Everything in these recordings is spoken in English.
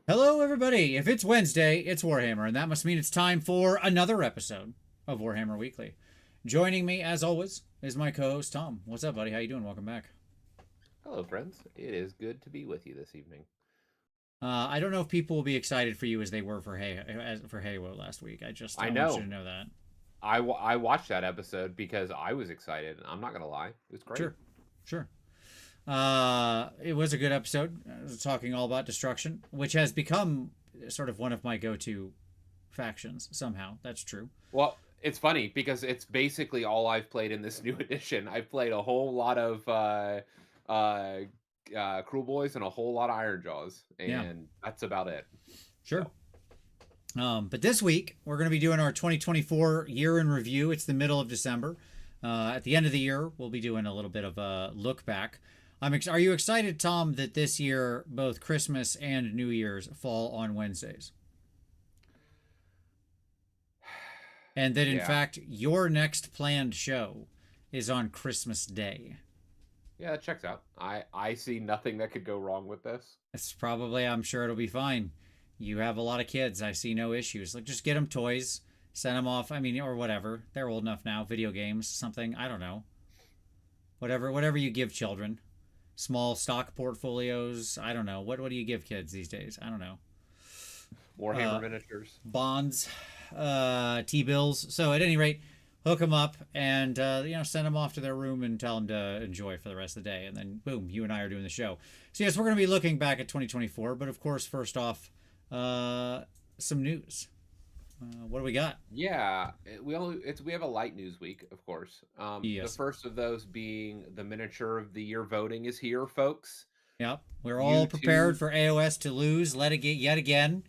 Hello, everybody. If it's Wednesday, it's Warhammer, and that must mean it's time for another episode of Warhammer Weekly. Joining me, as always, is my co-host Tom. What's up, buddy? How you doing? Welcome back. Hello, friends. It is good to be with you this evening. I don't know if people will be excited for you as they were for Halo last week. I I want you know. to know that. I watched that episode because I was excited. I'm not gonna lie, it was great. Sure, sure. It was a good episode. Talking all about destruction, which has become sort of one of my go-to factions. Somehow, that's true. Well, it's funny because it's basically all I've played in this new edition. I've played a whole lot of uh, Cruel Boys and a whole lot of Iron Jaws, Yeah, and that's about it. sure. So, But this week, we're going to be doing our 2024 year in review. It's the middle of December. At the end of the year, we'll be doing a little bit of a look back. Are you excited, Tom, that this year both Christmas and New Year's fall on Wednesdays? And that, in yeah, fact, your next planned show is on Christmas Day. yeah, that checks out. I see nothing that could go wrong with this. It's probably, I'm sure it'll be fine. You have a lot of kids. I see no issues. Like, just get them toys, send them off. I mean, or whatever. They're old enough now. Video games, something. I don't know. Whatever you give children. Small stock portfolios. I don't know. What do you give kids these days? I don't know. Warhammer miniatures. Bonds, T-bills. So at any rate, hook them up and send them off to their room and tell them to enjoy for the rest of the day. And then boom, you and I are doing the show. So yes, we're going to be looking back at 2024. But of course, first off, some news. What do we got? Yeah, we have a light news week, of course. The Yes. first of those being the miniature of the year voting is here, folks. Yep. We're all prepared YouTube, for AOS to lose. Let it get yet again.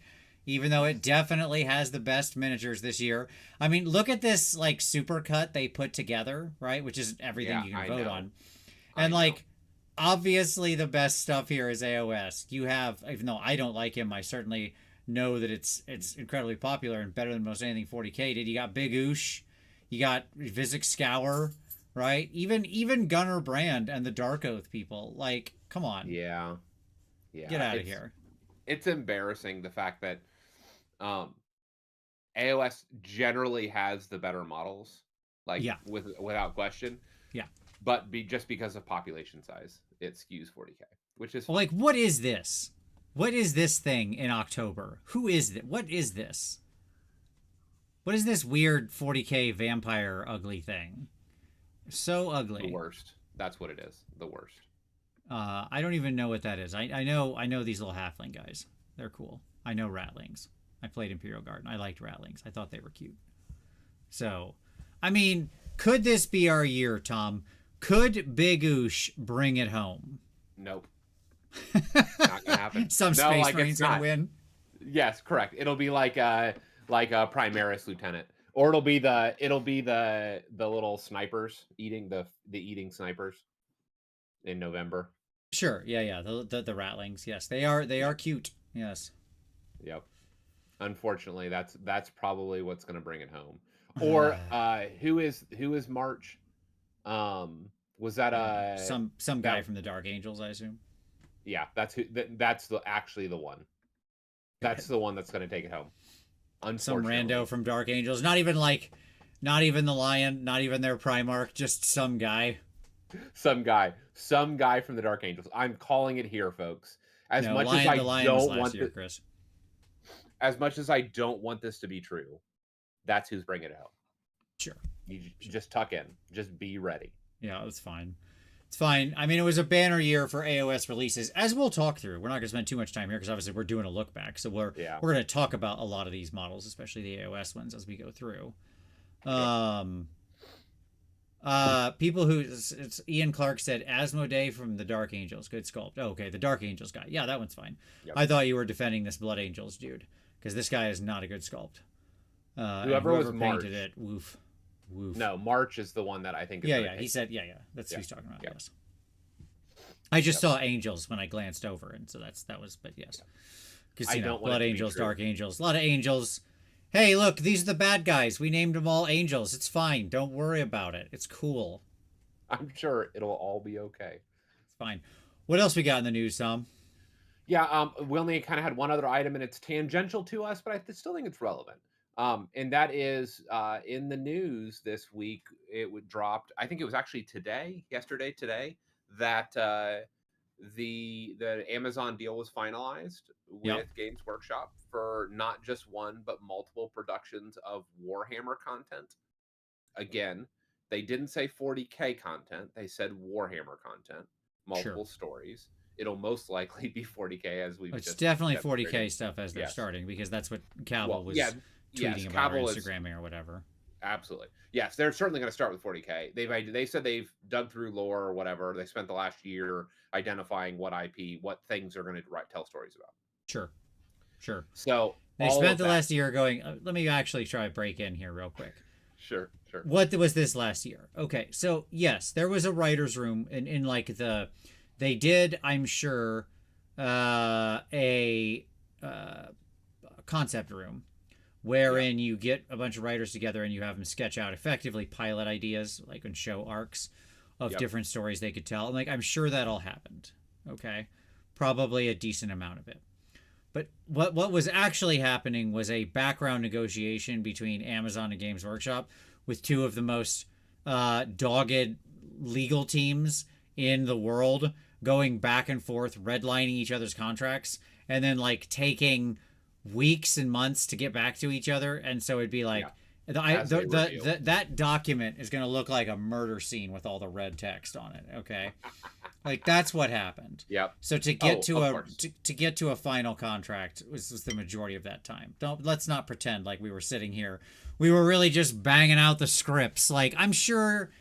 Even though it definitely has the best miniatures this year. I mean, look at this like super cut they put together, right? Which is everything yeah, you can I vote know, on. I And know. like obviously the best stuff here is AOS. You have, even though I don't like him, I certainly know that it's incredibly popular and better than most anything 40k did. You got Big Oosh, you got Vizek Scour, right? Even Gunnar Brand and the Dark Oath people. Like, come on, Yeah, get yeah. out of here. It's embarrassing the fact that um AOS generally has the better models, like Yeah, without question, yeah. but just because of population size, it skews 40k, which is fine. Like, what is this? What is this thing in October? Who is that? What is this? What is this weird 40k vampire ugly thing? So The ugly. worst. That's what it is. The worst. I don't even know what that is. I know these little halfling guys. They're cool. I know ratlings. I played Imperial Garden. I liked ratlings. I thought they were cute. So, I mean, could this be our year, Tom? Could Big Oosh bring it home? Nope, not gonna happen. Some No, Space like Marine's it's gonna not. win. Yes, correct. It'll be like a Primaris lieutenant, or it'll be the little snipers eating the eating snipers in November. Sure. Yeah, yeah. The ratlings. Yes, they are Yep, cute. Yes. yep. Unfortunately, that's probably what's gonna bring it home. Or who is March? Was that Some guy that from the Dark Angels, I assume. yeah? That's the actually the one. That's the one that's gonna take it home. Some rando Unfortunately. from Dark Angels. Not even like, not even the Lion. Not even their Primarch. Just some guy. Some guy from the Dark Angels. I'm calling it here, folks. As No, much as Lion. I The Lion was don't last want year, the, Chris. as much as I don't want this to be true, that's who's bringing it home. Sure. You Sure. just tuck in, just be ready. Yeah, it's fine. It's fine. I mean, it was a banner year for AOS releases, as we'll talk through. We're not going to spend too much time here because obviously we're doing a look back, so we're Yeah. we're going to talk about a lot of these models, especially the AOS ones, as we go through. Yep. Um, people who it's Ian Clark said Asmodee from the Dark Angels, good sculpt. Oh, okay, the Dark Angels guy. Yeah, that one's fine. Yep. I thought you were defending this Blood Angels dude because this guy is not a good sculpt. And Whoever was whoever painted March. it, woof, woof. No, March is the one that I think is Yeah, going to yeah. He take. said, yeah, yeah. That's who Yeah. he's talking about. Yep. Yes. I just Yep. saw angels when I glanced over, and so that was. But yes, Yep. because I don't want Blood it to be Angels, true. Dark Angels, a lot of angels. Hey, look, these are the bad guys. We named them all angels. It's fine. Don't worry about it. It's cool. I'm sure it'll all be okay. It's fine. What else we got in the news, Tom? Yeah, we only kind of had one other item, and it's tangential to us, but I still think it's relevant. And that is in the news this week. It would dropped. I think it was actually today, yesterday, today, that the Amazon deal was finalized Yep, with Games Workshop for not just one but multiple productions of Warhammer content. Again, they didn't say 40K content; they said Warhammer content, sure. multiple stories. It'll most likely be 40K as we've It's just definitely demonstrated. 40K stuff as they're Yes. starting because that's what Well, Cavill yeah, was yes, tweeting about or Cavill is Instagramming or whatever. absolutely. Yes, they're certainly going to start with 40K. They said they've dug through lore or whatever. They spent the last year identifying what IP, what things they're going to tell stories about. Sure, sure. So They all spent of the that. last year going. Let me actually try to break in here real quick. Sure, sure. What was this last year? Okay, so yes, there was a writers' room in like the. They did, I'm sure, a concept room Yeah, wherein you get a bunch of writers together and you have them sketch out effectively pilot ideas, like and show arcs of yep, different stories they could tell. And like I'm sure that all happened. Okay, probably a decent amount of it. But what was actually happening was a background negotiation between Amazon and Games Workshop with two of the most dogged legal teams in the world going back and forth, redlining each other's contracts, and then like taking weeks and months to get back to each other. And so it'd be yeah. like As they review. that document is going to look like a murder scene with all the red text on it. Okay, like that's what happened. Yep. So to get Oh, to of a course. to get to a final contract was the majority of that time. Don't let's not pretend like we were sitting here. We were really just banging out the scripts. Like I'm sure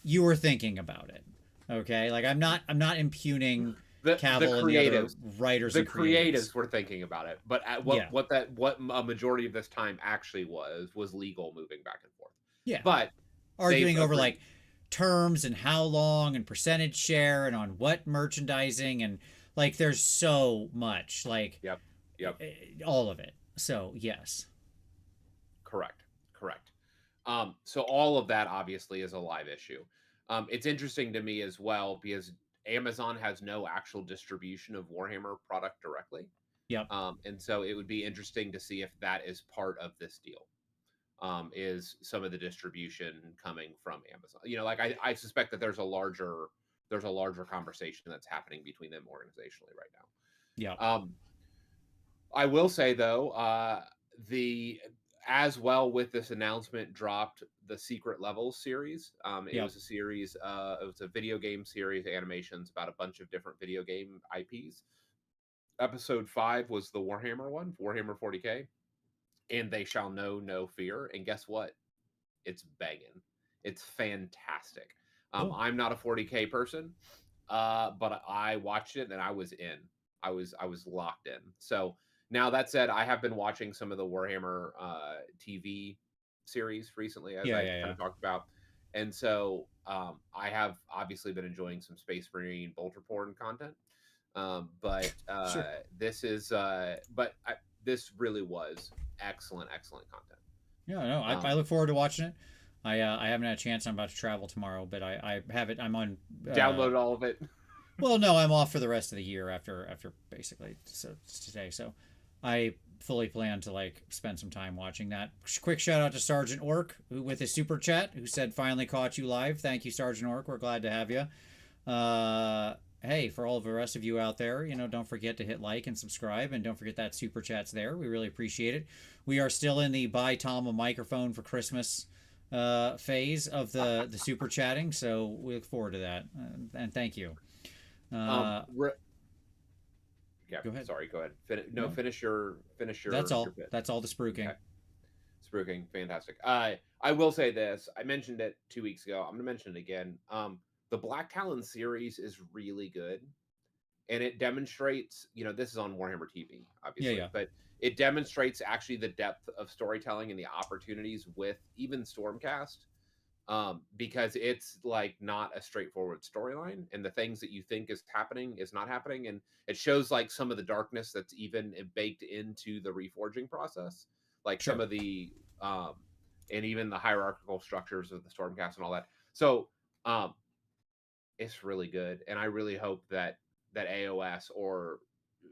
you were thinking about it. Okay? Like I'm not impugning The Cavill and the other creatives writers the and creatives. creatives were thinking about it, but at Yeah. what a majority of this time actually was legal moving back and forth. Yeah. But they've Arguing over agreed. like terms and how long and percentage share and on what merchandising and like there's so much like Yep. Yep. all of it. So, yes. Correct. Correct. So all of that obviously is a live issue. It's interesting to me as well because Amazon has no actual distribution of Warhammer product directly. Yep. And so it would be interesting to see if that is part of this deal. Is some of the distribution coming from Amazon? You know, like I suspect that there's a larger conversation that's happening between them organizationally right Yep. now. I will say though, the as well with this announcement dropped the Secret Levels series. It Yep. was a series. It was a video game series, animations about a bunch of different video game IPs. Episode 5 was the Warhammer one, Warhammer 40K, and They Shall Know No Fear. And guess what? It's banging. It's fantastic. Cool. I'm not a 40K person, but I watched it and I was in. I was locked in. So now that said, I have been watching some of the Warhammer TV series recently, as Yeah, I yeah, kind yeah. of talked about, and so I have obviously been enjoying some Space Marine bolter porn content. But Sure. this really was excellent, excellent content. Yeah, no, I Um, look forward to watching it. I haven't had a chance. I'm about to travel tomorrow, but I have it. I'm on. Downloaded all of it. Well, no, I'm off for the rest of the year after basically so today. So I fully plan to like spend some time watching that. Quick shout out to Sergeant Orc who, with his super chat who said finally caught you live. Thank you, Sergeant Orc. We're glad to have you. Hey, for all of the rest of you out there, don't forget to hit like and subscribe, and don't forget that super chat's there. We really appreciate it. We are still in the buy Tom a microphone for Christmas phase of the super chatting, so we look forward to that. And thank you. Um, Uh, re- yeah, Go ahead. sorry, go ahead. No, No, finish your that's your all. bit. That's all the spruiking. Okay, spruiking, fantastic. I will say this. I mentioned it 2 weeks ago. I'm going to mention it again. The Black Talon series is really good, and it demonstrates. This is on Warhammer TV, Yeah, obviously, yeah, but it demonstrates actually the depth of storytelling and the opportunities with even Stormcast, because it's like not a straightforward storyline, and the things that you think is happening is not happening, and it shows like some of the darkness that's even baked into the reforging process, like some sure. of the and even the hierarchical structures of the Stormcast and all that. So it's really good, and I really hope that AOS or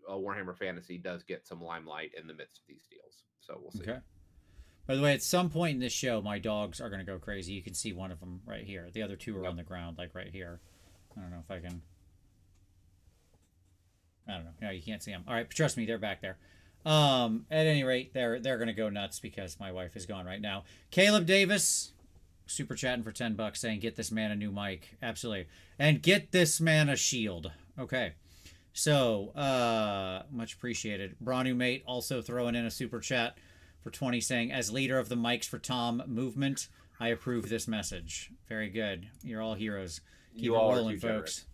Warhammer Fantasy does get some limelight in the midst of these deals. So we'll see. Okay. By the way, at some point in this show, my dogs are going to go crazy. You can see one of them right here. The other two are on the ground, like right here. I don't know if I can... I don't know. No, you can't see them. All right, trust me, they're back there. At any rate, they're going to go nuts because my wife is gone right now. Caleb Davis, super chatting for $10, saying, get this man a new mic. Absolutely. And get this man a shield. Okay. So, much appreciated. Branu Mate also throwing in a super chat for 20, saying, as leader of the Mics for Tom movement, I approve this message. Very good. You're all heroes. Keep You it all are rolling, too folks.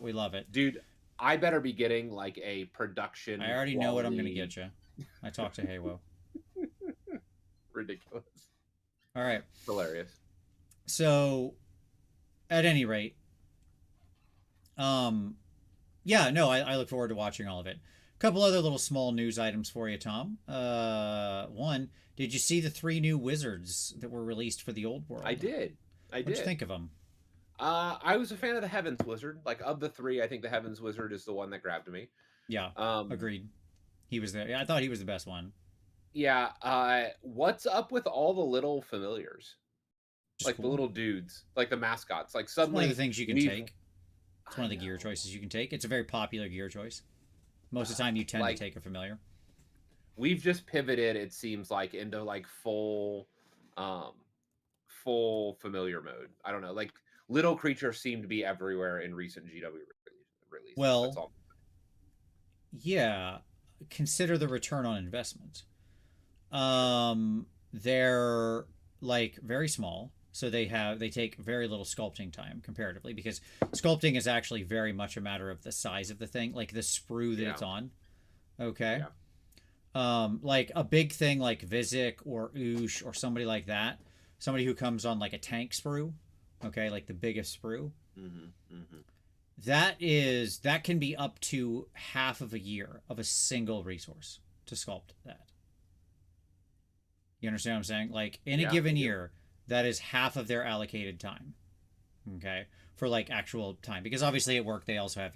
We love it. Dude, I better be getting like a production. I already know what I'm going to get you. I talked to Haywo. Ridiculous. All right. Hilarious. So, at any rate, yeah, no, I look forward to watching all of it. A couple other little small news items for you, Tom. One, did you see the 3 new wizards that were released for the old world? I did. What'd you think of them? I was a fan of the Heavens Wizard. Like, of the 3, I think the Heavens Wizard is the one that grabbed me. Yeah, agreed. He was there. Yeah, I thought he was the best one. Yeah. What's up with all the little familiars? Just like cool. the little dudes, like the mascots. Like suddenly, it's one of the things you can take. It's one of the gear choices you can take. It's a very popular gear choice. Most of the time, you tend to take a familiar. We've just pivoted, it seems like, into like full familiar mode. I don't know. Like, little creatures seem to be everywhere in recent GW releases. Well, that's all. Yeah. Consider the return on investment. They're like very small. So they take very little sculpting time comparatively, because sculpting is actually very much a matter of the size of the thing, like the sprue that it's on. Okay. Yeah. Like a big thing like Vizek or Oosh or somebody like that, somebody who comes on like a tank sprue, okay, like the biggest sprue. That can be up to half of a year of a single resource to sculpt that. You understand what I'm saying? Like in a given year, that is half of their allocated time. Okay. For like actual time. Because obviously at work they also have,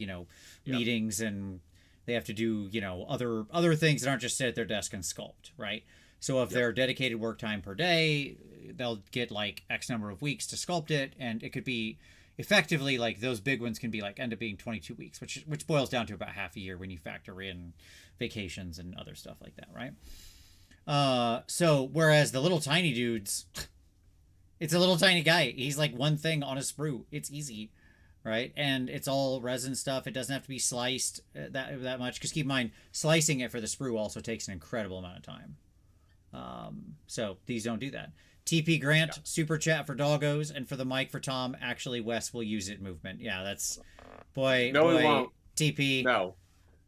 meetings, and they have to do, other things that aren't just sit at their desk and sculpt, right? So if they're dedicated work time per day, they'll get like X number of weeks to sculpt it, and it could be effectively like those big ones can be like end up being 22 weeks, which boils down to about half a year when you factor in vacations and other stuff like that, right? So whereas the little tiny dudes, it's a little tiny guy. He's like one thing on a sprue. It's easy, right? And it's all resin stuff. It doesn't have to be sliced that much. Because keep in mind, slicing it for the sprue also takes an incredible amount of time. So these don't do that. TP Grant, super chat for doggos, and for the mic for Tom. Actually, Wes will use it movement. Yeah, that's No, we won't. TP. No.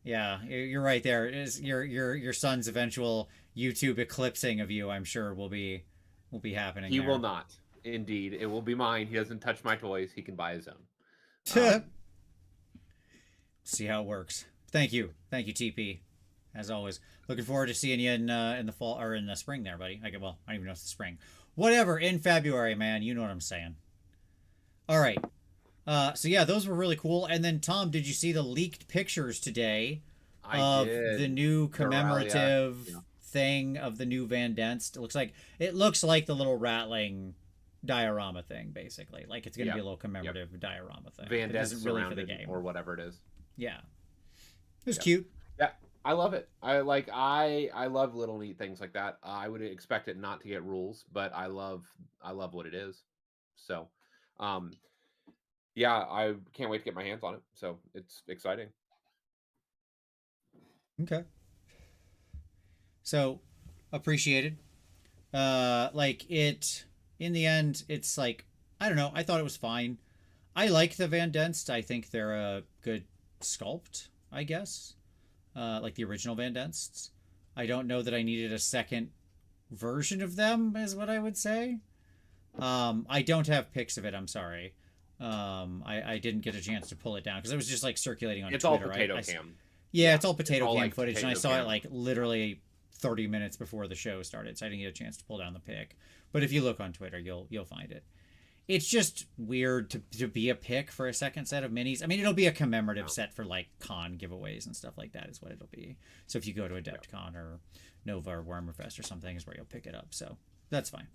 Yeah, you're right there. Is your son's eventual YouTube eclipsing of you, I'm sure, will be happening. He will not. Indeed, it will be mine. He doesn't touch my toys. He can buy his own. See how it works. Thank you, TP. As always, looking forward to seeing you in the fall or in the spring, there, buddy. I don't even know if it's the spring. Whatever, in February, man. You know what I'm saying. All right. So yeah, those were really cool. And then Tom, did you see the leaked pictures today of the new commemorative thing of the new Van Denst? It looks like the little rattling diorama thing, basically. Like it's going to be a little commemorative diorama thing. Van Denst really for the game or whatever it is. Yeah, it was cute. Yeah, I love it. I love little neat things like that. I would expect it not to get rules, but I love what it is. So, yeah, I can't wait to get my hands on it. So it's exciting. Okay. So, appreciated. In the end, it's like, I don't know. I thought it was fine. I like the Van Denst. I think they're a good sculpt, I guess. Like the original Van Densts. I don't know that I needed a second version of them, is what I would say. I don't have pics of it. I'm sorry. I didn't get a chance to pull it down because it was just like circulating on Twitter. It's all potato cam. Yeah, it's all potato cam footage, and I saw it like literally 30 minutes before the show started, so I didn't get a chance to pull down the pic. But if you look on Twitter, you'll find it. it's just weird to be a pick for a second set of minis. I mean, it'll be a commemorative Yeah. set for like con giveaways and stuff like that is what it'll be. So if you go to AdeptCon or Nova or Warhammer Fest or something is where you'll pick it up. So that's fine.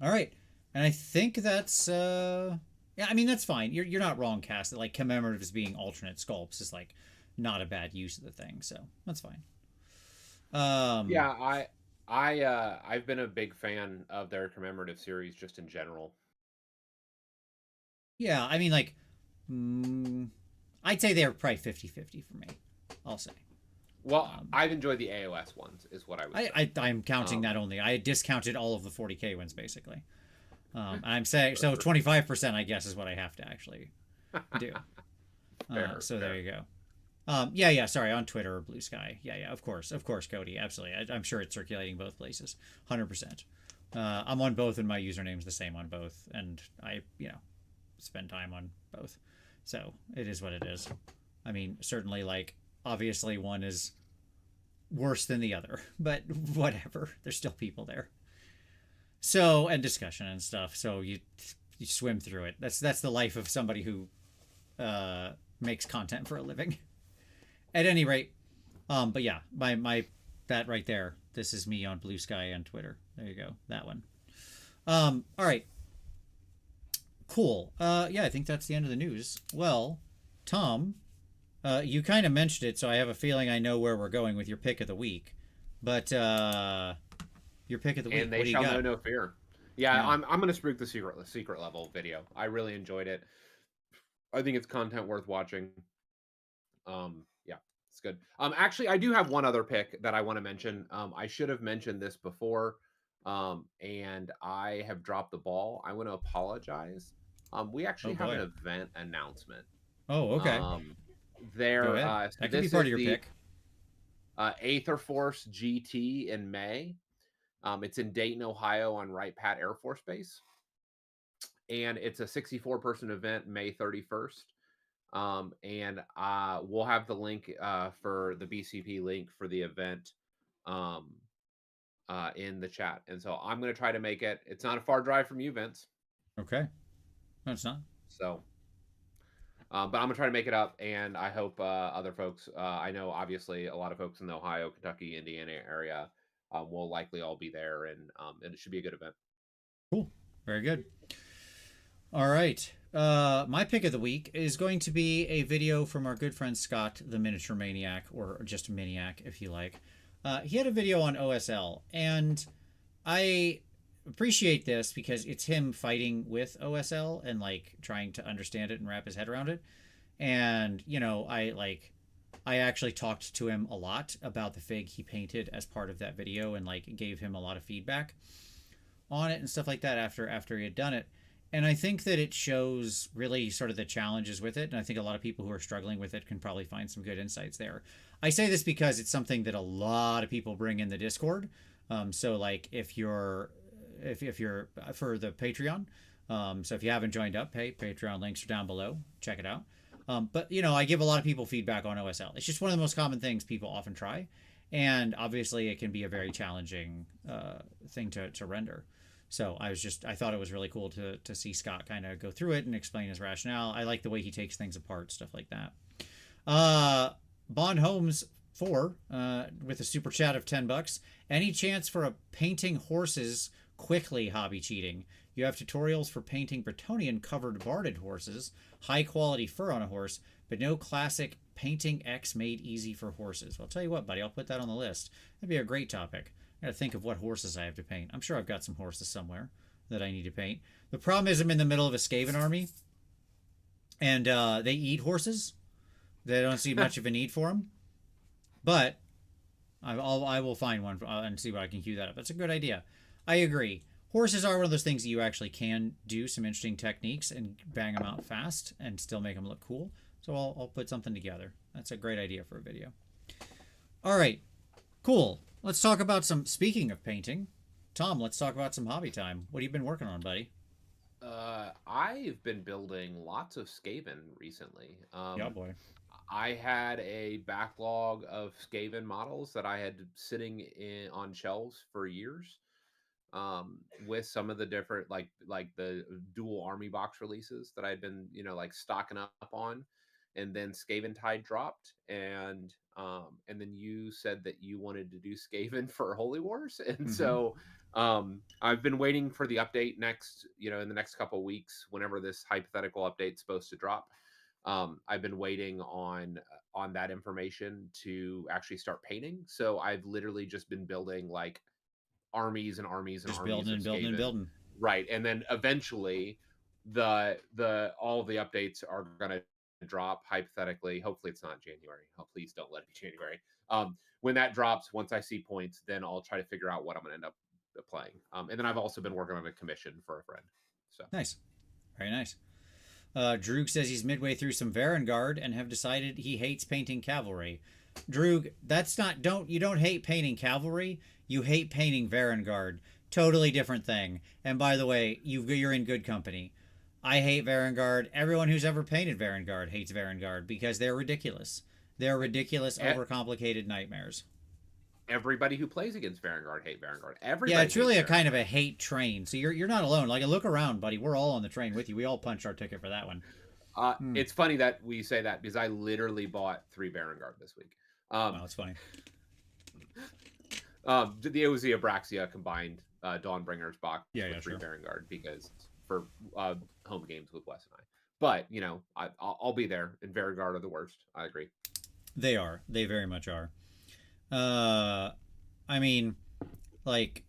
All right. And I think that's yeah, I mean that's fine. You're not wrong, Cass. That like commemorative as being alternate sculpts is like not a bad use of the thing. So that's fine. Yeah, I've been a big fan of their commemorative series just in general. Yeah, I mean like mm, I'd say they're probably 50-50 for me. I'll say. Well, I've enjoyed the AOS ones, is what I would say. I'm counting that only. I discounted all of the 40k ones basically. I'm saying so Sure. 25%, I guess, is what I have to actually do. Fair, So there fair. you go. Yeah. Sorry, on Twitter or Blue Sky. Yeah. Of course, Cody. Absolutely. I'm sure it's circulating both places. 100%. I'm on both, and my username's the same on both, and I spend time on both. So it is what it is. I mean, certainly, like obviously, one is worse than the other, but whatever. There's still people there. So and discussion and stuff. So you swim through it. That's the life of somebody who makes content for a living. At any rate, but yeah, my that right there. This is me on Blue Sky on Twitter. There you go. That one. All right. Cool. Yeah, I think that's the end of the news. Well, Tom, you kind of mentioned it, so I have a feeling I know where we're going with your pick of the week. But your pick of the week. And What they do you shall know got? no fear. Yeah, Yeah. I'm gonna spook the secret level video. I really enjoyed it. I think it's content worth watching. Yeah, it's good. Actually, I do have one other pick that I want to mention. I should have mentioned this before, and I have dropped the ball. I want to apologize. We Oh actually have an boy. event announcement. Oh, okay. Um, Go there. ahead. So That could be this part of is your the pick. Aether Force GT in May. It's in Dayton, Ohio, on Wright Pat Air Force Base, and it's a 64-person event, May 31st. And we'll have the link for the BCP link for the event um, in the chat. And so I'm going to try to make it. It's not a far drive from you, Vince. Okay. No, it's not. So, but I'm going to try to make it up. And I hope other folks, I know obviously a lot of folks in the Ohio, Kentucky, Indiana area will likely all be there. And it should be a good event. Cool. Very good. All right. My pick of the week is going to be a video from our good friend Scott, the Miniature Maniac, or just Maniac, if you like. He had a video on OSL, and I appreciate this because it's him fighting with OSL and like trying to understand it and wrap his head around it. And I actually talked to him a lot about the fig he painted as part of that video and like gave him a lot of feedback on it and stuff like that after he had done it. And I think that it shows really sort of the challenges with it. And I think a lot of people who are struggling with it can probably find some good insights there. I say this because it's something that a lot of people bring in the Discord. So like if you're for the Patreon, so if you haven't joined up, hey, Patreon links are down below. Check it out. But I give a lot of people feedback on OSL. It's just one of the most common things people often try, and obviously it can be a very challenging thing to render. So I thought it was really cool to see Scott kind of go through it and explain his rationale. I like the way he takes things apart, stuff like that. Bond Holmes 4 with a super chat of $10. Any chance for a painting horses quickly hobby cheating? You have tutorials for painting Bretonian covered barded horses, high quality fur on a horse, but no classic painting X made easy for horses. Well, I'll tell you what, buddy, I'll put that on the list. That'd be a great topic. I gotta think of what horses I have to paint. I'm sure I've got some horses somewhere that I need to paint. The problem is I'm in the middle of a Skaven army, and they eat horses. They don't see much of a need for them, but I will find one and see what I can cue that up. That's a good idea. I agree. Horses are one of those things that you actually can do some interesting techniques and bang them out fast and still make them look cool. So I'll put something together. That's a great idea for a video. All right, cool. Let's talk about some. Speaking of painting, Tom, let's talk about some hobby time. What have you been working on, buddy? I've been building lots of Skaven recently. Yeah, boy. I had a backlog of Skaven models that I had sitting on shelves for years. with some of the different like the dual army box releases that I'd been like stocking up on, and then Skaven Tide dropped, and then you said that you wanted to do Skaven for Holy Wars, and Mm-hmm. so I've been waiting for the update next, in the next couple of weeks, whenever this hypothetical update's supposed to drop. I've been waiting on that information to actually start painting. So I've literally just been building like armies and armies and Just armies building of and building and Skaven. building. Right. And then eventually the all the updates are gonna drop hypothetically. Hopefully it's not January. Oh, please don't let it be January. When that drops, once I see points, then I'll try to figure out what I'm gonna end up playing. And then I've also been working on a commission for a friend. So Nice. Very nice. Droog says he's midway through some Varangard and have decided he hates painting cavalry. Droog, that's not you don't hate painting cavalry. You hate painting Varangard. Totally different thing. And by the way, you're in good company. I hate Varangard. Everyone who's ever painted Varangard hates Varangard because they're ridiculous. They're ridiculous, overcomplicated nightmares. Everybody who plays against Vanguard hate Vanguard. Yeah, Everybody it's really a hates kind of a hate train. So you're not alone. Like, look around, buddy. We're all on the train with you. We all punched our ticket for that one. It's funny that we say that because I literally bought 3 Vanguard this week. Wow, it's funny. The OZ Abraxia combined Dawnbringer's box with 3 sure. Vanguard because for home games with Wes and I. But I'll be there. And Vanguard are the worst. I agree. They are. They very much are. I mean, like,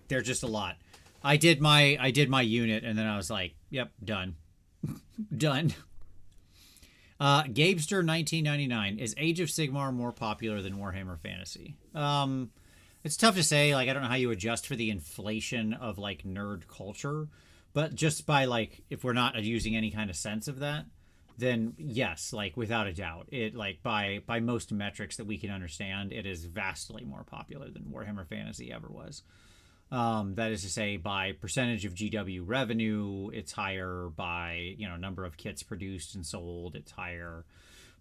they're just a lot. I did my unit, and then I was like, "Yep, done, done." Gabester 1999, is Age of Sigmar more popular than Warhammer Fantasy? It's tough to say. Like, I don't know how you adjust for the inflation of like nerd culture, but just by like, if we're not using any kind of sense of that, then yes, like without a doubt, it like by most metrics that we can understand, it is vastly more popular than Warhammer Fantasy ever was. That is to say, by percentage of GW revenue, it's higher. By number of kits produced and sold, it's higher.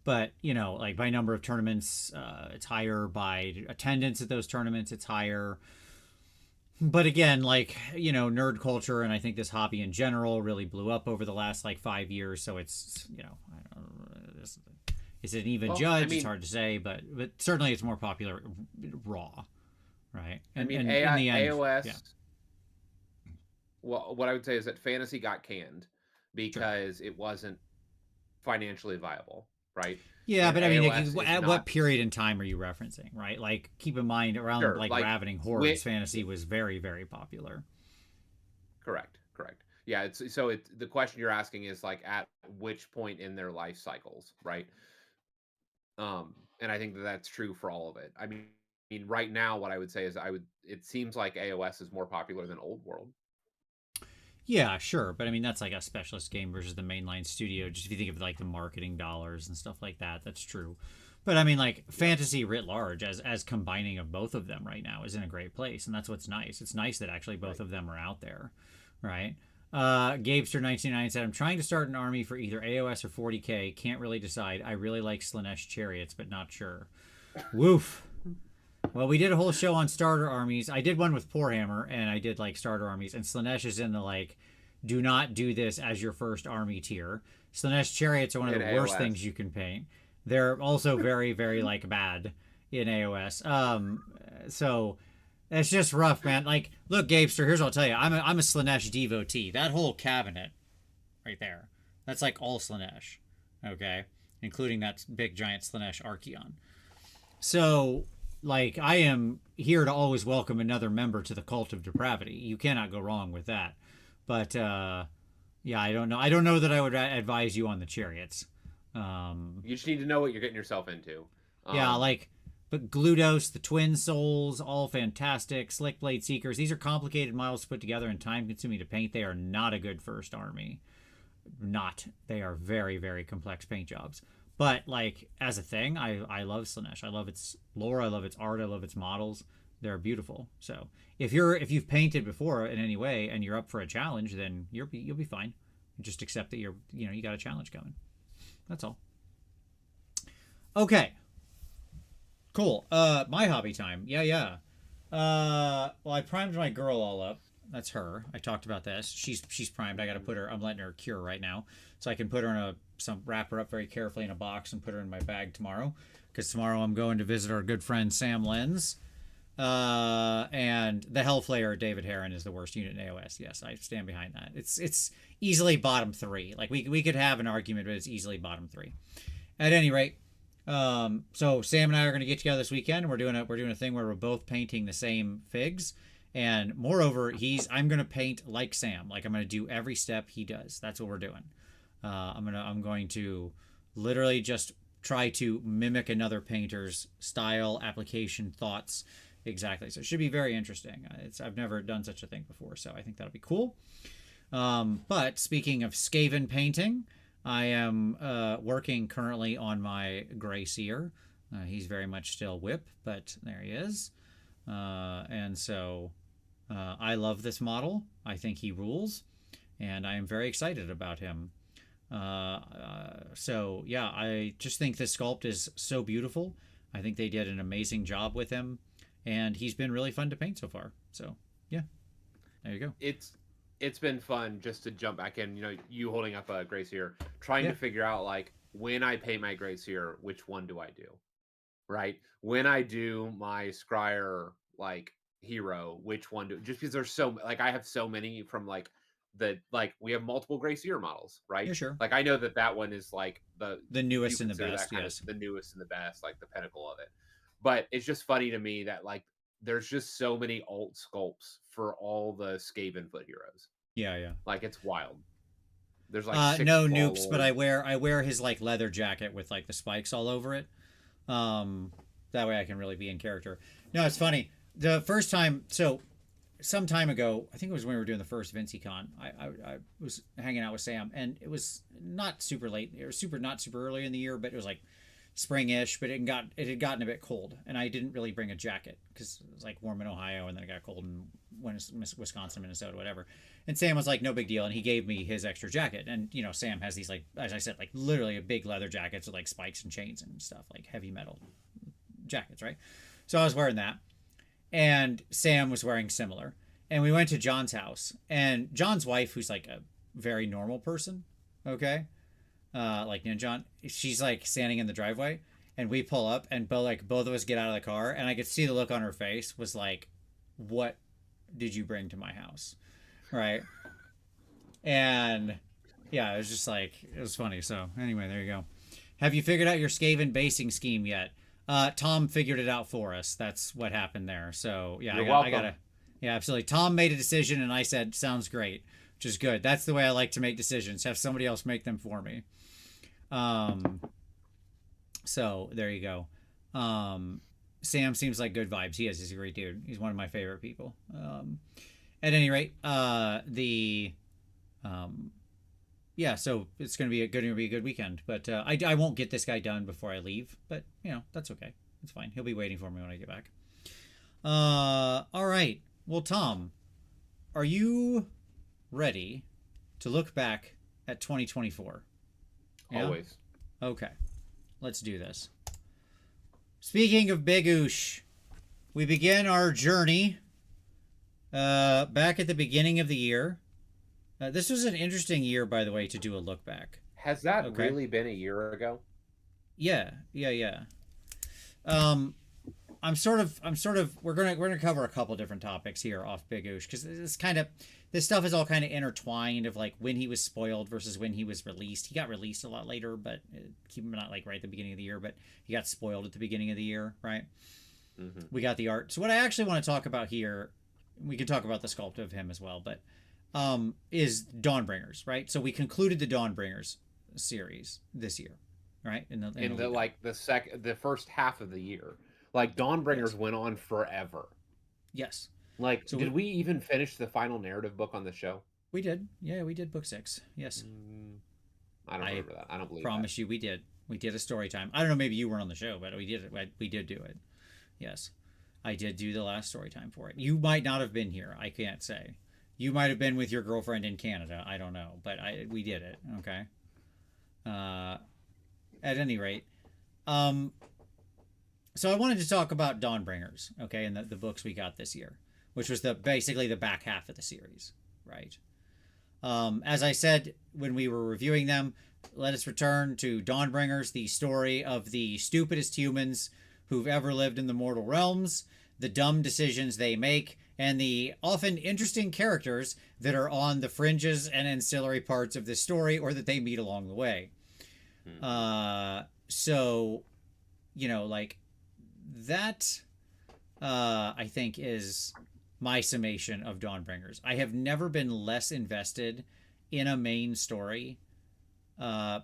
But like by number of tournaments, it's higher. By attendance at those tournaments, it's higher. But again, like, nerd culture, and I think this hobby in general really blew up over the last like 5 years. So it's, I don't know, is it an even judge? It's hard to say, but certainly it's more popular raw, right? And in the end, AOS. Yeah. Well, what I would say is that Fantasy got canned because it wasn't financially viable, right? Yeah, but I mean, at what period in time are you referencing, right? Like, keep in mind around like Ravening Hordes, Fantasy was very, very popular. Correct. Yeah, the question you're asking is like at which point in their life cycles, right? And I think that's true for all of it. I mean, right now, what I would say is it seems like AOS is more popular than Old World. Yeah, sure, but I mean that's like a specialist game versus the mainline studio. Just if you think of like the marketing dollars and stuff like that, that's true. But I mean, like Fantasy writ large, as combining of both of them right now, is in a great place, and that's what's nice. It's nice that actually both of them are out there, right? Gabester 1999 said, "I'm trying to start an army for either AOS or 40k. Can't really decide. I really like Slaanesh chariots, but not sure." Woof. Well, we did a whole show on starter armies. I did one with Poorhammer, and I did like starter armies. And Slaanesh is in the like, do not do this as your first army tier. Slaanesh chariots are one of the worst things you can paint. They're also very, very like bad in AOS. So it's just rough, man. Like, look, Gabester, here's what I'll tell you. I'm a Slaanesh devotee. That whole cabinet, right there, that's like all Slaanesh, okay, including that big giant Slaanesh Archeon. So. Like, I am here to always welcome another member to the cult of depravity. You cannot go wrong with that. But, yeah, I don't know. I don't know that I would advise you on the chariots. You just need to know what you're getting yourself into. Yeah, like, but Gludos, the Twin Souls, all fantastic. Slick Blade Seekers, these are complicated models to put together and time-consuming to paint. They are not a good first army. They are very, very complex paint jobs. But like as a thing, I love Slaanesh. I love its lore. I love its art. I love its models. They're beautiful. So if you've painted before in any way and you're up for a challenge, then you'll be fine. Just accept that you got a challenge coming. That's all. Okay. Cool. My hobby time. Yeah. Well, I primed my girl all up. That's her. I talked about this. She's primed. I got to put her. I'm letting her cure right now, so I can put her in wrap her up very carefully in a box and put her in my bag tomorrow. Because tomorrow I'm going to visit our good friend Sam Lenz. And the Hellflayer David Heron is the worst unit in AOS. Yes, I stand behind that. It's easily bottom 3. Like we could have an argument, but it's easily bottom 3. At any rate, so Sam and I are going to get together this weekend. We're doing a thing where we're both painting the same figs, and moreover, I'm going to paint like Sam. Like I'm going to do every step he does. That's what we're doing. I'm going to literally just try to mimic another painter's style, application, thoughts. Exactly. So it should be very interesting. I've never done such a thing before, so I think that'll be cool. But speaking of Skaven painting, I am working currently on my Grey Seer. He's very much still whip, but there he is. And so I love this model. I think he rules, and I am very excited about him. So yeah, I just think this sculpt is so beautiful. I think they did an amazing job with him, and he's been really fun to paint so far. So yeah, there you go. It's been fun just to jump back in. You holding up a Grey Seer, trying to figure out like when I paint my Grey Seer, which one do I do, right? When I do my Scryer like hero, which one do? Just because there's so like I have so many from like we have multiple Grey Seer models, right? Yeah, sure. Like I know that one is like the newest and the best. Yes, the newest and the best, like the pinnacle of it. But it's just funny to me that like there's just so many alt sculpts for all the Skaven foot heroes. Yeah. Like it's wild. There's like no nukes, but I wear his like leather jacket with like the spikes all over it. That way I can really be in character. No, it's funny. The first time, so some time ago, I think it was when we were doing the first VinciCon, I was hanging out with Sam, and it was not super late. It was not super early in the year, but it was like spring-ish, but it had gotten a bit cold, and I didn't really bring a jacket because it was like warm in Ohio, and then it got cold in Wisconsin, Minnesota, whatever. And Sam was like, no big deal, and he gave me his extra jacket. And Sam has these, like, as I said, like literally a big leather jackets with like spikes and chains and stuff, like heavy metal jackets, right? So I was wearing that, and Sam was wearing similar. And we went to John's house, and John's wife, who's like a very normal person, okay, like John, she's like standing in the driveway, and we pull up, and both of us get out of the car, and I could see the look on her face was like, what did you bring to my house, right? And yeah, it was just like, it was funny. So anyway, there you go. Have you figured out your Skaven basing scheme yet? Tom figured it out for us. That's what happened there. So yeah, I gotta, yeah, absolutely. Tom made a decision, and I said, sounds great, which is good. That's the way I like to make decisions. Have somebody else make them for me. So there you go. Sam seems like good vibes. He's a great dude. He's one of my favorite people. At any rate, yeah, so it's going to be a good weekend, but I won't get this guy done before I leave, but that's okay. It's fine. He'll be waiting for me when I get back. All right. Well, Tom, are you ready to look back at 2024? Yeah? Always. Okay. Let's do this. Speaking of Big Oosh, we begin our journey back at the beginning of the year. This was an interesting year, by the way, to do a look back. Has that really been a year ago? Yeah. I'm sort of we're gonna cover a couple different topics here off Big Oosh, because this stuff is all kind of intertwined of like when he was spoiled versus when he was released. He got released a lot later, but keep him not like right at the beginning of the year, but he got spoiled at the beginning of the year, right? Mm-hmm. We got the art. So what I actually want to talk about here, we can talk about the sculpt of him as well, but is Dawnbringers, right? So we concluded the Dawnbringers series this year, right? In the first half of the year. Like Dawnbringers went on forever. Yes. Like, so did we even finish the final narrative book on the show? We did. Yeah, we did book 6. Yes. I don't remember that. I don't believe. Promise you, we did. We did a story time. I don't know. Maybe you weren't on the show, but we did it. We did do it. Yes, I did do the last story time for it. You might not have been here. I can't say. You might have been with your girlfriend in Canada. I don't know, but we did it. Okay. At any rate, So I wanted to talk about Dawnbringers, okay, and the books we got this year, which was basically the back half of the series, right? As I said when we were reviewing them, let us return to Dawnbringers, the story of the stupidest humans who've ever lived in the mortal realms, the dumb decisions they make, and the often interesting characters that are on the fringes and ancillary parts of this story or that they meet along the way. So, like that, I think is my summation of Dawnbringers. I have never been less invested in a main story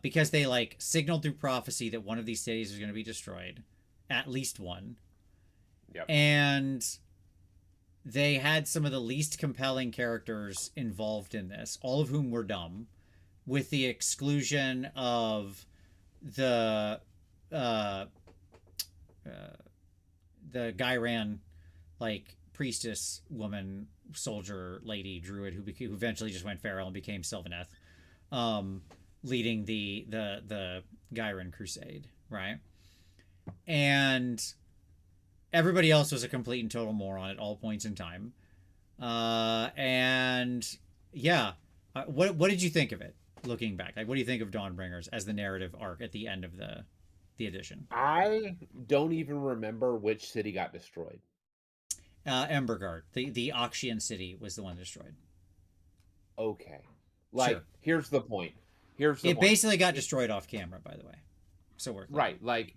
because they like signaled through prophecy that one of these cities is going to be destroyed, at least one. Yep. And they had some of the least compelling characters involved in this, all of whom were dumb, with the exclusion of the Gyran, like priestess woman, soldier lady, druid who eventually just went feral and became Sylvaneth, leading the Gyran crusade, right? And everybody else was a complete and total moron at all points in time. And yeah, what did you think of it looking back? Like, what do you think of Dawnbringers as the narrative arc at the end of the edition? I don't even remember which city got destroyed. Embergard, the Akshian city, was the one destroyed. Okay. Like, Sure. Here's the point. It basically got destroyed off camera, by the way. So we're clear. Right. Like,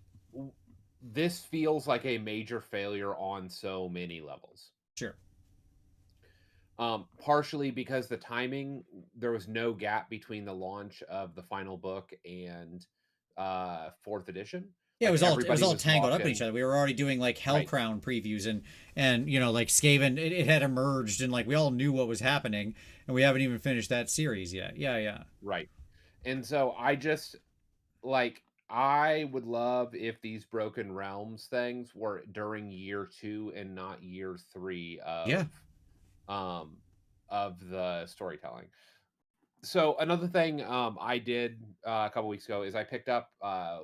this feels like a major failure on so many levels. Sure. Partially because the timing, there was no gap between the launch of the final book and fourth edition. Yeah, Like, it was all tangled up in walking- each other. We were already doing like Hellcrown previews and like Skaven, it had emerged and like we all knew what was happening, and we haven't even finished that series yet. Yeah. Right. And so I just like I would love if these Broken Realms things were during year 2 and not year 3 of the storytelling. So another thing I did a couple weeks ago is I picked up a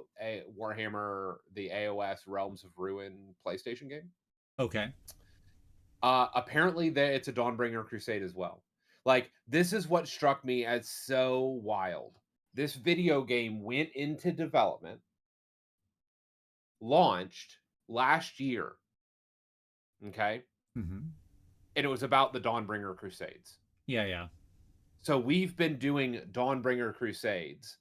Warhammer, the AOS Realms of Ruin PlayStation game. Okay. Apparently, it's a Dawnbringer Crusade as well. Like, this is what struck me as so wild. This video game went into development, launched last year, okay? Mm-hmm. And it was about the Dawnbringer Crusades. Yeah. So we've been doing Dawnbringer Crusades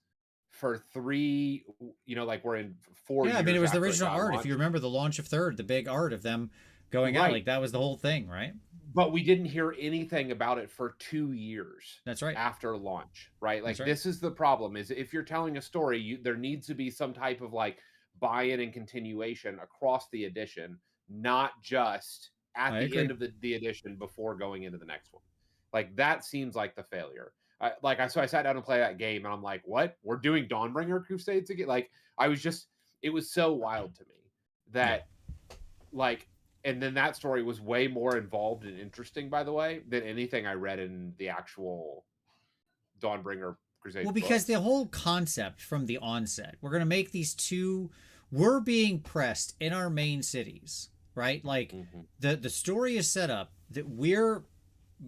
for 3, like we're in 4 years. Yeah, I mean, it was the after original art. launched. If you remember the launch of Third, the big art of them going out, like that was the whole thing, right? But we didn't hear anything about it for 2 years. That's right. After launch, right? Like, That's right. This is the problem, is if you're telling a story, there needs to be some type of like buy-in and continuation across the edition, not just at the end of the edition before going into the next one. Like, that seems like the failure. So I sat down and played that game, and I'm like, what? We're doing Dawnbringer Crusades again? Like, it was so wild to me that, and then that story was way more involved and interesting, by the way, than anything I read in the actual Dawnbringer Crusade. Well, because the whole concept from the onset, we're going to make these two, we're being pressed in our main cities, right? Like, the story is set up that we're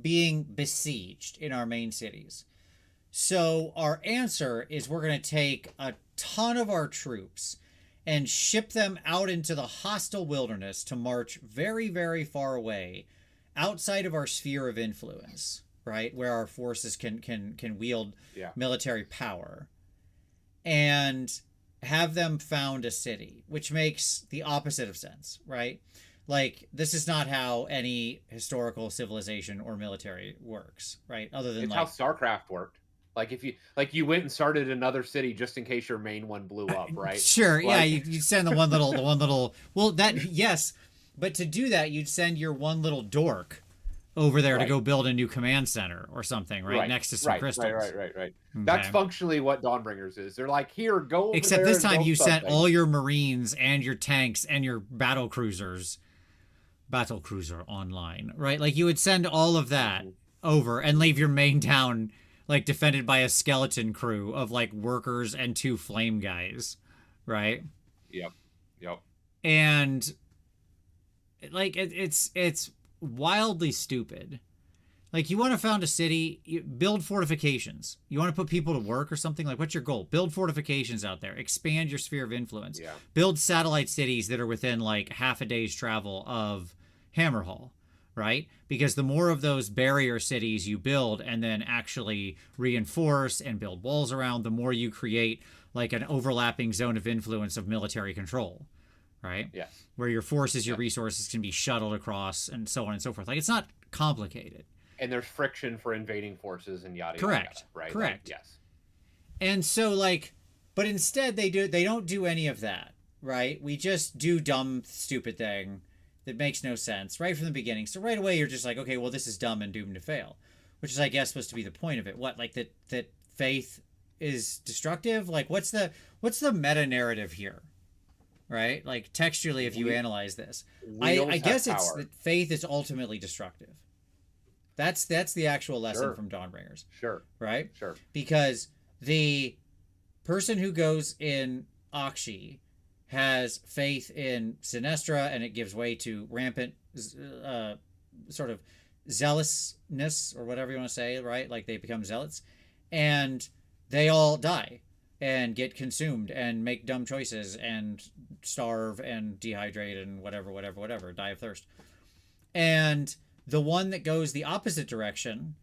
being besieged in our main cities. So our answer is we're going to take a ton of our troops and ship them out into the hostile wilderness to march very, very far away outside of our sphere of influence, right? Where our forces can wield military power, and have them found a city, which makes the opposite of sense, right? Like, this is not how any historical civilization or military works, right? Other than it's how StarCraft worked. Like, if you went and started another city just in case your main one blew up, right? Sure, yeah, you send the one little. Well, yes, but to do that, you'd send your one little dork over there to go build a new command center or something, right? Next to some crystals. Right. Okay. That's functionally what Dawnbringers is. They're like, here, go over Except there this time you something. sent all your Marines and your tanks and your battle cruiser online, right? Like, you would send all of that over and leave your main town like defended by a skeleton crew of like workers and 2 flame guys, right? Yep. and like it's wildly stupid. Like, you want to found a city, you build fortifications. You want to put people to work or something? Like, what's your goal? Build fortifications out there. Expand your sphere of influence. Yeah. Build satellite cities that are within like half a day's travel of Hammerhall, right? Because the more of those barrier cities you build and then actually reinforce and build walls around, the more you create like an overlapping zone of influence of military control, right? Yes. Where your forces, your resources can be shuttled across and so on and so forth. Like, it's not complicated. And there's friction for invading forces and yada Correct. yada, right? Correct. Like, yes. And so, like, but instead they don't do any of that, right? We just do dumb, stupid thing that makes no sense right from the beginning. So right away you're just like, okay, well, this is dumb and doomed to fail, which is, I guess, supposed to be the point of it. What, like that faith is destructive? Like, what's the meta narrative here? Right? Like, textually, if you analyze this, I guess it's that faith is ultimately destructive. That's the actual lesson from Dawnbringers. Sure. Right? Sure. Because the person who goes in Akshi has faith in Sinestra, and it gives way to rampant sort of zealousness, or whatever you want to say, right? Like, they become zealots. And they all die and get consumed and make dumb choices and starve and dehydrate and whatever, die of thirst. And the one that goes the opposite direction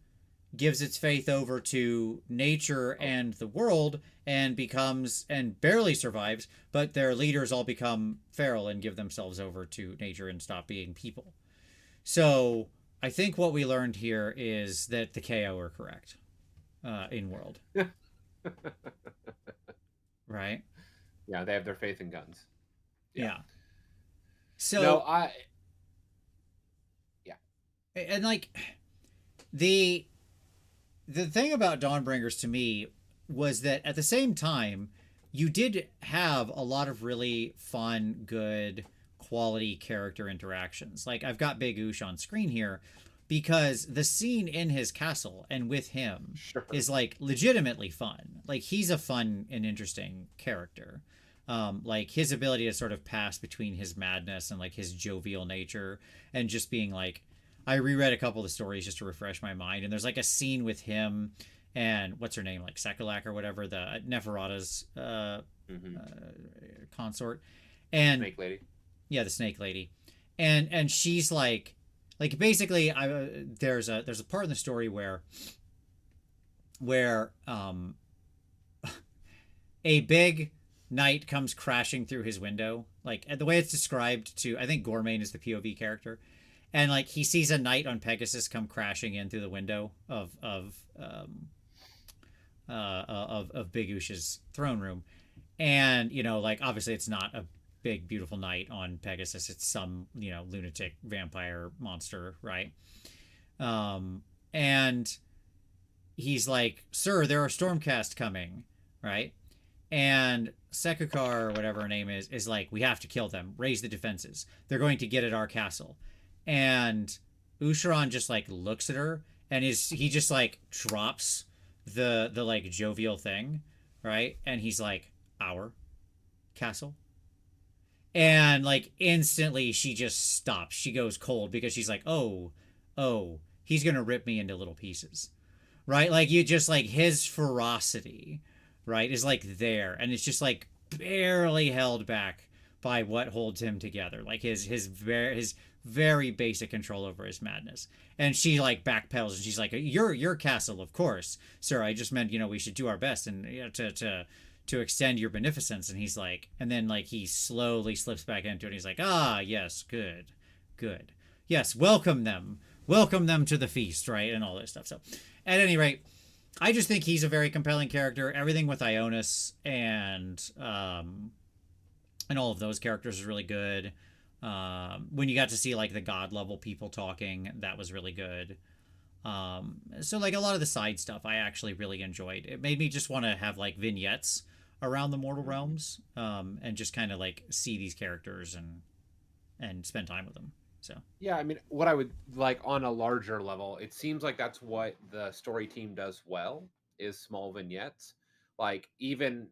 gives its faith over to nature and the world and becomes, and barely survives, but their leaders all become feral and give themselves over to nature and stop being people. So I think what we learned here is that the KO are correct in world. Right? Yeah, they have their faith in guns. Yeah. So no, and like the thing about Dawnbringers to me was that at the same time you did have a lot of really fun, good, quality character interactions. Like, I've got Big Oosh on screen here because the scene in his castle and with him is like legitimately fun. Like, he's a fun and interesting character. Like, his ability to sort of pass between his madness and like his jovial nature and just being like, I reread a couple of the stories just to refresh my mind, and there's like a scene with him and what's her name, like Sekulak or whatever, the Neferata's consort, and Snake Lady. Yeah, the Snake Lady, and she's like basically, there's a part in the story where a big knight comes crashing through his window, like the way it's described to, I think Gormain is the POV character. And like, he sees a knight on Pegasus come crashing in through the window of Big Oosh's throne room, and like, obviously it's not a big beautiful knight on Pegasus. It's some lunatic vampire monster, right? And he's like, "Sir, there are Stormcast coming," right? And Sekukar, or whatever her name is like, "We have to kill them. Raise the defenses. They're going to get at our castle." And Usharan just like looks at her, and he just like drops the like jovial thing, right? And he's like, "Our castle?" And like, instantly she just stops. She goes cold because she's like, oh, he's gonna rip me into little pieces, right? Like, you just like, his ferocity, right, is like there, and it's just like barely held back by what holds him together, like his very basic control over his madness. And she like backpedals, and she's like, your castle, of course, sir. I just meant, we should do our best and to extend your beneficence. And he's like, and then like, he slowly slips back into it, and he's like, ah, yes, good, yes, welcome them to the feast, right? And all this stuff. So at any rate, I just think he's a very compelling character. Everything with Ionis and all of those characters is really good. When you got to see like the god level people talking, that was really good. So like, a lot of the side stuff I actually really enjoyed. It made me just want to have like vignettes around the mortal realms, and just kind of like see these characters and spend time with them. So yeah, I mean, what I would like on a larger level, it seems like that's what the story team does well, is small vignettes. Like, even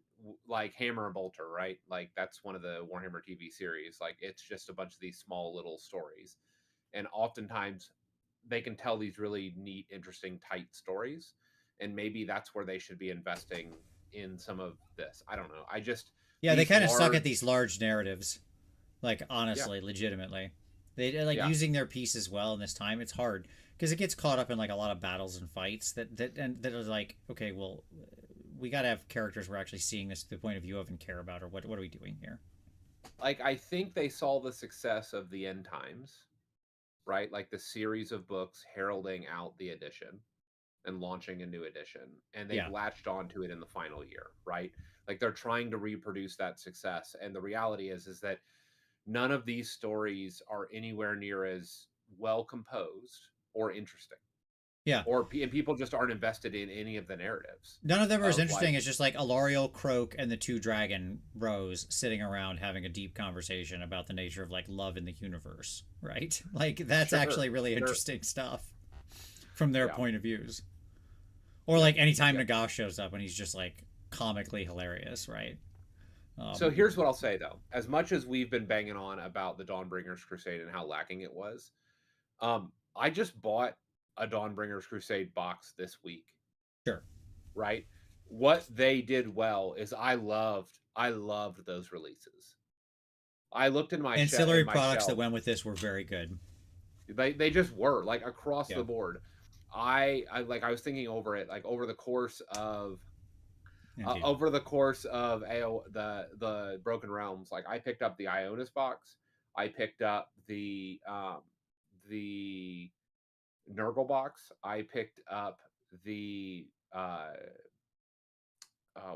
like Hammer and Bolter, right? Like that's one of the Warhammer TV series. Like it's just a bunch of these small little stories, and oftentimes they can tell these really neat, interesting, tight stories, and maybe that's where they should be investing in some of this. I don't know. I just Yeah, they these kind of suck large, at these large narratives. Like yeah, honestly, legitimately, they like yeah. using their pieces well in this time. It's hard because it gets caught up in like a lot of battles and fights that are like, okay, well, we got to have characters we're actually seeing this through the point of view of and care about, or what are we doing here? Like I think they saw the success of the end times, right? Like the series of books heralding out the edition and launching a new edition, and they've Yeah, latched onto it in the final year, right? Like they're trying to reproduce that success, and the reality is that none of these stories are anywhere near as well composed or interesting, yeah. and people just aren't invested in any of the narratives None of them are as of interesting like, as just like Alariel, Croak, and the two dragon bros sitting around having a deep conversation about the nature of like love in the universe, right? Like that's sure, actually really sure, interesting stuff from their yeah, point of views. Or yeah, like anytime yeah. Nagash shows up and he's just like comically hilarious, right? So Um, here's what I'll say though: as much as we've been banging on about the Dawnbringers Crusade and how lacking it was, I just bought a Dawnbringers Crusade box this week, sure. right? What they did well is I loved those releases. I looked in Ancillary my products that shelf. went with this were very good. They just were like across Yeah. the board. I was thinking over it, like Indeed. over the course of the Broken Realms. Like I picked up the Ionis box, I picked up the Nurgle box, I picked up the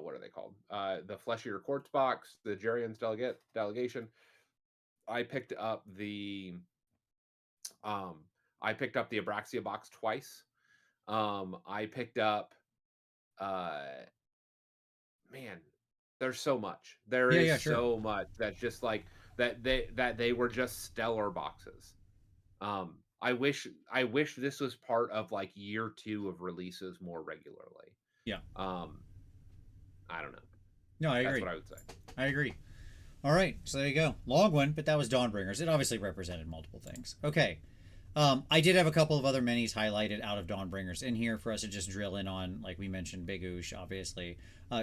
what are they called? The Fleshier Quartz box, the Jerian's delegation. I picked up the um I picked up the Abraxia box twice. I picked up uh man, there's so much. There Yeah, is yeah, sure. so much that's just like that they were just stellar boxes. I wish this was part of like year 2 of releases more regularly. Yeah. Um, I don't know. No, I That's agree. what I would say. I agree. All right, so there you go. Long one, but that was Dawnbringers. It obviously represented multiple things. Okay. I did have a couple of other minis highlighted out of Dawnbringers in here for us to just drill in on. Like we mentioned, Big Oosh, obviously.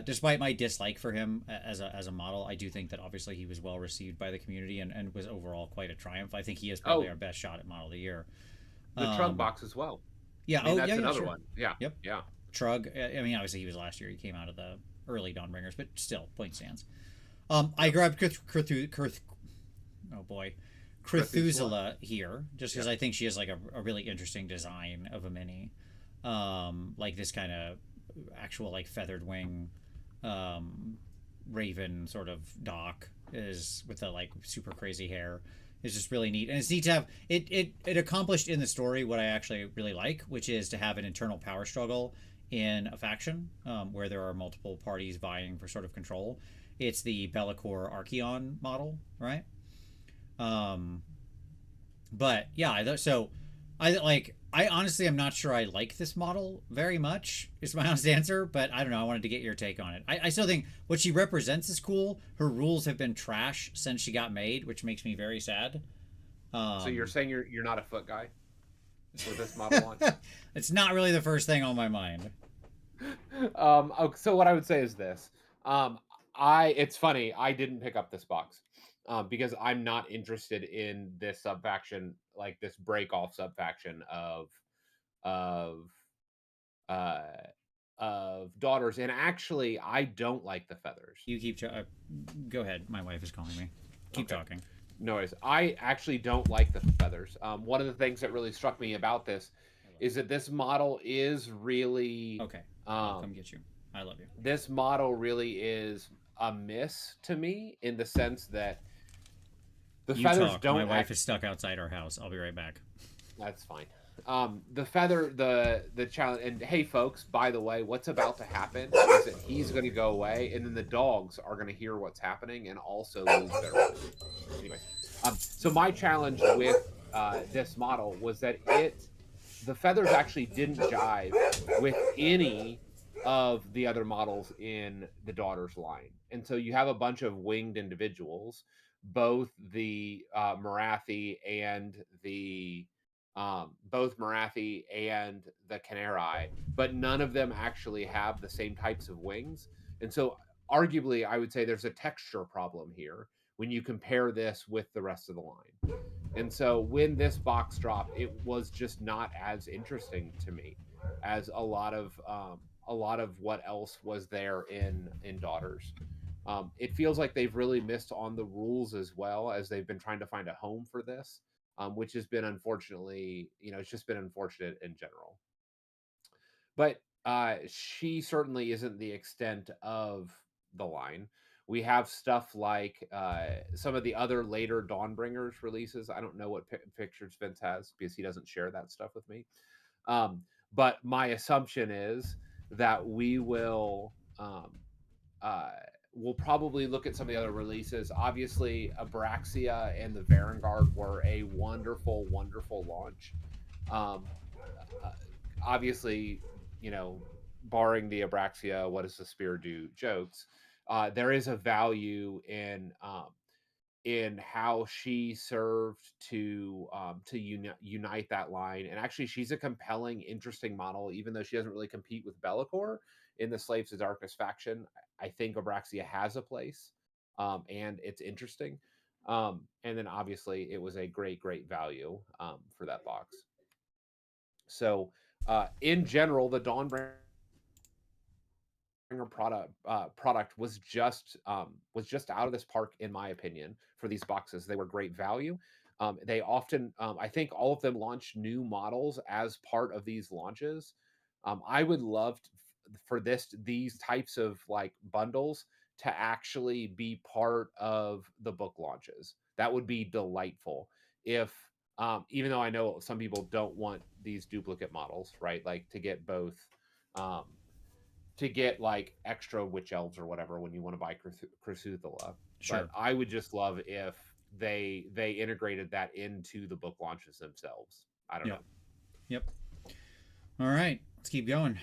Despite my dislike for him as a model, I do think that obviously he was well received by the community and was overall quite a triumph. I think he is probably Oh, our best shot at model of the year. the Trug Um, box as well. yeah. I mean, Oh, yeah, that's yeah, another sure. one. Yeah, Yep. yeah. Trug. I mean, obviously he was last year. He came out of the early Dawnbringers, but still, point stands. I Yep. grabbed oh boy, Cthulhu. Cthuzela here, just because Yep. I think she has like a really interesting design of a mini, like this kind of actual like feathered wing, um, raven sort of dock is with the like super crazy hair is just really neat, and it's neat to have it accomplished in the story what I actually really like, which is to have an internal power struggle in a faction where there are multiple parties vying for sort of control. It's the Be'lakor Archeon model, right? Um, but yeah, so I honestly am not sure I like this model very much. Is my honest answer, but I don't know. I wanted to get your take on it. I still think what she represents is cool. Her rules have been trash since she got made, which makes me very sad. So you're Um, saying you're not a foot guy with this model launch? it's not really the first thing on my mind. So what I would say is this. Um, I it's funny, I didn't pick up this box. Because I'm not interested in this subfaction, like this break off subfaction of uh daughters. And actually I don't like the feathers. You keep go ahead. My wife is calling me. Keep Okay. talking. No worries. I actually don't like the feathers. One of the things that really struck me about this is that this model is really Okay, I'll come um get you. I love you. this model really is a miss to me in the sense that the You feathers talk. My don't wife act. is stuck outside our house. I'll be right back. That's fine. The challenge, and hey folks, by the way, what's about to happen is that he's going to go away, and then the dogs are going to hear what's happening and also lose their way. Anyway, so my challenge with this model was that the feathers actually didn't jive with any of the other models in the Daughters line. And so you have a bunch of winged individuals, both the Marathi and the Canary, but none of them actually have the same types of wings. And so arguably I would say there's a texture problem here when you compare this with the rest of the line. And so when this box dropped, it was just not as interesting to me as a lot of what else was there in Daughters. It feels like they've really missed on the rules as well, as they've been trying to find a home for this, which has been unfortunately, it's just been unfortunate in general. But she certainly isn't the extent of the line. We have stuff like some of the other later Dawnbringers releases. I don't know what pictures Vince has because he doesn't share that stuff with me. Um, but my assumption is that uh, we'll probably look at some of the other releases. Obviously, Abraxia and the Varangard were a wonderful, wonderful launch. Um, uh, Obviously, you know, barring the Abraxia, what does the spear do jokes, there is a value in how she served to unite that line. And actually, she's a compelling, interesting model, even though she doesn't really compete with Be'lakor in the Slaves to Darkness faction. I think Abraxia has a place, and it's interesting. And then obviously, it was a great, great value for that box. So, in general, the Dawnbringer product was just out of this park in my opinion for these boxes. They were great value. They often, I think, all of them launch new models as part of these launches. I would love for these types of like bundles to actually be part of the book launches. That would be delightful if even though I know some people don't want these duplicate models, right? Like to get both, um, to get like extra witch elves or whatever when you want to buy Crusuthula. Sure. But I would just love if they integrated that into the book launches themselves. I don't Yep. know. Yep. All right. Let's keep going.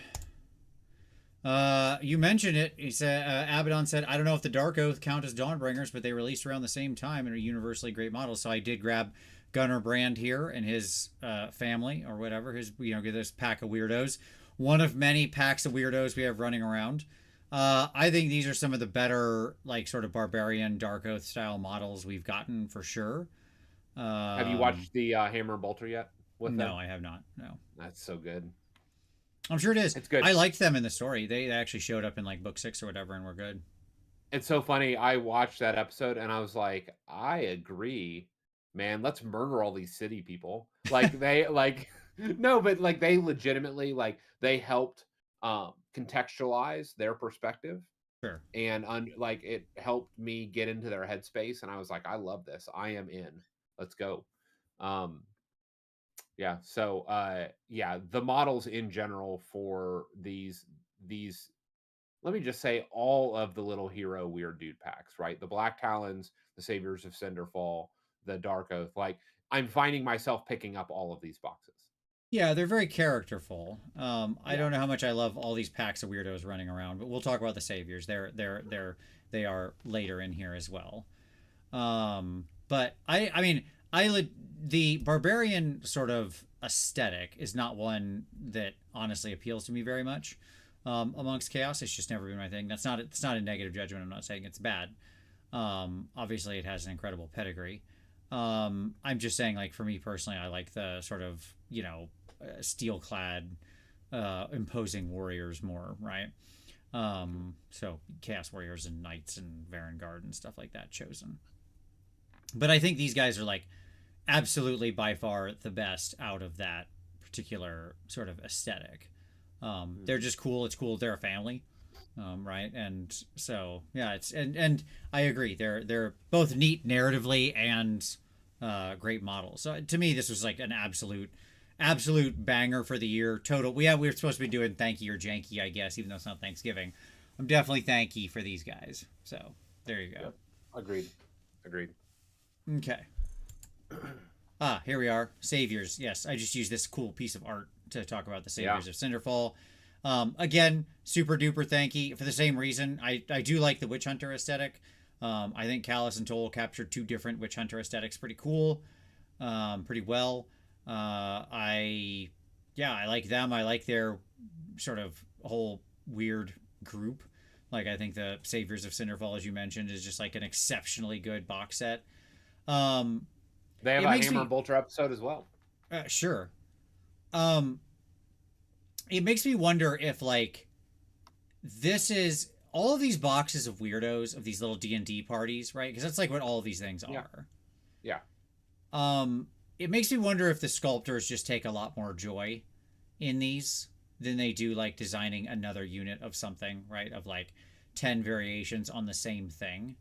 You mentioned it. He said, Abaddon said, I don't know if the Dark Oath count as Dawnbringers, but they released around the same time and are universally great models. So I did grab Gunnar Brand here and his family or whatever. His, get this pack of weirdos. One of many packs of weirdos we have running around. I think these are some of the better, like, sort of barbarian Dark Oath style models we've gotten for sure. Have you watched the Hammer and Bolter yet with them? No, I have not. No. That's so good. I'm sure it is. It's good. I liked them in the story. They actually showed up in like book 6 or whatever and were good. It's so funny. I watched that episode and I was like, I agree, man. Let's murder all these city people. Like they like no, but like they legitimately like they helped contextualize their perspective Sure. and like it helped me get into their headspace and I was like, I love this. I am in. Let's go. Um yeah, so yeah, the models in general for these let me just say all of the little hero weird dude packs, right? The Black Talons, the Saviors of Cinderfall, the Dark Oath. Like I'm finding myself picking up all of these boxes. Yeah, they're very characterful. I Yeah. don't know how much I love all these packs of weirdos running around, but we'll talk about the saviors. They are later in here as well. But I mean, the barbarian sort of aesthetic is not one that honestly appeals to me very much. Amongst chaos, it's just never been my thing. It's not a negative judgment. I'm not saying it's bad. Obviously, it has an incredible pedigree. I'm just saying, like for me personally, I like the sort of steel clad, imposing warriors more, right? So chaos warriors and knights and Varangard and stuff like that chosen. But I think these guys are like absolutely by far the best out of that particular sort of aesthetic. They're just cool. It's cool. They're a family, right? And so yeah, and I agree. They're both neat narratively and great models. So to me, this was like an absolute banger for the year. Total. We were supposed to be doing thanky or janky, I guess, even though it's not Thanksgiving. I'm definitely thanky for these guys. So there you go. Yep. Agreed. Okay. Here we are. Saviors. Yes, I just used this cool piece of art to talk about the Saviors of Cinderfall. Again, super duper thanky for the same reason. I do like the Witch Hunter aesthetic. I think Callus and Toll captured two different Witch Hunter aesthetics pretty cool, pretty well. I yeah, I like them. I like their sort of whole weird group. Like I think the Saviors of Cinderfall, as you mentioned, is just like an exceptionally good box set. Um, They have it a makes Hammer me and Bolter episode as well. sure. Um, it makes me wonder if like this is all of these boxes of weirdos of these little D&D parties, right? Because that's like what all of these things Yeah. are. Yeah. It makes me wonder if the sculptors just take a lot more joy in these than they do like designing another unit of something, right? Of like 10 variations on the same thing.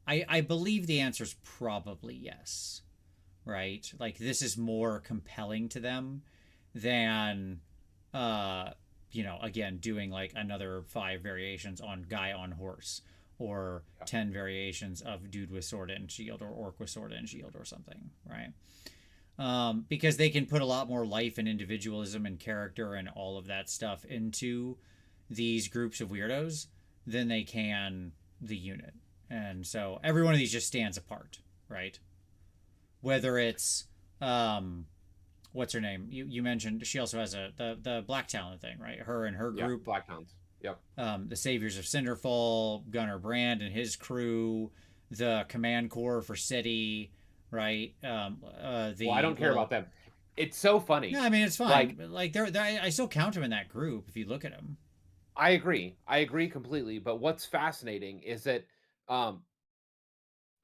I believe the answer is probably yes, right? Like this is more compelling to them than uh again doing like another 5 variations on guy on horse or Yeah. 10 variations of dude with sword and shield or orc with sword and shield or something, right? Because they can put a lot more life and individualism and character and all of that stuff into these groups of weirdos than they can the unit. And so every one of these just stands apart, right? Whether it's what's her name? You mentioned she also has the Black Talon thing, right? Her and her Yeah. group. Black Hounds. Yep. The Saviors of Cinderfall, Gunnar Brand and his crew, the Command Corps for City, right? Well, I The don't care little about them. It's so no, funny. I mean it's Like, fine. Like I still count them in that group if you look at them. I agree. I agree completely. But what's fascinating is that um,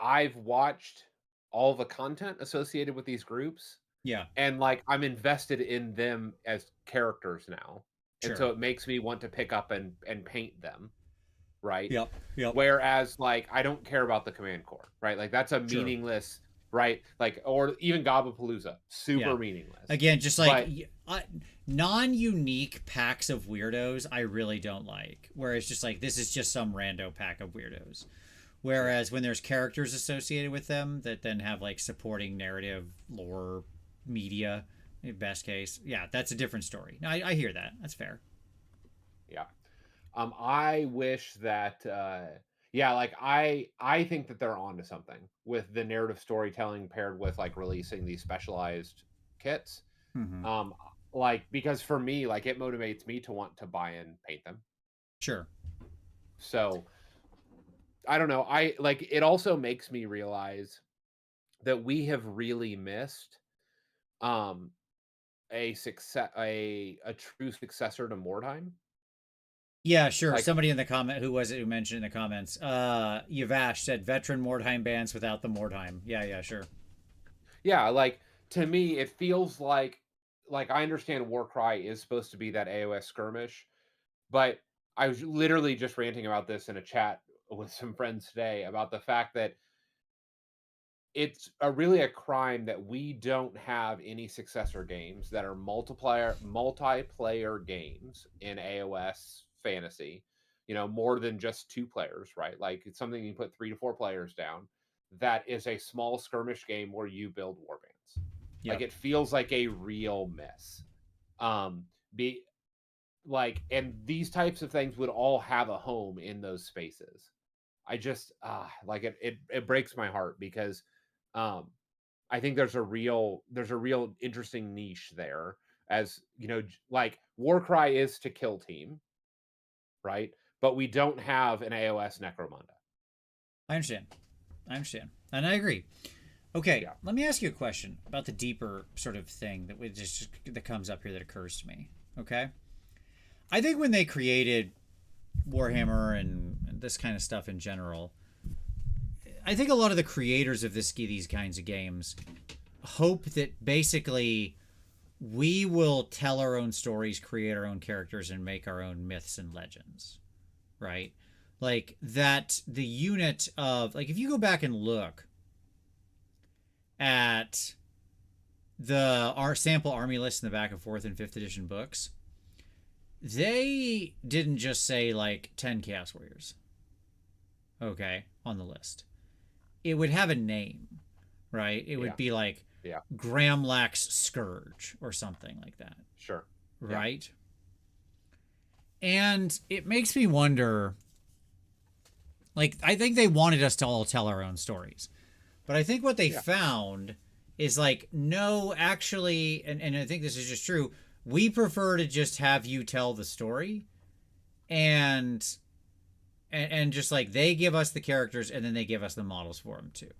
I've watched all the content associated with these groups, Yeah, and like I'm invested in them as characters now. And sure. so it makes me want to pick up and paint them, right? Yep, yep, Whereas like I don't care about the command core, right? Like that's a sure. meaningless, right? Like or even Gobapalooza, Yeah. super meaningless. Again, just like But non-unique packs of weirdos, I really don't like. Where it's just like this is just some rando pack of weirdos. yeah, Whereas when there's characters associated with them that then have like supporting narrative, lore, media, best case, yeah, that's a different story. I hear that. That's fair. yeah. I wish that yeah, like I think that they're onto something with the narrative storytelling paired with like releasing these specialized kits. Mm-hmm. Um like because for me, like it motivates me to want to buy and paint them. Sure. So I don't know. I like it also makes me realize that we have really missed um a true successor to Mordheim. Yeah, sure. Like Somebody in the comment, who was it who mentioned in the comments? Yavash said veteran Mordheim bands without the Mordheim. Yeah, yeah, sure. yeah, like to me it feels like I understand Warcry is supposed to be that AOS skirmish, but I was literally just ranting about this in a chat with some friends today about the fact that it's really a crime that we don't have any successor games that are multiplayer games in AOS fantasy. You know, more than just 2 players, right? Like it's something you put 3 to 4 players down. That is a small skirmish game where you build warbands. Like Yep. it feels like a real mess. Be like, and these types of things would all have a home in those spaces. I just like it breaks my heart because um I think there's a real interesting niche there, as you know, like Warcry is to kill team, right? But we don't have an AOS Necromunda. I understand. I understand. And I agree. Okay, Yeah. let me ask you a question about the deeper sort of thing that we just that comes up here that occurs to me. Okay? I think when they created Warhammer and this kind of stuff in general, I think a lot of the creators of these kinds of games hope that basically we will tell our own stories, create our own characters, and make our own myths and legends, right? Like that the unit of like if you go back and look at the our sample army list in the back of 4th and 5th edition books, they didn't just say like 10 Chaos Warriors, okay, on the list. It would have a name, right? It Yeah. would be like Yeah. Gramlax Scourge or something like that, Sure. Yeah. right? And it makes me wonder, like, I think they wanted us to all tell our own stories. But I think what they found is like, no, actually, and I think this is just true, we prefer to just have you tell the story, and and just like they give us the characters and then they give us the models for them too,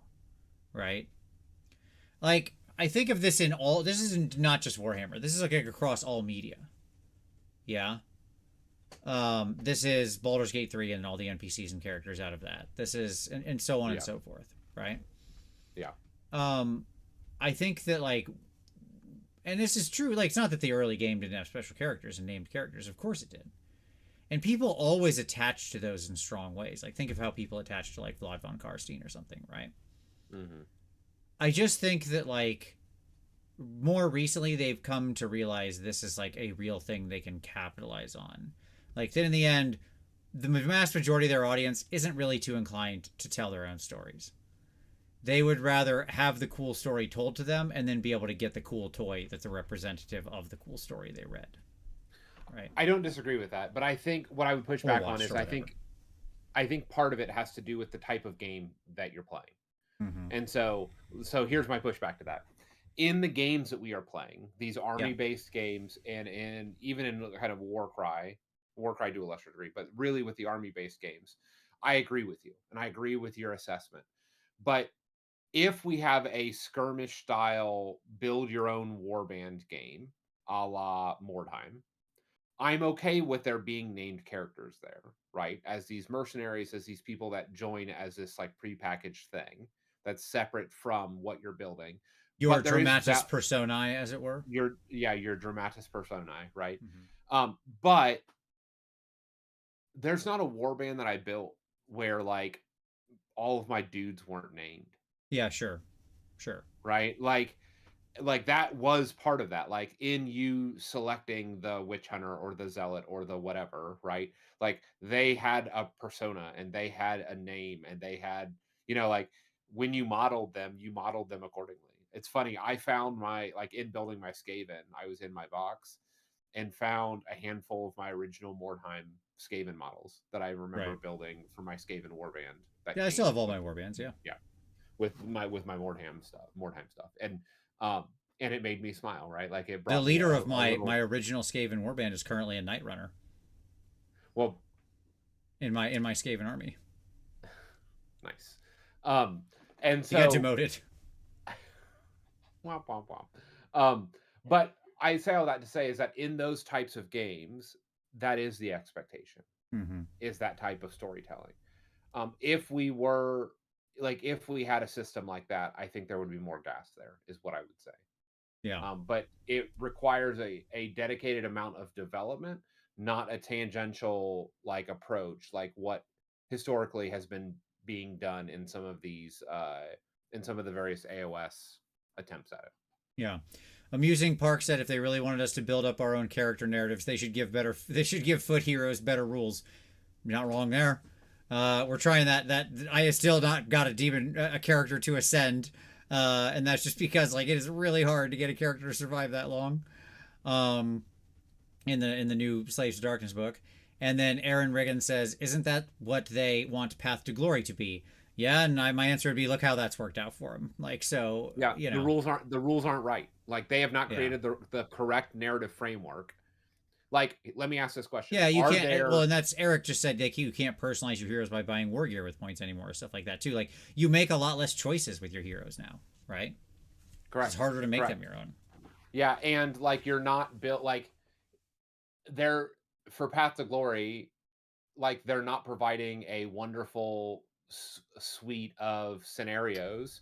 right? Like, I think of this in all, this is not just Warhammer, this is like across all media. Yeah. This is Baldur's Gate 3 and all the NPCs and characters out of that. This is, and so on and so forth, right? Yeah. I think that, like, and this is true, like, it's not that the early game didn't have special characters and named characters. Of course it did. And people always attach to those in strong ways. Like, think of how people attach to, like, Vlad von Karstein or something, right? Mm-hmm. I just think that, like, more recently they've come to realize this is, like, a real thing they can capitalize on. Like, then in the end, the vast majority of their audience isn't really too inclined to tell their own stories. They would rather have the cool story told to them and then be able to get the cool toy that's a representative of the cool story they read. Right. I don't disagree with that, but I think what I would push back on is I think part of it has to do with the type of game that you're playing. Mm-hmm. And so here's my pushback to that. In the games that we are playing, these army-based games, and even in kind of Warcry to a lesser degree, but really with the army-based games, I agree with you, and I agree with your assessment. But if we have a skirmish style build your own warband game, a la Mordheim, I'm okay with there being named characters there, right? As these mercenaries, as these people that join as this like prepackaged thing that's separate from what you're building. Your dramatis personae, as it were. Your dramatis personae, right? Mm-hmm. But there's not a warband that I built where like all of my dudes weren't named. Yeah, sure. Right? Like that was part of that. Like in you selecting the witch hunter or the zealot or the whatever, right? Like they had a persona and they had a name and they had, like when you modeled them accordingly. It's funny. I found like in building my Skaven, I was in my box and found a handful of my original Mordheim Skaven models that I remember building for my Skaven warband. I still have all my warbands. Yeah. With my Mordheim stuff, and it made me smile, right? Like it brought the leader of my original Skaven warband is currently a Night Runner. Well, in my Skaven army. Nice. And so he got demoted. Womp womp womp. But I say all that to say is that in those types of games, that is the expectation. Mm-hmm. Is that type of storytelling. If we had a system like that, I think there would be more gas there, is what I would say. Yeah. But it requires a dedicated amount of development, not a tangential like approach, like what historically has been being done in some of these, in some of the various AOS attempts at it. Yeah. Amusing Park said if they really wanted us to build up our own character narratives, they should give foot heroes better rules. You're not wrong there. We're trying that I still not got a character to ascend, and that's just because like it is really hard to get a character to survive that long, in the new Slaves to Darkness book. And then Aaron Riggin says, "Isn't that what they want Path to Glory to be?" Yeah, and my answer would be, look how that's worked out for them. Like so, yeah, the rules aren't right. Like they have not created the correct narrative framework. Like, let me ask this question. Yeah, you can't. Well, and that's Eric just said, like, you can't personalize your heroes by buying war gear with points anymore, stuff like that too. Like, you make a lot less choices with your heroes now, right? Correct. It's harder to make them your own. Yeah, and like you're not built like they're for Path to Glory, like they're not providing a wonderful suite of scenarios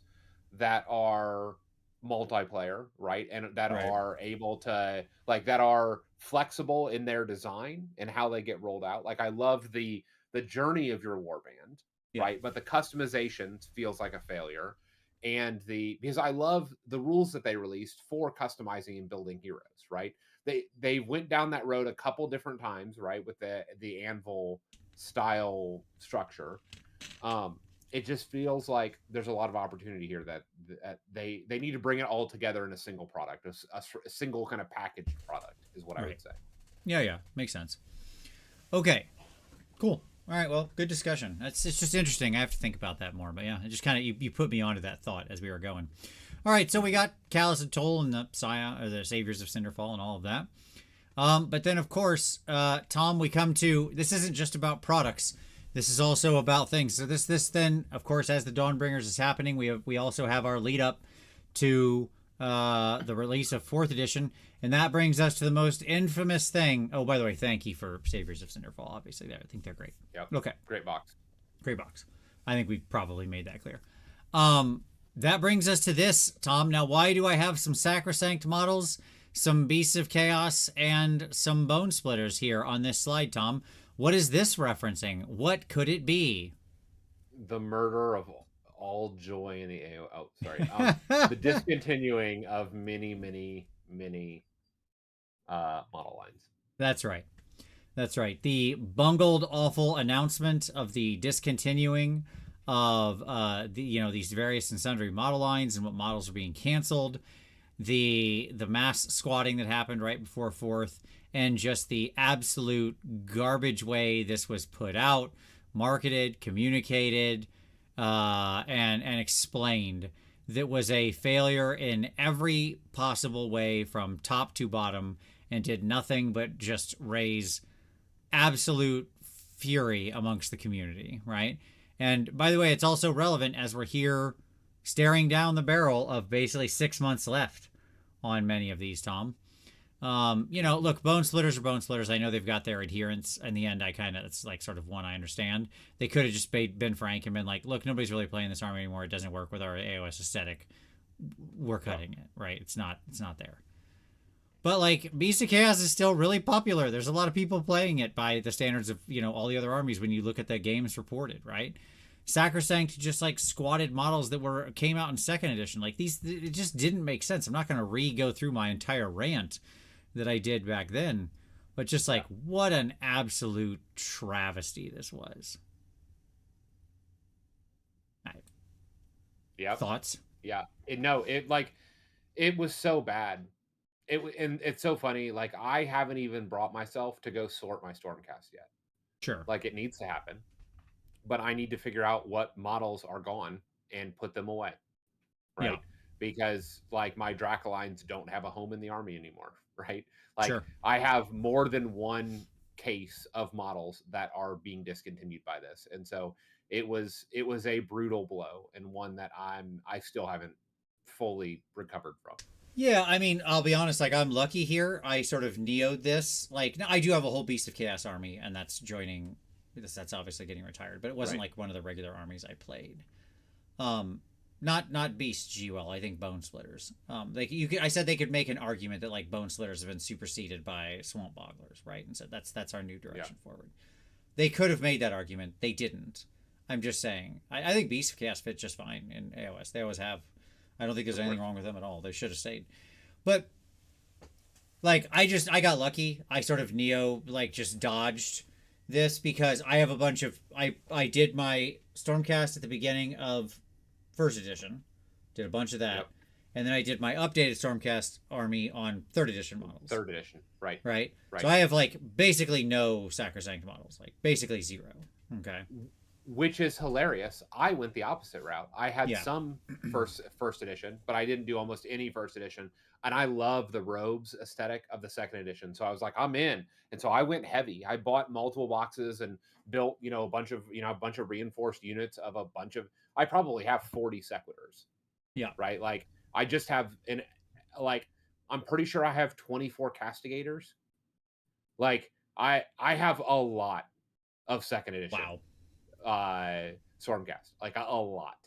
that are multiplayer, right? And that are able to that are flexible in their design and how they get rolled out. Like I love the journey of your warband, right? But the customization feels like a failure. And because I love the rules that they released for customizing and building heroes, right? They went down that road a couple different times, right? With the anvil style structure. It just feels like there's a lot of opportunity here that they need to bring it all together in a single product, a single kind of packaged product is what I would say. Yeah, makes sense. Okay. Cool. All right. Well, good discussion. It's just interesting. I have to think about that more. But yeah, it just kind of you put me onto that thought as we were going. All right. So we got Callus and Toll and the Scion, or the Saviors of Cinderfall and all of that. But then, of course, Tom, we come to this isn't just about products. This is also about things. So this then, of course, as the Dawnbringers is happening, we also have our lead up to the release of 4th edition, and that brings us to the most infamous thing. Oh, by the way, thank you for Saviors of Cinderfall. Obviously, I think they're great. Yep. Okay. Great box. Great box. I think we probably made that clear. That brings us to this, Tom. Now, why do I have some Sacrosanct models, some Beasts of Chaos, and some Bone Splitters here on this slide, Tom? What is this referencing? What could it be? The murder of all joy in the AO. Oh, sorry. The discontinuing of many model lines. That's right. That's right. The bungled, awful announcement of the discontinuing of these various and sundry model lines and what models are being canceled. The mass squatting that happened right before 4th, and just the absolute garbage way this was put out, marketed, communicated, and explained. That was a failure in every possible way from top to bottom, and did nothing but just raise absolute fury amongst the community, right? And by the way, it's also relevant as we're here staring down the barrel of basically 6 months left on many of these, Tom. Look, Bone Splitters are Bone Splitters. I know they've got their adherents. In the end, it's like sort of one I understand. They could have just been frank and been like, look, nobody's really playing this army anymore. It doesn't work with our AOS aesthetic. We're cutting it, right? It's not there. But like Beast of Chaos is still really popular. There's a lot of people playing it by the standards of, all the other armies when you look at the games reported, right? Sacrosanct just like squatted models that came out in 2nd edition. Like these, it just didn't make sense. I'm not going to go through my entire rant that I did back then, but just like what an absolute travesty this was. Yeah. Thoughts? Yeah. It was so bad. And it's so funny. Like I haven't even brought myself to go sort my Stormcast yet. Sure. Like it needs to happen, but I need to figure out what models are gone and put them away. Right. Yeah. Because like my Dracolines don't have a home in the army anymore. Right. Like sure. I have more than one case of models that are being discontinued by this. And so it was a brutal blow, and one that I still haven't fully recovered from. Yeah, I mean, I'll be honest, like I'm lucky here. I sort of neoed this. Like I do have a whole Beast of Chaos army, and that's joining that's obviously getting retired, but it wasn't like one of the regular armies I played. Not Beast GWL, I think Bone Splitters. I said they could make an argument that like Bone Splitters have been superseded by Swamp Bogglers, right? And so that's our new direction forward. They could have made that argument. They didn't. I'm just saying. I think Beast of Chaos fit just fine in AOS. They always have. I don't think there's anything wrong with them at all. They should have stayed. But like I got lucky. I sort of just dodged this because I have a bunch of I did my Stormcast at the beginning of 1st edition. Did a bunch of that. Yep. And then I did my updated Stormcast army on 3rd edition models. 3rd edition. Right. So I have like basically no Sacrosanct models. Like basically 0. Okay. Which is hilarious. I went the opposite route. I had some first edition, but I didn't do almost any 1st edition. And I love the robes aesthetic of the 2nd edition. So I was like, I'm in. And so I went heavy. I bought multiple boxes and built, a bunch of reinforced units of a bunch of, I probably have 40 Sequitors. Yeah. Right. Like I just have I'm pretty sure I have 24 Castigators. Like I have a lot of 2nd edition. Wow. Stormcast, like a lot.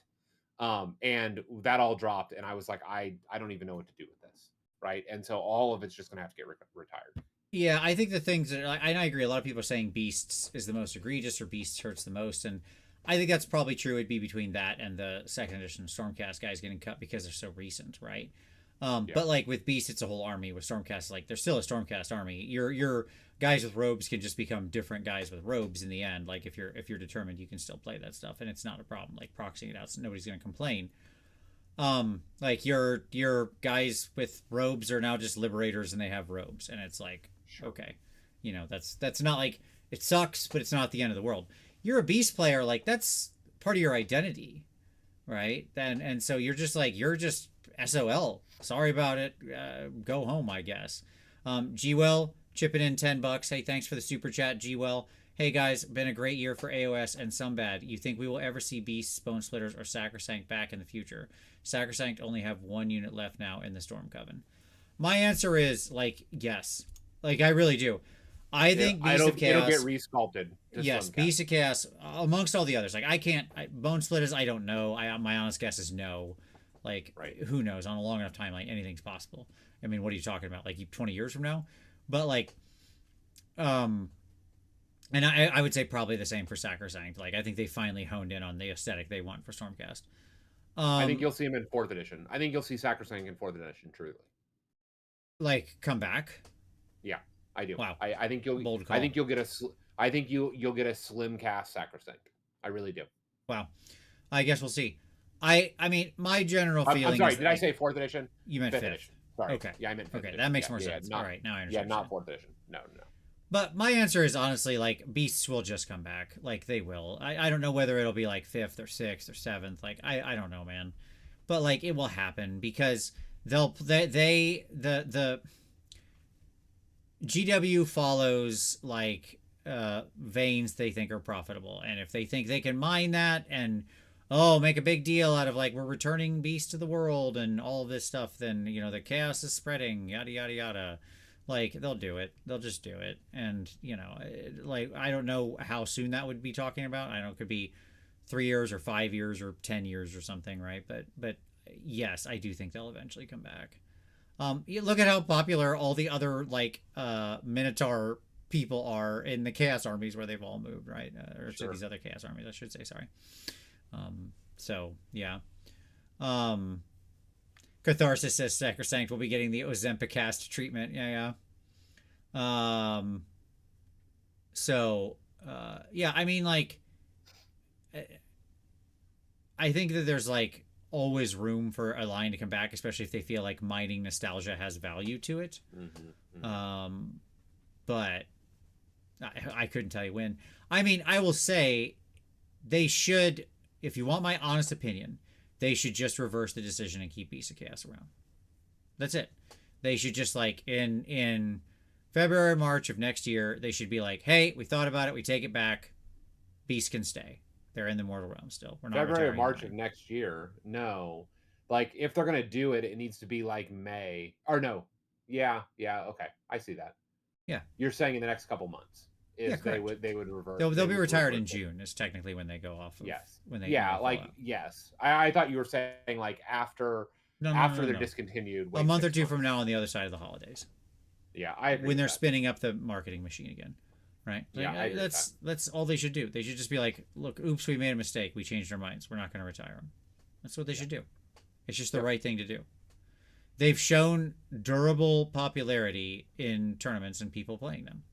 And that all dropped, and I was like, I don't even know what to do with this, right? And so all of it's just gonna have to get retired. Yeah, I think the things that I agree. A lot of people are saying Beasts is the most egregious, or Beasts hurts the most, and I think that's probably true. It'd be between that and the 2nd edition Stormcast guys getting cut because they're so recent, right? But like with Beast, it's a whole army. With Stormcast, like they're still a Stormcast army. Your guys with robes can just become different guys with robes in the end. Like if you're determined, you can still play that stuff, and it's not a problem. Like proxying it out, so nobody's gonna complain. Like your guys with robes are now just liberators, and they have robes, and it's like okay, that's not like It sucks, but it's not the end of the world. You're a beast player, like that's part of your identity, right? And so you're just like you're just SOL. Sorry about it. Go home, I guess. Gwell chipping in $10. Hey, thanks for the super chat, Gwell. Hey guys, been a great year for AOS and some bad. You think we will ever see Beasts, Bone Splitters, or Sacrosanct back in the future? Sacrosanct only have one unit left now in the Storm Coven. My answer is like yes, like I really do. I think Beast of Chaos. It'll get resculpted. Yes, Beast of Chaos amongst all the others. Like I can't Bone Splitters. I don't know. My honest guess is no. Like who knows? On a long enough timeline, anything's possible. I mean, what are you talking about? Like 20 years from now? But like, and I would say probably the same for Sacrosanct. Like I think they finally honed in on the aesthetic they want for Stormcast. I think you'll see him in 4th edition. I think you'll see Sacrosanct in 4th edition. Truly, like come back. Yeah, I do. Wow. I think you'll. Bold call. I think you'll get a. I think you'll get a slim cast Sacrosanct. I really do. Wow. I guess we'll see. I mean, my general feeling. I'm sorry. Is did I say 4th edition? You meant 5th edition. Sorry. Okay. Yeah, I meant 5th edition. That makes more sense. All right, now I understand. Yeah, not 4th edition. No. But my answer is honestly like Beasts will just come back. Like they will. I don't know whether it'll be like 5th or 6th or 7th. Like I don't know, man. But like it will happen because the GW follows like veins they think are profitable, and if they think they can mine that and make a big deal out of like we're returning Beast to the world and all of this stuff, then the chaos is spreading, yada yada yada. Like they'll do it. They'll just do it. And like I don't know how soon that would be talking about. I don't know, it could be 3 years or 5 years or 10 years or something, right? But yes, I do think they'll eventually come back. Look at how popular all the other like Minotaur people are in the Chaos armies where they've all moved, right? Or sure. These other Chaos armies, I should say. Sorry. So yeah. Catharsis says Sacrosanct will be getting the Ozempicast treatment. Yeah. Yeah. I mean, like, I think that there's like always room for a line to come back, especially if they feel like mining nostalgia has value to it. But I couldn't tell you when. I mean, I will say they should, if you want my honest opinion, they should just reverse the decision and keep Beast of Chaos around. That's it. They should just like in February, March of next year, they should be like, hey, we thought about it. We take it back. Beast can stay. They're in the mortal realm still. We're not February or March of next year. No. Like if they're going to do it, it needs to be like May or no. Yeah. Okay. I see that. Yeah. You're saying in the next couple months. They would reverse. They'll be retired in June. Is technically when they go off. Yes. When they yes. I thought you were saying like after they're discontinued. A month or two from now on the other side of the holidays. Yeah, I agree when they're spinning up the marketing machine again, right? Like, yeah, that's all they should do. They should just be like, look, oops, we made a mistake. We changed our minds. We're not going to retire them. That's what they should do. It's just the right thing to do. They've shown durable popularity in tournaments and people playing them.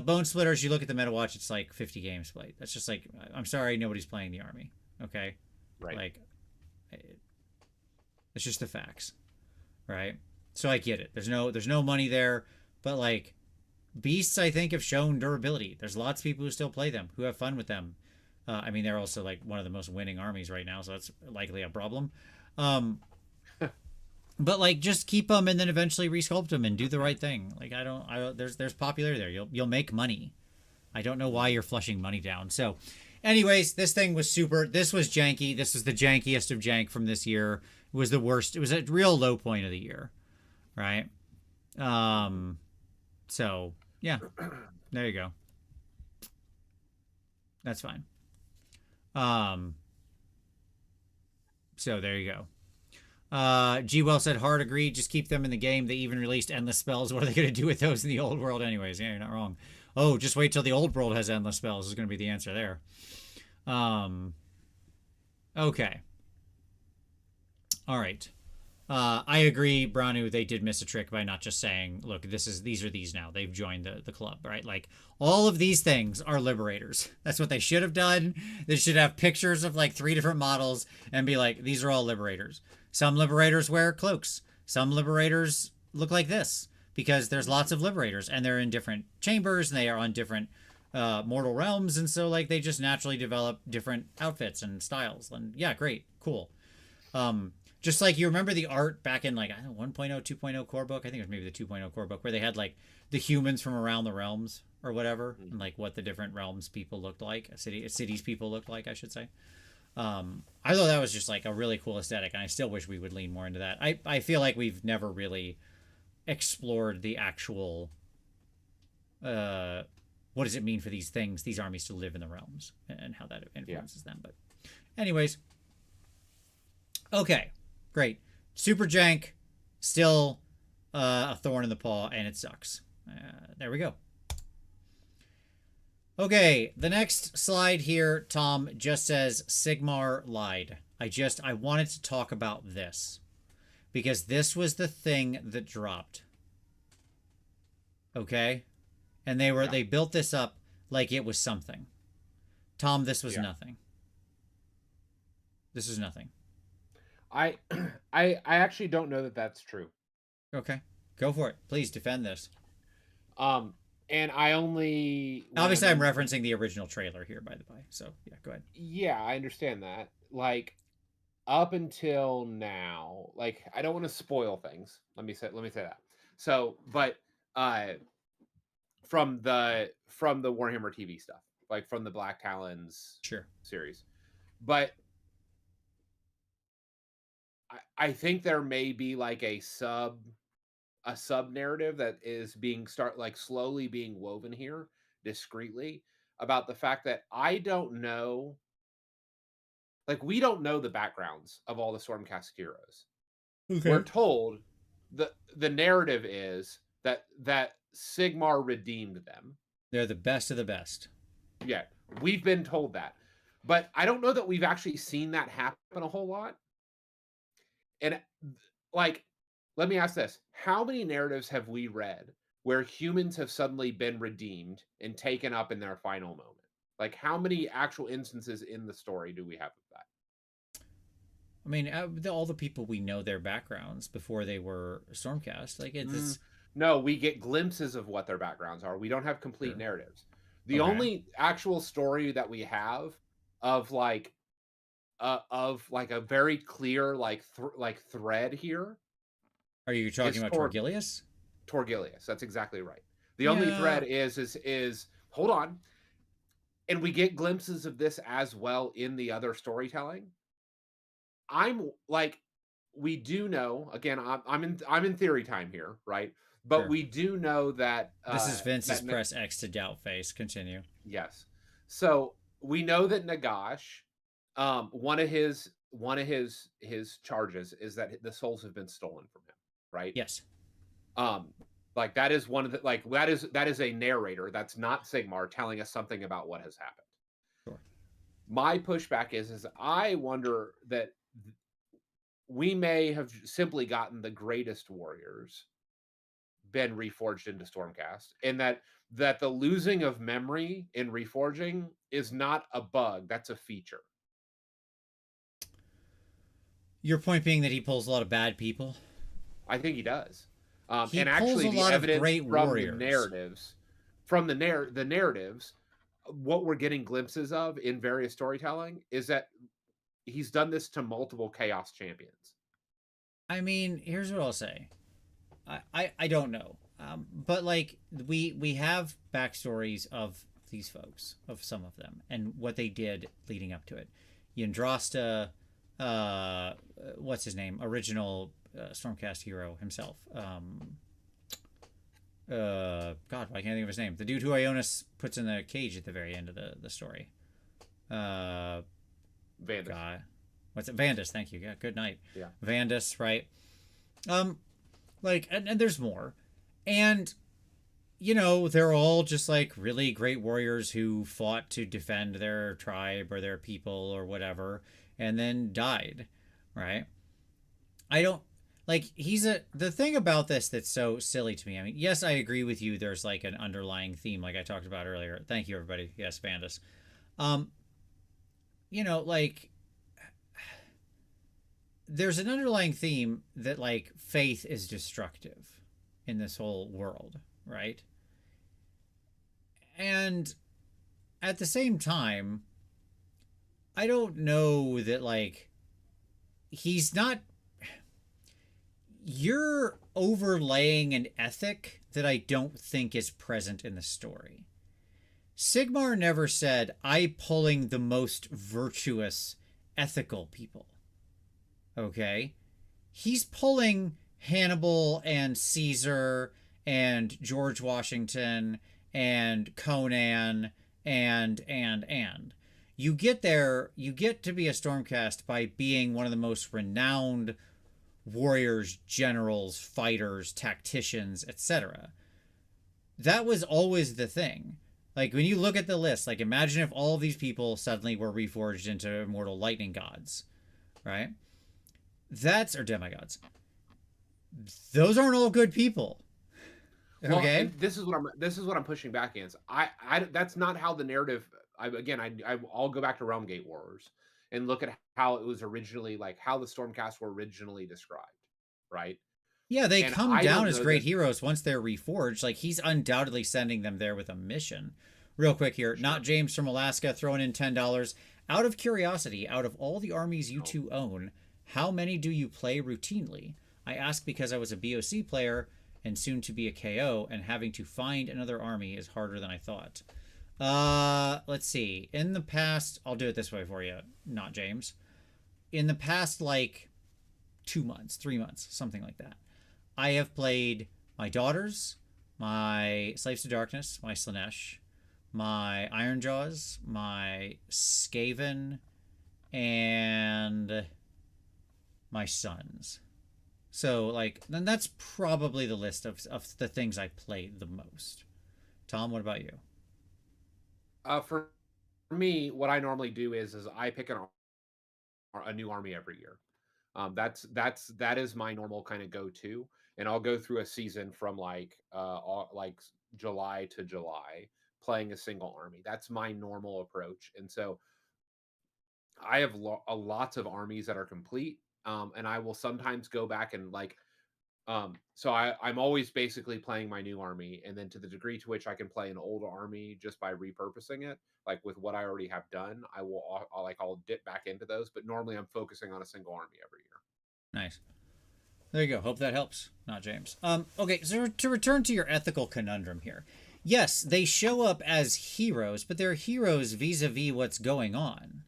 Bone Splitters, you look at the meta watch, it's like 50 games played. That's just like, I'm sorry, nobody's playing the army. Okay? Right. Like, it's just the facts. Right? So I get it. There's no money there, but like, Beasts, I think, have shown durability. There's lots of people who still play them, who have fun with them. I mean, they're also like one of the most winning armies right now, so that's likely a problem. But like, just keep them and then eventually resculpt them and do the right thing. Like, I don't. There's popularity there. You'll make money. I don't know why you're flushing money down. So, anyways, this thing was super. This was janky. This was the jankiest of jank from this year. It was the worst. It was a real low point of the year, right? So yeah, there you go. That's fine. So there you go. G-Well said, hard agreed. Just keep them in the game. They even released endless spells. What are they going to do with those in the old world anyways? Yeah, you're not wrong. Oh, just wait till the old world has endless spells is going to be the answer there. Okay. All right. I agree, Branu, they did miss a trick by not just saying, look, these are these now. They've joined the club, right? Like, all of these things are liberators. That's what they should have done. They should have pictures of like 3 different models and be like, these are all liberators. Some liberators wear cloaks. Some liberators look like this. because there's lots of liberators and they're in different chambers and they are on different mortal realms, and so like they just naturally develop different outfits and styles. And yeah, great, cool. Just like you remember the art back in like I don't know 1.0, 2.0 core book. I think it was maybe the 2.0 core book where they had like the humans from around the realms or whatever, and like what the different realms people looked like, cities people looked like, I should say. I thought that was just like a really cool aesthetic, and I still wish we would lean more into that. I feel like we've never really explored the actual what does it mean for these things, these armies to live in the realms and how that influences them. But anyways, okay, great. Super jank, still a thorn in the paw, and it sucks. There we go. Okay, the next slide here, Tom, just says Sigmar lied. I wanted to talk about this because this was the thing that dropped. Okay? And they built this up like it was something. Tom, this was nothing. This is nothing. I actually don't know that that's true. Okay. Go for it. Please defend this. And I only obviously I'm referencing the original trailer here, by the way. So yeah, go ahead. Yeah, I understand that. Like up until now, like I don't want to spoil things. Let me say that. So, but from the Warhammer TV stuff, like from the Black Talons series, but I think there may be like a sub narrative that is being slowly being woven here discreetly about the fact that I don't know, like we don't know the backgrounds of all the Stormcast heroes. Okay. We're told the narrative is that Sigmar redeemed them. They're the best of the best. Yeah, we've been told that, but I don't know that we've actually seen that happen a whole lot. And like, let me ask this. How many narratives have we read where humans have suddenly been redeemed and taken up in their final moment? Like, how many actual instances in the story do we have of that? I mean, all the people we know their backgrounds before they were Stormcast. Like, it's... No, we get glimpses of what their backgrounds are. We don't have complete narratives. The only actual story that we have of like a very clear thread here. Are you talking about Torgilius? Torgilius, that's exactly right. The only thread is hold on, and we get glimpses of this as well in the other storytelling. I'm like, we do know. Again, I'm in theory time here, right? But we do know that this is Vince's press X to doubt face. Continue. Yes. So we know that Nagash, one of his charges is that the souls have been stolen from him, right? Yes. Like that is one of the that is a narrator that's not Sigmar telling us something about what has happened. Sure. My pushback is I wonder that we may have simply gotten the greatest warriors been reforged into Stormcast, and that the losing of memory in reforging is not a bug, that's a feature. Your point being that he pulls a lot of bad people? I think he does. He and pulls actually a the lot evidence of great from warriors. the narratives, what we're getting glimpses of in various storytelling is that he's done this to multiple Chaos champions. I mean, here's what I'll say. I don't know. But like we have backstories of these folks, of some of them, and what they did leading up to it. Yndrasta, what's his name? Original Stormcast hero himself. God, why can't I think of his name? The dude who Ionis puts in the cage at the very end of the story. Vandus. God. What's it? Vandus, thank you. Yeah, good night. Yeah. Vandus, right? Like, and there's more. And, you know, they're all just like really great warriors who fought to defend their tribe or their people or whatever, and then died, right? I don't, like, the thing about this that's so silly to me, I mean, yes, I agree with you, there's like an underlying theme, like I talked about earlier. Thank you, everybody. Yes, Vandus. You know, like, there's an underlying theme that like faith is destructive, in this whole world, right? And at the same time, I don't know that like he's not you're overlaying an ethic that I don't think is present in the story. Sigmar never said, I pulling the most virtuous, ethical people. Okay? He's pulling Hannibal and Caesar and George Washington and Conan and. You get there, you get to be a Stormcast by being one of the most renowned warriors, generals, fighters, tacticians, etc. That was always the thing. Like when you look at the list, like imagine if all of these people suddenly were reforged into immortal lightning gods, right? That's or demigods. Those aren't all good people. Well, Okay. and this is what I'm pushing back against. I that's not how the narrative. I'll go back to Realm Gate Wars and look at how it was originally, like how the Stormcast were originally described, right? Yeah, they And come I down don't as know great that. heroes once they're reforged. Like he's undoubtedly sending them there with a mission. Real quick here, Sure. not James from Alaska throwing in $10. Out of curiosity, out of all the armies you Oh, two own, how many do you play routinely? I ask because I was a BOC player and soon to be a KO, and having to find another army is harder than I thought. Let's see. In the past, I'll do it this way for you, not James. In the past, like 2 months, 3 months, something like that, I have played my daughters, my Slaves to Darkness, my Slanesh, my Ironjaws, my Skaven, and my sons. So, like, then that's probably the list of the things I played the most. Tom, what about you? for me, what I normally do is I pick a new army every year. That is my normal kind of go to, and I'll go through a season from like July to July playing a single army. That's my normal approach, and so I have a lots of armies that are complete, and I will sometimes go back and so I'm always basically playing my new army, and then to the degree to which I can play an old army just by repurposing it, like with what I already have done, I'll dip back into those. But normally I'm focusing on a single army every year. Nice. There you go. Hope that helps. Not James. Okay, so to return to your ethical conundrum here. Yes, they show up as heroes, but they're heroes vis-a-vis what's going on,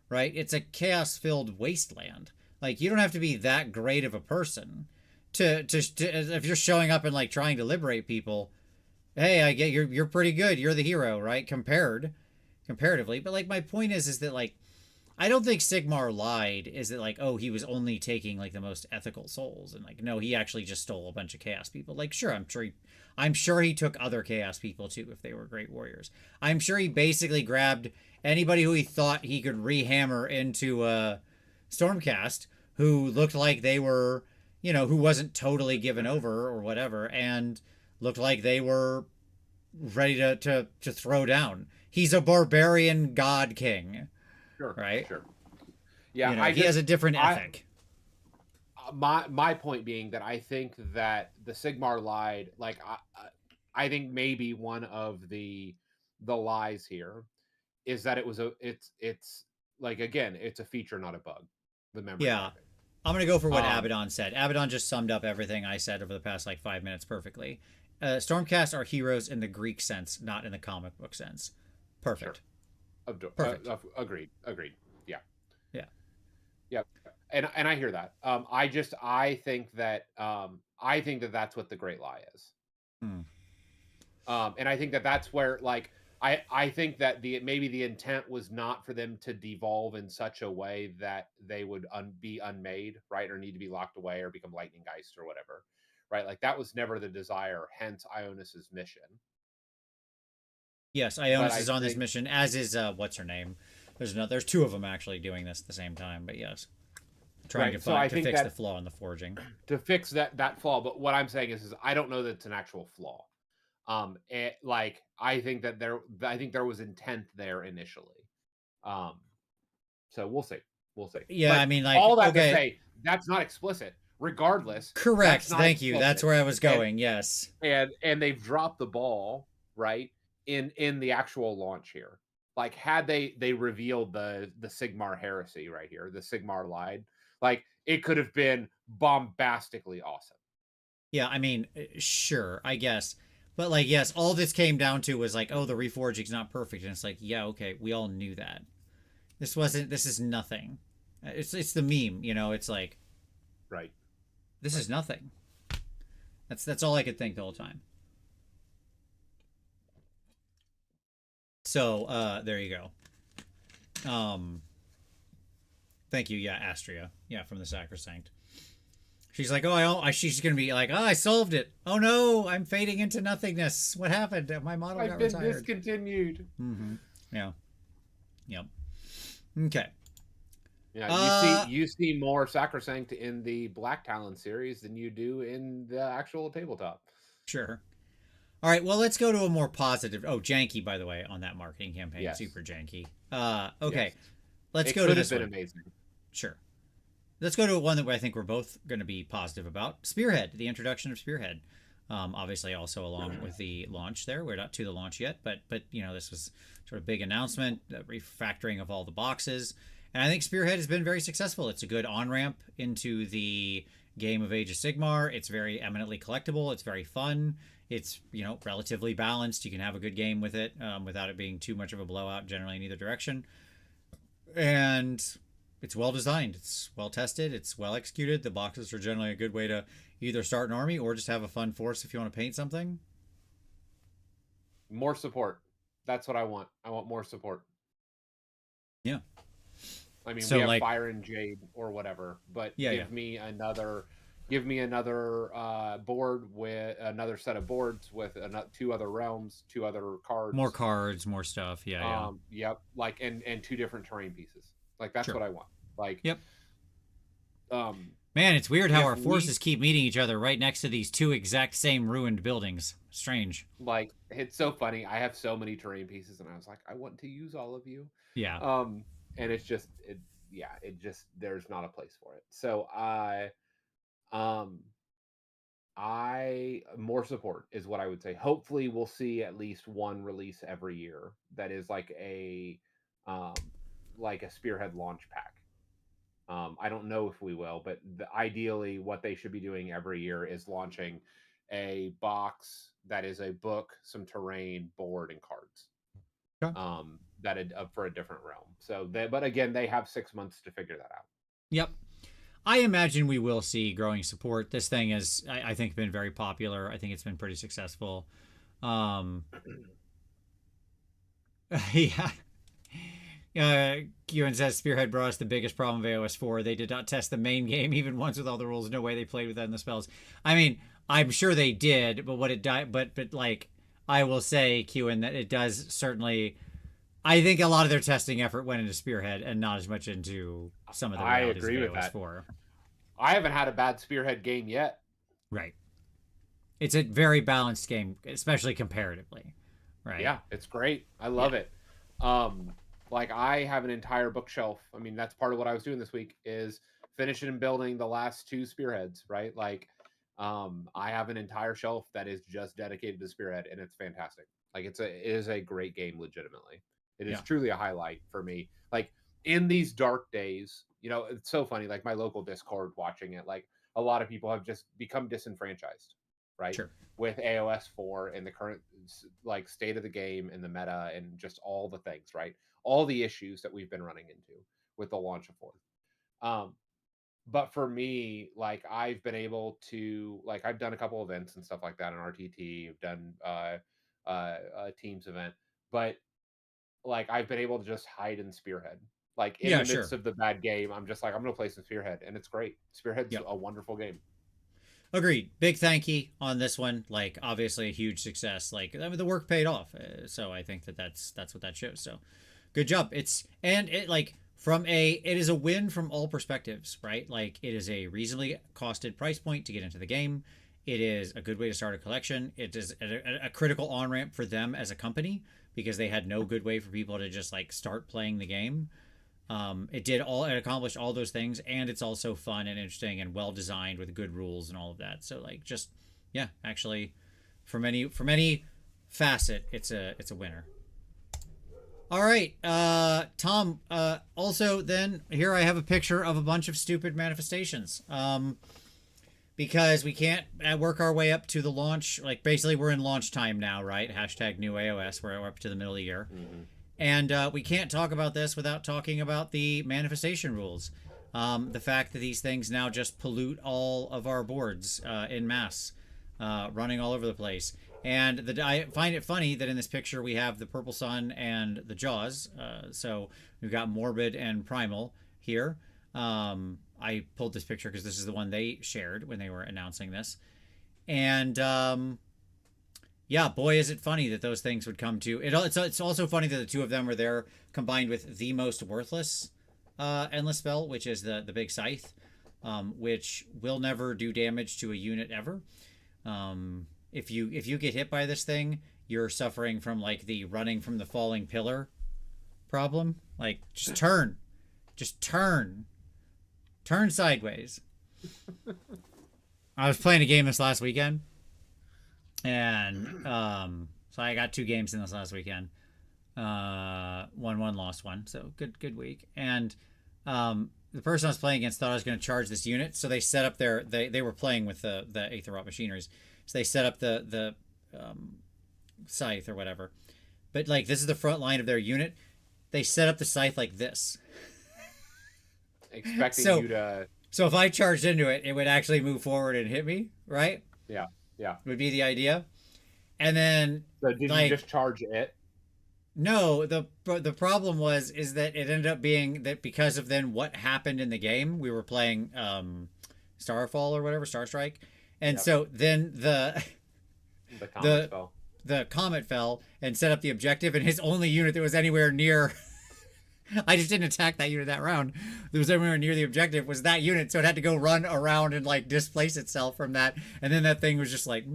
right? It's a chaos-filled wasteland. Like you don't have to be that great of a person to if you're showing up and like trying to liberate people. Hey, I get you're pretty good. You're the hero, right? Comparatively, but like my point is that like I don't think Sigmar lied. Is that like, oh, he was only taking like the most ethical souls, and like, no, he actually just stole a bunch of chaos people. Like, sure, I'm sure he took other chaos people too if they were great warriors. I'm sure he basically grabbed anybody who he thought he could rehammer into Stormcast, who looked like they were, who wasn't totally given over or whatever, and looked like they were ready to throw down. He's a barbarian god king, Sure, right? sure. Yeah, He has a different I ethic. my point being that I think that the Sigmar lied. I think maybe one of the lies here is that it's like, again, it's a feature, not a bug. The memory Yeah. mapping. I'm going to go for what Um, Abaddon said. Abaddon just summed up everything I said over the past like 5 minutes perfectly. Stormcast are heroes in the Greek sense, not in the comic book sense. sure. Perfect. Perfect. Agreed. Yeah. Yeah. Yeah. And I hear that. I think that that's what the great lie is. Hmm. And I think that that's where, like, I think that maybe the intent was not for them to devolve in such a way that they would be unmade, right, or need to be locked away or become lightning geist or whatever, right? Like that was never the desire. Hence Ionis's mission. Yes, But Ionis I is on this think mission, as is what's her name. There's two of them actually doing this at the same time, but yes, trying to right. So I to think fix the that flaw in the forging. to fix that flaw. But what I'm saying is I don't know that it's an actual flaw. I think there was intent there initially. Um, so we'll see. We'll see. Yeah, I But mean, like, all that to okay, say, that's not explicit. Regardless, Correct. that's not Thank you. That's explicit. where I was going. Yes. And they've dropped the ball, right, in the actual launch here. Like, had they revealed the Sigmar heresy right here, the Sigmar lied, like, it could have been bombastically awesome. Yeah, I mean, sure, I guess. But like, yes, all this came down to was like, oh, the reforging's not perfect, and it's like, yeah, okay, we all knew that. This wasn't. This is nothing. It's the meme, you know. It's like, Right. this is nothing. That's all I could think the whole time. So there you go. Thank you. Yeah, Astria. Yeah, from the Sacrosanct. She's like, she's gonna be like, oh, I solved it. Oh no, I'm fading into nothingness. What happened? My model got I've been retired. discontinued. Mm-hmm. Yeah. Yep. Okay. Yeah, you see more Sacrosanct in the Black Talon series than you do in the actual tabletop. Sure. All right. Well, let's go to a more positive. Oh, janky, by the way, on that marketing campaign. Yes. Super janky. Okay. Yes. Let's it go to this been one. Amazing. Sure. Let's go to one that I think we're both going to be positive about. Spearhead, the introduction of Spearhead. Obviously, also along with the launch there. We're not to the launch yet, but you know, this was sort of big announcement, the refactoring of all the boxes. And I think Spearhead has been very successful. It's a good on-ramp into the game of Age of Sigmar. It's very eminently collectible. It's very fun. It's, you know, relatively balanced. You can have a good game with it without it being too much of a blowout generally in either direction. And it's well designed. It's well tested. It's well executed. The boxes are generally a good way to either start an army or just have a fun force if you want to paint something. More support. That's what I want. I want more support. Yeah. I mean, so, we have like, Fire and Jade or whatever, but give me another board with another set of boards with 2 other realms, 2 other cards, more cards, more stuff. Yep. Like and 2 different terrain pieces. Like that's what I want. Like, yep. Man, it's weird how our forces keep meeting each other right next to these 2 exact same ruined buildings. Strange. Like, it's so funny. I have so many terrain pieces, and I was like, I want to use all of you. Yeah. And it's just, there's not a place for it. So more support is what I would say. Hopefully we'll see at least one release every year that is like a Spearhead launch pack. I don't know if we will, but ideally what they should be doing every year is launching a box that is a book, some terrain, board, and cards. Okay. For a different realm. So, but again, they have 6 months to figure that out. Yep. I imagine we will see growing support. This thing has, I think, been very popular. I think it's been pretty successful. Yeah. Ewan says Spearhead brought us the biggest problem of AOS 4. They did not test the main game even once with all the rules. No way they played with that in the spells. I mean, I'm sure they did, but but like, I will say, Ewan, that it does certainly. I think a lot of their testing effort went into Spearhead and not as much into some of the realities of AOS 4. I haven't had a bad Spearhead game yet. Right. It's a very balanced game, especially comparatively. Right. Yeah, it's great. I love it. Like, I have an entire bookshelf. I mean, that's part of what I was doing this week is finishing and building the last 2 Spearheads, right? Like, I have an entire shelf that is just dedicated to Spearhead, and it's fantastic. Like, it is a great game, legitimately. It is truly a highlight for me. Like, in these dark days, you know, it's so funny. Like, my local Discord watching it, like, a lot of people have just become disenfranchised, right? Sure. With AOS 4 and the current, like, state of the game and the meta and just all the things, right? All the issues that we've been running into with the launch of 4. But for me, like, I've been able to, like, I've done a couple events and stuff like that in RTT. I've done a Teams event, but like, I've been able to just hide in Spearhead. Like, in the midst of the bad game, I'm just like, I'm going to play some Spearhead, and it's great. Spearhead's a wonderful game. Agreed. Big thanky on this one. Like, obviously a huge success. Like, I mean, the work paid off. So I think that's what that shows. So good job. It is a win from all perspectives, right? Like, it is a reasonably costed price point to get into the game. It is a good way to start a collection. It is a critical on-ramp for them as a company because they had no good way for people to just, like, start playing the game. It accomplished all those things, and it's also fun and interesting and well designed with good rules and all of that. So like, just yeah, actually, from any facet, it's a winner. All right, Tom. Also, then here I have a picture of a bunch of stupid manifestations. Because we can't work our way up to the launch. Like basically, we're in launch time now, right? Hashtag new AOS. We're up to the middle of the year, and we can't talk about this without talking about the manifestation rules. The fact that these things now just pollute all of our boards in mass, running all over the place. And I find it funny that in this picture we have the Purple Sun and the Jaws. So we've got Morbid and Primal here. I pulled this picture because this is the one they shared when they were announcing this. And yeah, boy, is it funny that those things would come to it. It's also funny that the two of them are there combined with the most worthless endless spell, which is the big scythe, which will never do damage to a unit ever. If you get hit by this thing, you're suffering from like the running from the falling pillar problem. Like just turn sideways. I was playing a game this last weekend, and so I got 2 games in this last weekend. Won one, lost one, so good week. And the person I was playing against thought I was going to charge this unit, so they set up they were playing with the Aetherwrought machineries, so they set up the scythe or whatever. But like this is the front line of their unit. They set up the scythe like this, expecting you to. So if I charged into it, it would actually move forward and hit me, right? Yeah. Would be the idea. And then So did you just charge it? No, the problem is that it ended up being that because of then what happened in the game, we were playing Starfall or whatever, Star Strike. And so then the comet fell and set up the objective, and his only unit that was anywhere near I just didn't attack that unit that round. That was anywhere near the objective was that unit, so it had to go run around and like displace itself from that. And then that thing was just like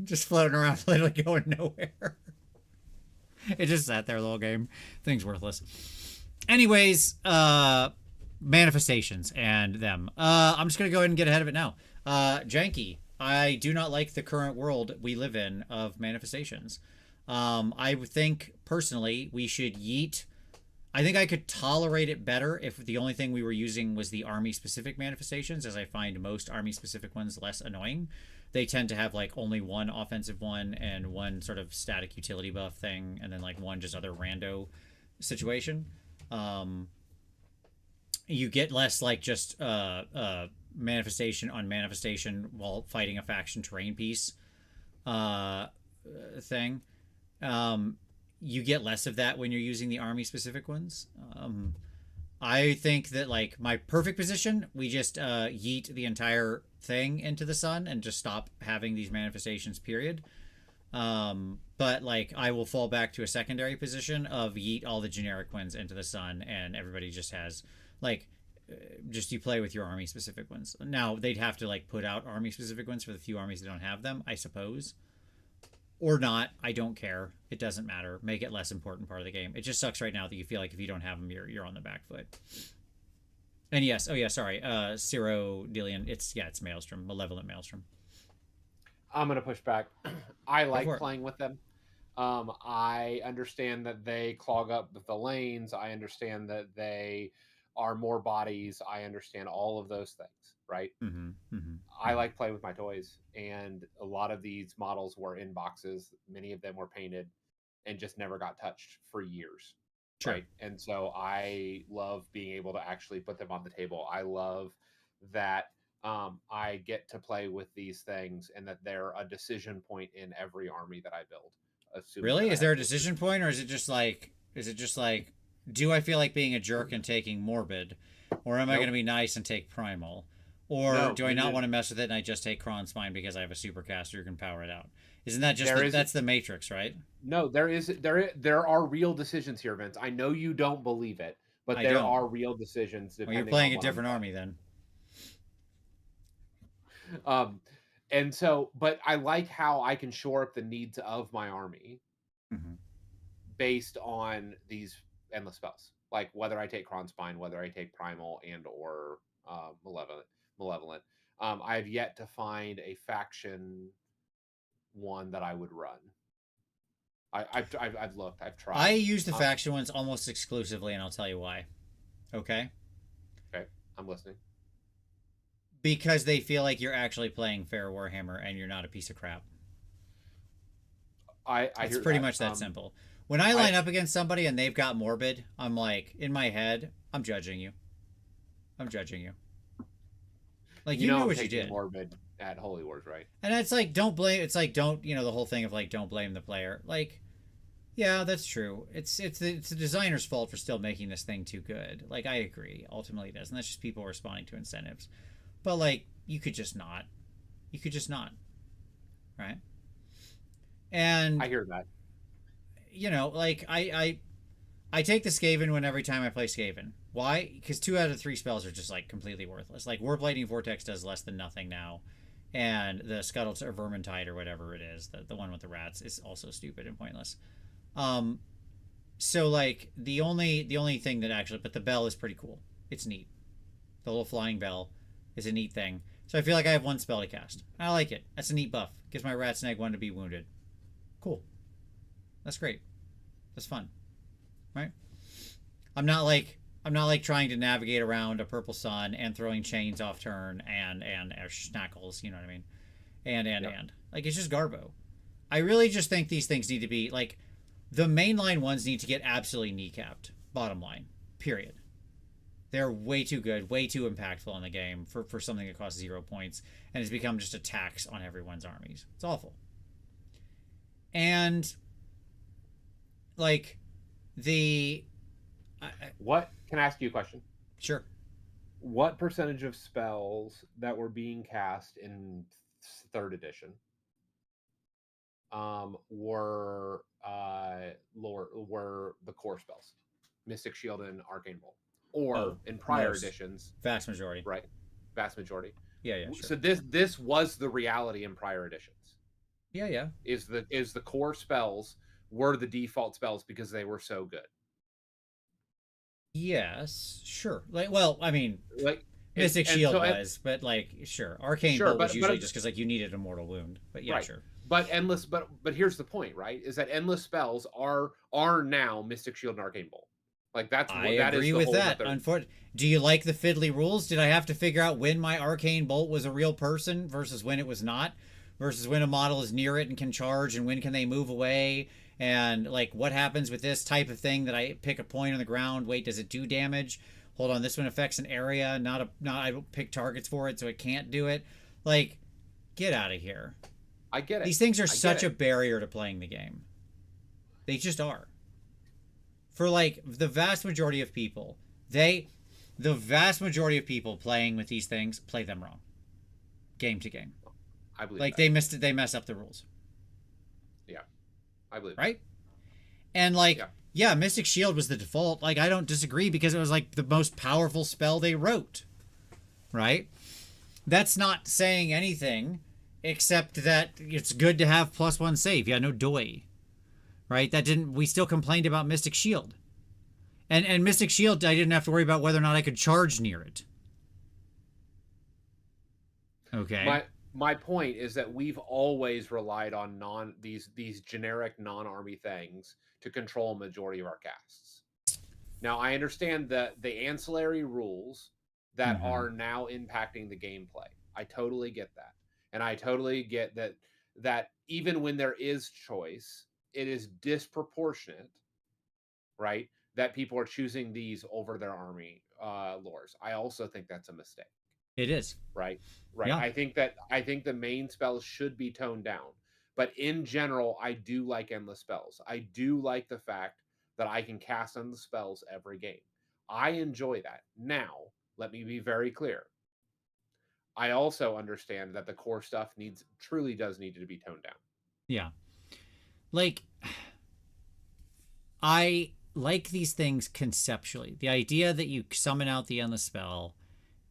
just floating around, literally going nowhere. It just sat there the whole game. Thing's worthless. Anyways, manifestations and them. I'm just gonna go ahead and get ahead of it now. Janky. I do not like the current world we live in of manifestations. I think personally we should yeet. I think I could tolerate it better if the only thing we were using was the army-specific manifestations, as I find most army-specific ones less annoying. They tend to have like only one offensive one and one sort of static utility buff thing, and then like one just other rando situation. You get less like just manifestation on manifestation while fighting a faction terrain piece thing. You get less of that when you're using the army specific ones. I think that like my perfect position, we just yeet the entire thing into the sun and just stop having these manifestations, period. But like I will fall back to a secondary position of yeet all the generic ones into the sun, and everybody just has like just you play with your army specific ones. Now they'd have to like put out army specific ones for the few armies that don't have them, I suppose. Or not, I don't care. It doesn't matter. Make it less important part of the game. It just sucks right now that you feel like if you don't have them, you're on the back foot. And yes, sorry, Ciro Delian. It's Maelstrom, Malevolent Maelstrom. I'm gonna push back. I like playing with them. I understand that they clog up the lanes. I understand that they are more bodies. I understand all of those things, right? I like playing with my toys, and a lot of these models were in boxes. Many of them were painted and just never got touched for years. Sure. Right. And so I love being able to actually put them on the table. I love that I get to play with these things and that they're a decision point in every army that I build. Really? Is there a decision point, or is it just like do I feel like being a jerk and taking Morbid, or am I going to be nice and take Primal? Or do I not want to mess with it and I just take Kronspine because I have a supercaster who can power it out? Isn't that just that's the Matrix, right? No, there are real decisions here, Vince. I know you don't believe it, but there are real decisions. Well, you're playing a different army then. And so, but I like how I can shore up the needs of my army based on these endless spells. like whether I take Kronspine, whether I take Primal and or Malevolent. I have yet to find a faction one that I would run. I've looked, I've tried. I use the faction ones almost exclusively, and I'll tell you why. Okay? Okay, I'm listening. Because they feel like you're actually playing fair Warhammer and you're not a piece of crap. It's pretty much that simple. When I line up against somebody and they've got Morbid, I'm like, in my head, I'm judging you. I'm judging you. Like, you knew what you did. Morbid at Holy Wars, right? And it's like, don't blame, it's like, don't, the whole thing of like, don't blame the player. Like, yeah, that's true. It's the designer's fault for still making this thing too good. Like, I agree. Ultimately, it does. And that's just people responding to incentives. But, like, you could just not. You could just not. Right? And I hear that. Like, I take the Skaven when every time I play Skaven. Why? Because 2 out of 3 spells are just, like, completely worthless. Like, Warp Lightning Vortex does less than nothing now. And the Scuttle or Vermintide or whatever it is, the one with the rats, is also stupid and pointless. So, like, the only thing that actually... But the bell is pretty cool. It's neat. The little flying bell is a neat thing. So I feel like I have 1 spell to cast. I like it. That's a neat buff. Gives my rat snag 1 to be wounded. Cool. That's great. That's fun. Right? I'm not like trying to navigate around a purple sun and throwing chains off turn and schnackles, you know what I mean? And. Like, it's just Garbo. I really just think these things need to be, like, the mainline ones need to get absolutely kneecapped. Bottom line. Period. They're way too good, way too impactful in the game for something that costs 0 points, and it's become just a tax on everyone's armies. It's awful. And, like, what? Can I ask you a question? Sure. What percentage of spells that were being cast in 3rd edition were the core spells? Mystic Shield and Arcane Bolt. Or in prior editions, vast majority, right? Vast majority. Yeah, sure. So this was the reality in prior editions. Yeah. Is the core spells were the default spells because they were so good. Yes, sure. Like, well, I mean, like Mystic Shield was, but like, sure, Arcane Bolt was usually just because like you needed a mortal wound. But yeah, right. Sure. But endless, but here's the point, right? Is that endless spells are now Mystic Shield and Arcane Bolt. Like I agree with that. Unfortunately, do you like the fiddly rules? Did I have to figure out when my Arcane Bolt was a real person versus when it was not, versus when a model is near it and can charge, and when can they move away, and like what happens with this type of thing that I pick a point on the ground? Wait, does it do damage? Hold on, this one affects an area, not I don't pick targets for it, so it can't do it. Like, get out of here. I get it. These things are such a barrier to playing the game. They just are. For like the vast majority of people, playing with these things play them wrong, game to game. I believe like that. they mess up the rules. Yeah, I believe right. And like yeah, Mystic Shield was the default. Like I don't disagree because it was like the most powerful spell they wrote. Right. That's not saying anything except that it's good to have +1 save. Yeah, no doy. Right? We still complained about Mystic Shield. And Mystic Shield, I didn't have to worry about whether or not I could charge near it. Okay. My point is that we've always relied on these generic non-army things to control a majority of our casts. Now, I understand that the ancillary rules that are now impacting the gameplay. I totally get that. And I totally get that even when there is choice, it is disproportionate, right? That people are choosing these over their army lores. I also think that's a mistake. It is. Right. Yeah. I think the main spells should be toned down. But in general, I do like endless spells. I do like the fact that I can cast endless spells every game. I enjoy that. Now, let me be very clear. I also understand that the core stuff truly does need to be toned down. Yeah. Like, I like these things conceptually. The idea that you summon out the endless spell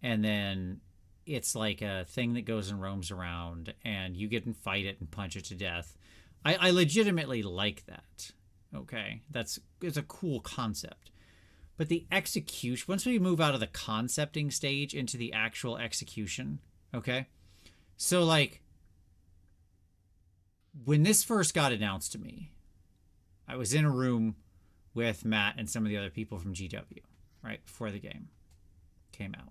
and then it's like a thing that goes and roams around and you get and fight it and punch it to death. I legitimately like that. Okay. It's a cool concept. But the execution, once we move out of the concepting stage into the actual execution, okay? So, like, when this first got announced to me, I was in a room with Matt and some of the other people from GW, right, before the game came out.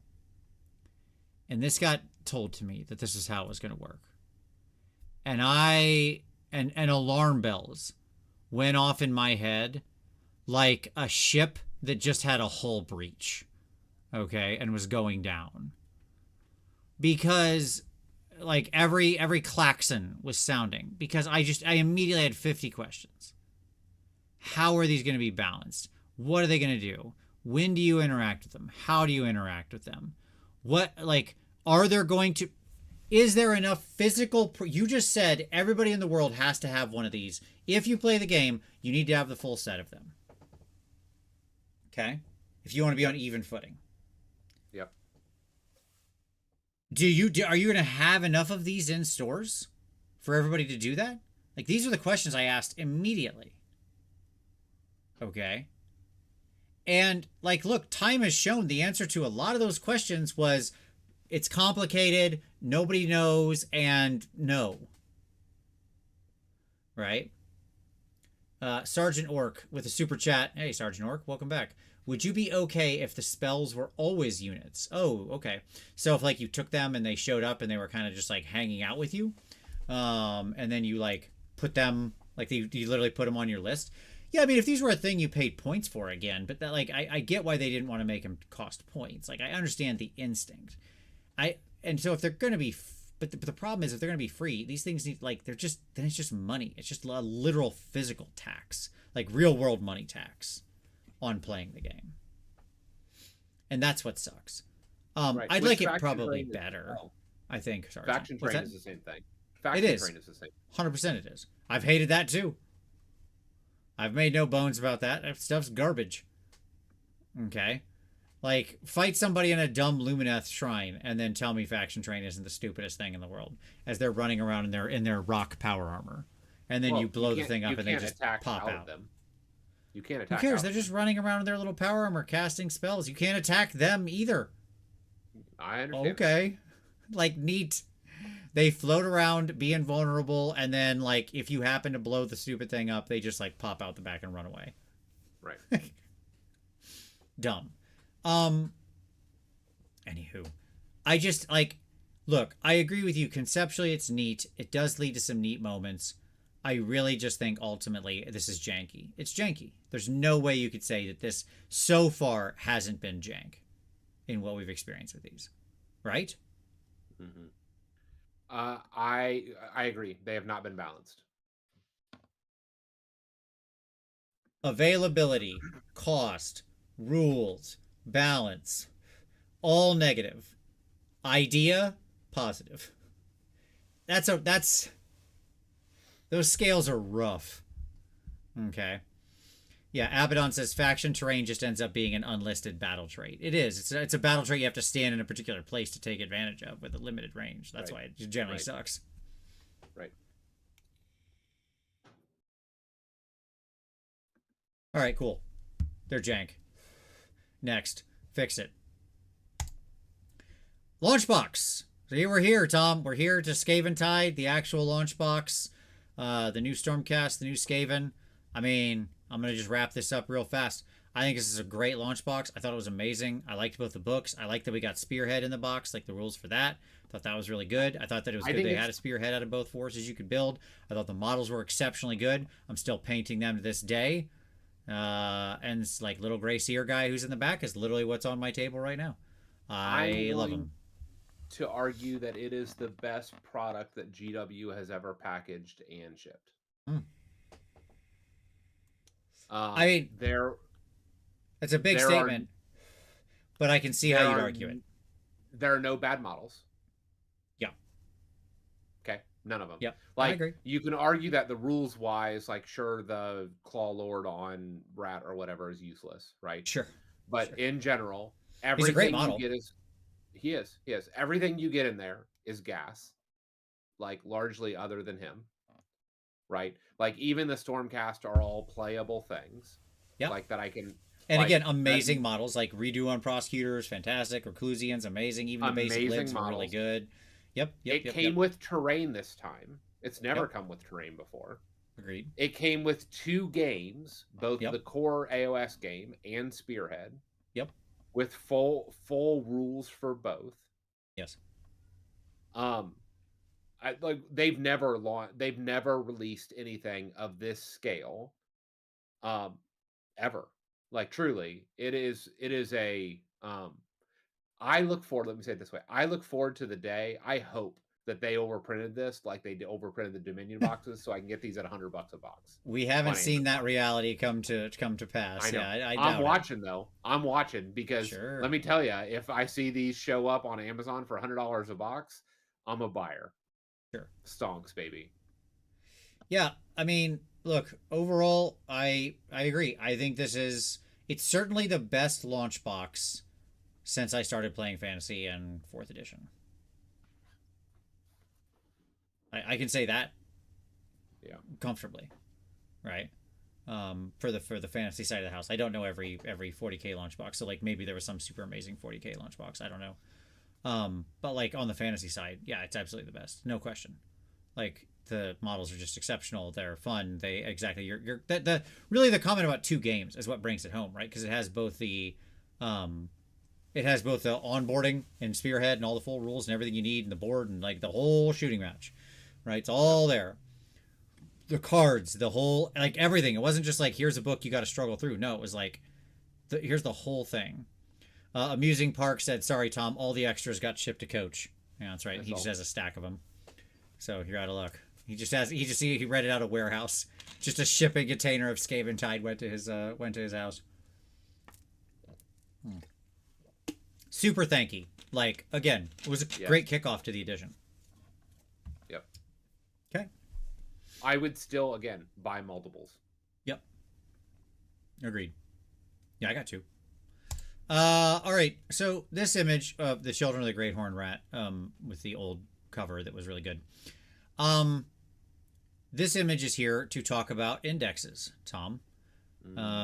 And this got told to me that this is how it was going to work. And and alarm bells went off in my head like a ship that just had a hull breach, okay, and was going down. Because like every klaxon was sounding, because I immediately had 50 questions. How are these going to be balanced? What are they going to do? When do you interact with them? How do you interact with them? What, like, are there going to, is there enough physical, you just said everybody in the world has to have one of these. If you play the game, you need to have the full set of them. Okay? If you want to be on even footing. Yep. Are you going to have enough of these in stores for everybody to do that? Like, these are the questions I asked immediately. Okay? And, like, look, time has shown the answer to a lot of those questions was, it's complicated, nobody knows, and no. Right? Sergeant Orc with a super chat. Hey, Sergeant Orc, welcome back. Would you be okay if the spells were always units? Oh, okay. So if, like, you took them and they showed up and they were kind of just, like, hanging out with you, and then you, like, put them, like, you literally put them on your list. Yeah, I mean, if these were a thing you paid points for again, but that, like, I get why they didn't want to make them cost points. Like, I understand the instinct. And so if they're going to be, but the problem is if they're going to be free, these things need, like, then it's just money. It's just a literal physical tax, like real world money tax on playing the game. And that's what sucks. Right. I'd like it probably better. I think. Sergeant. Faction train is the same thing. Faction train is the same. 100% it is. I've hated that too. I've made no bones about that. That stuff's garbage. Okay? Like, fight somebody in a dumb Lumineth shrine and then tell me faction train isn't the stupidest thing in the world as they're running around in their rock power armor. And then you blow the thing up and they just pop out. Them. You can't attack. Who cares? They're just running around in their little power armor casting spells. You can't attack them either. I understand. Okay. Like, neat. They float around, be invulnerable, and then, like, if you happen to blow the stupid thing up, they just, like, pop out the back and run away. Right. Dumb. Anywho. I just, like, look, I agree with you. Conceptually, it's neat. It does lead to some neat moments. I really just think, ultimately, this is janky. It's janky. There's no way you could say that this, so far, hasn't been jank in what we've experienced with these. Right? Mm-hmm. I agree. They have not been balanced. Availability, cost, rules, balance, all negative. Idea, positive. Those scales are rough. Okay. Yeah, Abaddon says faction terrain just ends up being an unlisted battle trait. It is. It's a battle trait you have to stand in a particular place to take advantage of with a limited range. That's why it generally sucks. Right. All right, cool. They're jank. Next. Fix it. Launchbox. So we're here, Tom. We're here to Skaven Tide, the actual launchbox. The new Stormcast, the new Skaven. I mean, I'm going to just wrap this up real fast. I think this is a great launch box. I thought it was amazing. I liked both the books. I liked that we got Spearhead in the box, like the rules for that. I thought that was really good. I thought that it was good they had a Spearhead out of both forces you could build. I thought the models were exceptionally good. I'm still painting them to this day. And it's like little gray seer guy who's in the back is literally what's on my table right now. I love him. To argue that it is the best product that GW has ever packaged and shipped. I mean, that's a big statement, but I can see how you'd argue it. There are no bad models. Yeah. Okay. None of them. Yeah. Like, I agree. you can argue that the rules wise, like, sure, the Claw Lord on Rat or whatever is useless, right? Sure. But in general, he's a great model. You get is he is. Everything you get in there is gas, like, largely other than him. Right? Like, even the Stormcast are all playable things. Yeah. Like, that I can... And Like again, amazing models like Redo on Prosecutors, fantastic. Reclusians, amazing. Even the basic amazing libs were really models. good. Yep, yep, It yep, came yep. with terrain this time. It's never Yep. come with terrain before. Agreed. It came with 2 games, both Yep. the core AOS game and Spearhead, Yep. with full rules for both. Yes. Um, they've never released anything of this scale, um, ever. Like truly, it is a I look forward, let me say it this way. I look forward to the day. I hope that they overprinted this like they overprinted the Dominion boxes so I can get these at $100 a box. We haven't On seen that Amazon. reality come to pass. I know. Yeah, I I'm doubt it. watching though. I'm watching because Sure. let me tell you, if I see these show up on Amazon for $100 a box, I'm a buyer. Sure. Stonks, baby. Yeah, I mean, look, overall, I agree. I think it's certainly the best launch box since I started playing Fantasy and 4th edition. I can say that, Yeah, comfortably, right? For the fantasy side of the house, I don't know every 40K launch box, so like maybe there was some super amazing 40K launch box. I don't know. But like on the fantasy side, yeah, it's absolutely the best, no question. Like the models are just exceptional. They're fun. They exactly you're the really the comment about 2 games is what brings it home, right? Because it has both the onboarding and Spearhead and all the full rules and everything you need and the board and like the whole shooting match, right? It's all there. The cards, the whole like everything. It wasn't just like here's a book you got to struggle through. No, it was like here's the whole thing. Amusing Park said, "Sorry, Tom, all the extras got shipped to Coach." Yeah, that's right. that's He all. just has a stack of them, so you're out of luck. He read it out of warehouse. Just a shipping container of Skaven Tide went to his house. Super thanky. Like again, it was a great kickoff to the edition. Yep. Okay. I would still again buy multiples. Yep. Agreed. Yeah, I got 2. All right. So this image of the Children of the Great Horned Rat, with the old cover that was really good. This image is here to talk about indexes, Tom.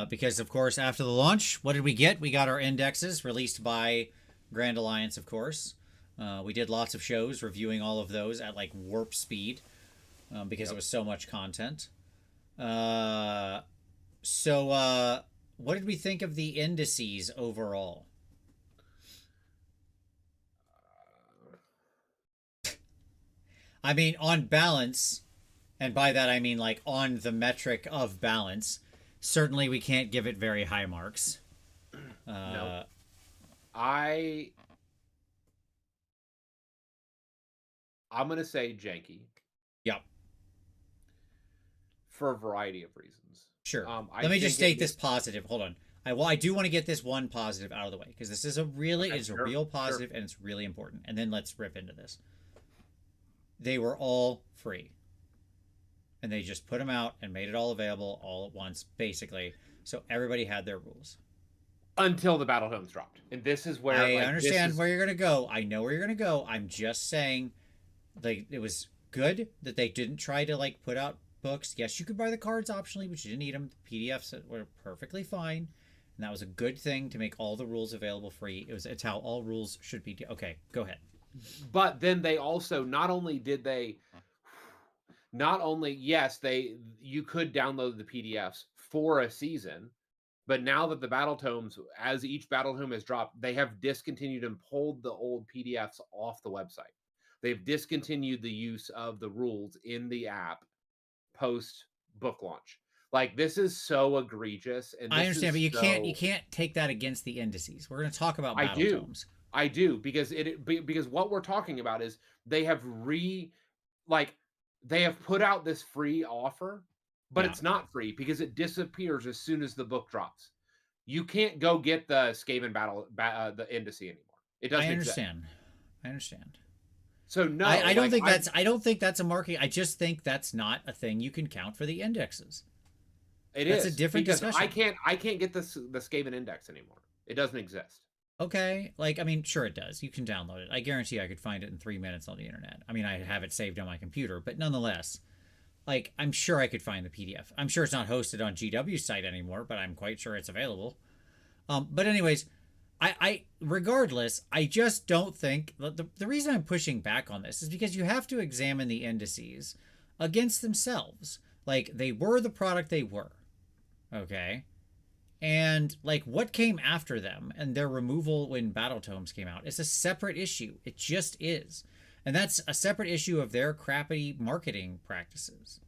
Because of course, after the launch, what did we get? We got our indexes released by Grand Alliance, of course. We did lots of shows reviewing all of those at like warp speed, because it was so much content. What did we think of the indices overall? I mean, on balance, and by that I mean like on the metric of balance, certainly we can't give it very high marks. No. I'm going to say janky. Yep. For a variety of reasons. Sure. Let me just state this positive. Hold on. I do want to get this one positive out of the way because this is a real positive and it's really important. And then let's rip into this. They were all free. And they just put them out and made it all available all at once, basically. So everybody had their rules. Until the Battle Tomes dropped. And this is where I understand where you're going to go. I know where you're going to go. I'm just saying like it was good that they didn't try to like put out books. Yes, you could buy the cards optionally, but you didn't need them. The PDFs were perfectly fine. And that was a good thing to make all the rules available free. It's how all rules should be. Okay, go ahead. But then they also you could download the PDFs for a season, but now that the Battle Tomes, as each Battle Tome has dropped, they have discontinued and pulled the old PDFs off the website. They've discontinued the use of the rules in the app post book launch. Like this is so egregious, and I understand, but you can't take that against the indices. We're going to talk about Battle Tomes. I do because because what we're talking about is they have put out this free offer, but it's not free because it disappears as soon as the book drops. You can't go get the Skaven the indice anymore. It doesn't. I understand. So no, I don't think that's a marketing. I just think that's not a thing you can count for the indexes. That's a different discussion. I can't get the Skaven index anymore. It doesn't exist. Okay, like I mean, sure it does. You can download it. I guarantee I could find it in 3 minutes on the internet. I mean, I have it saved on my computer, but nonetheless, like I'm sure I could find the PDF. I'm sure it's not hosted on GW's site anymore, but I'm quite sure it's available. But anyways, I regardless, I just don't think the reason I'm pushing back on this is because you have to examine the indices against themselves. Like they were the product they were, okay, and like what came after them and their removal when Battle Tomes came out is a separate issue. It just is, and that's a separate issue of their crappy marketing practices,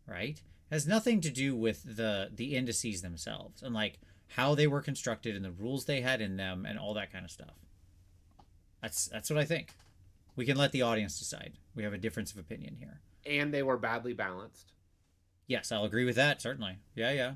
right? It has nothing to do with the indices themselves and like how they were constructed and the rules they had in them and all that kind of stuff. That's what I think. We can let the audience decide. We have a difference of opinion here. And they were badly balanced. Yes, I'll agree with that, certainly. Yeah, yeah.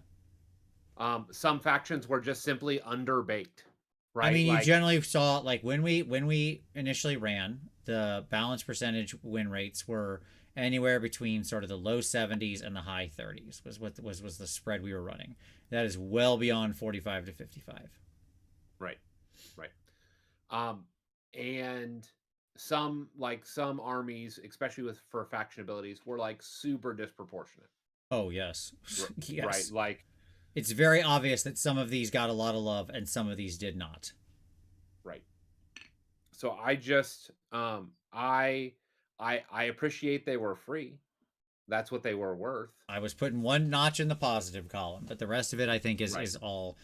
Some factions were just simply underbaked, right? I mean, you generally saw like when we initially ran, the balance percentage win rates were anywhere between sort of the low 70s and the high 30s was the spread we were running. That is well beyond 45 to 55. Right. And some armies, especially for faction abilities, were like super disproportionate. Oh yes. Yes. Right. Like it's very obvious that some of these got a lot of love and some of these did not. Right. So I just I appreciate they were free. That's what they were worth. I was putting one notch in the positive column, but the rest of it I think is all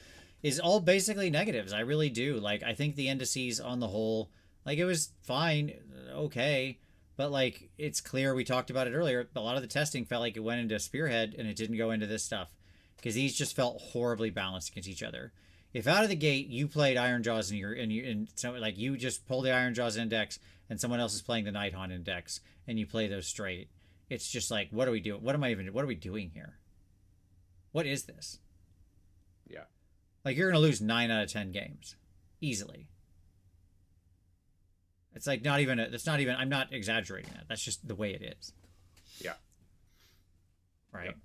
basically negatives. I really do. Like I think the indices on the whole, like it was fine, okay, but like it's clear, we talked about it earlier, a lot of the testing felt like it went into Spearhead and it didn't go into this stuff because these just felt horribly balanced against each other. If out of the gate you played Ironjaws and so like you just pull the Ironjaws index and someone else is playing the Nighthaunt index and you play those straight, it's just like, what are we doing? What are we doing here? What is this? Yeah. Like you're gonna lose 9 out of 10 games easily. It's like not even. I'm not exaggerating that. That's just the way it is. Yeah. Right. Yep.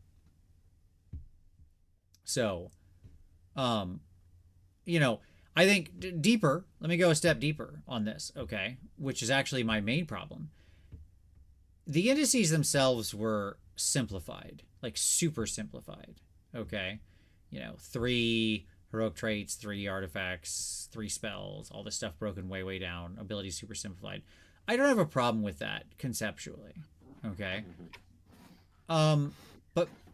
So, you know, I think deeper. Let me go a step deeper on this, okay? Which is actually my main problem. The indices themselves were simplified, like super simplified. Okay, 3 heroic traits, 3 artifacts, 3 spells, all this stuff broken way down, abilities super simplified. I don't have a problem with that conceptually. Okay.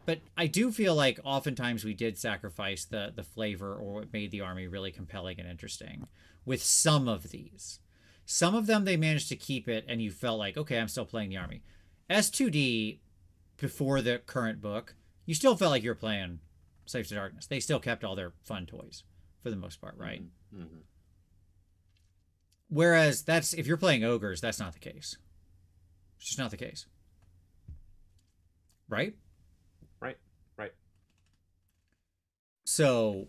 But I do feel like oftentimes we did sacrifice the flavor or what made the army really compelling and interesting with some of these. Some of them they managed to keep it and you felt like, okay, I'm still playing the army. S2D before the current book, you still felt like you were playing Slaves to Darkness. They still kept all their fun toys for the most part, right? Mm-hmm. Whereas if you're playing ogres, that's not the case. It's just not the case. Right? Right. So,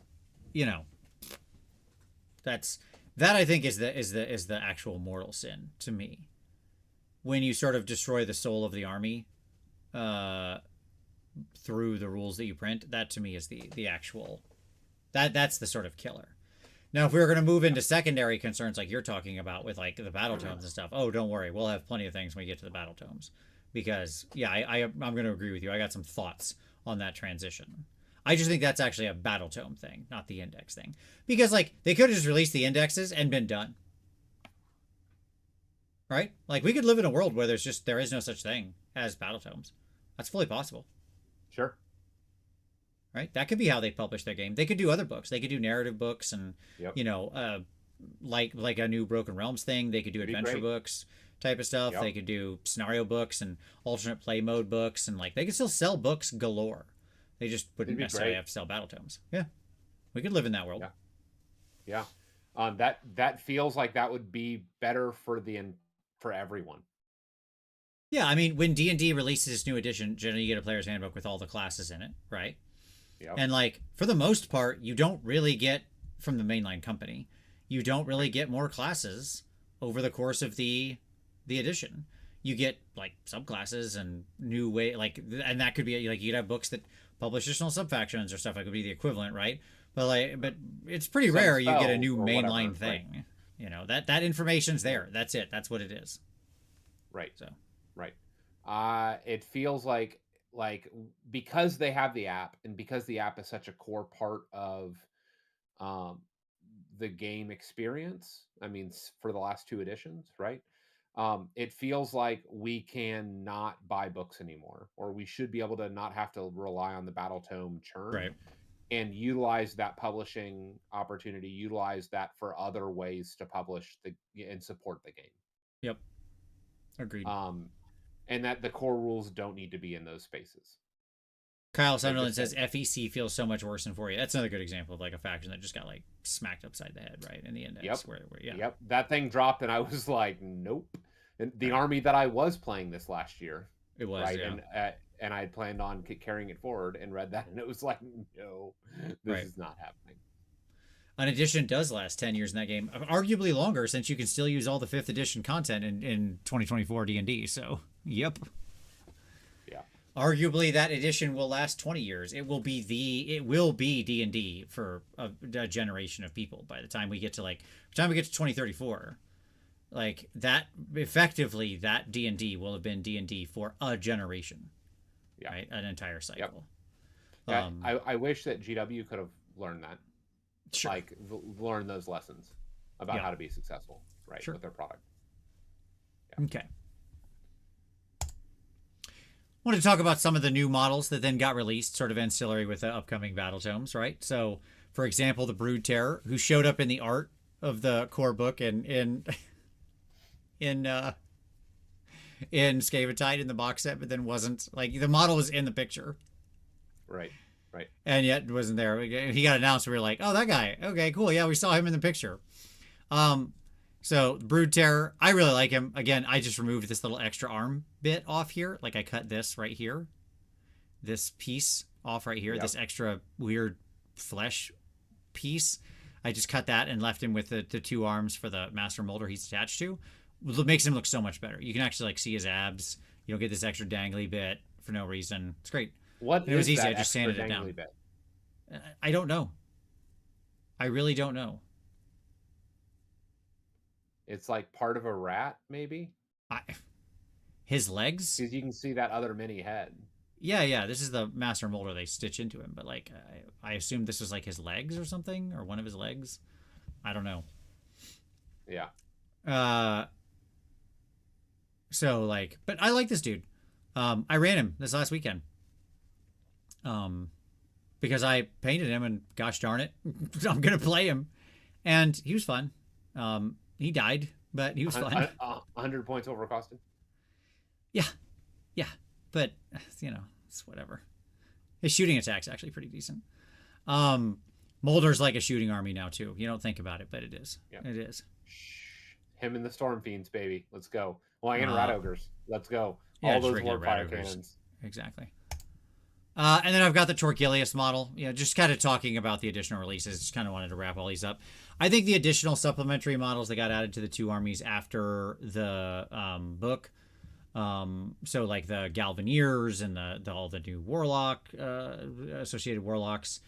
that I think is the actual mortal sin to me. When you sort of destroy the soul of the army through the rules that you print, that to me is the actual that's the sort of killer. Now, if we were going to move into secondary concerns like you're talking about with like the battle tomes and stuff, oh, don't worry, we'll have plenty of things when we get to the battle tomes, because yeah, I'm going to agree with you. I got some thoughts on that transition. I just think that's actually a battle tome thing, not the index thing, because like they could have just released the indexes and been done. Right? Like we could live in a world where there is no such thing as battle tomes. That's fully possible. Sure. Right? That could be how they publish their game. They could do other books. They could do narrative books and Yep. like a new Broken Realms thing. They could do adventure books type of stuff. Yep. They could do scenario books and alternate play mode books, and like they could still sell books galore. They just wouldn't necessarily have to sell battle tomes. Yeah. We could live in that world. Yeah. That feels like that would be better for everyone. Yeah, I mean, when D&D releases its new edition, generally you get a player's handbook with all the classes in it, right? Yep. And like for the most part, you don't really get from the mainline company, you don't really get more classes over the course of the edition. You get like subclasses and new way and that could be like you'd have books that publish additional subfactions or stuff like would be the equivalent, right? But it's pretty rare you get a new mainline thing. Right. That information's there. That's it. That's what it is. Right. So. Right. It feels like because they have the app and because the app is such a core part of the game experience, I mean, for the last 2 editions, right? It feels like we can not buy books anymore, or we should be able to not have to rely on the Battle Tome churn Right. and utilize that publishing opportunity, utilize that for other ways to publish and support the game. Yep. Agreed. And that the core rules don't need to be in those spaces. Kyle Sunderland says FEC feels so much worse than 4E. That's another good example of like a faction that just got like smacked upside the head, right? In the index. Yep. Yeah. Yep. That thing dropped and I was like, nope. And the army that I was playing this last year. It was, right. Yeah. And I had planned on carrying it forward and read that, and it was like, no, this is not happening. An edition does last 10 years in that game, arguably longer, since you can still use all the 5th edition content in 2024 D&D. So, yep. Yeah. Arguably, that edition will last 20 years. It will be D&D for a generation of people by the time we get to 2034. Like that, effectively, that D&D will have been D&D for a generation. Yeah. Right? An entire cycle. Yep. I wish that GW could have learned that. Sure. Like, learn those lessons about how to be successful, right, with their product. Yeah. Okay. Wanted to talk about some of the new models that then got released, sort of ancillary with the upcoming Battle Tomes, right? So, for example, the Brood Terror, who showed up in the art of the core book in Scavetide in the box set, but then wasn't. Like, the model was in the picture. Right. And yet it wasn't there. He got announced. We were like, oh, that guy. Okay, cool. Yeah, we saw him in the picture. So Brood Terror, I really like him. Again, I just removed this little extra arm bit off here. Like I cut this right here. This piece off right here. Yep. This extra weird flesh piece. I just cut that and left him with the 2 arms for the master molder he's attached to. It makes him look so much better. You can actually like see his abs. You don't get this extra dangly bit for no reason. It's great. It was easy. I just sanded it down. Bit? I don't know. I really don't know. It's like part of a rat, maybe? His legs? Because you can see that other mini head. Yeah. This is the master molder they stitch into him. But like, I assumed this was like his legs or something, or one of his legs. I don't know. Yeah. So like, but I like this dude. I ran him this last weekend. Because I painted him and gosh darn it, I'm going to play him. And he was fun. He died, but he was fun. 100 points over costed? Yeah. But, it's whatever. His shooting attack's actually pretty decent. Molder's like a shooting army now, too. You don't think about it, but it is. Yep. It is. Him and the Storm Fiends, baby. Let's go. And Rat Ogres. Let's go. All those Warfire Cannons. Exactly. And then I've got the Torgilius model, just kind of talking about the additional releases. Just kind of wanted to wrap all these up. I think the additional supplementary models that got added to the 2 armies after the book, so like the Galvaniers and all the new Warlock, associated Warlocks,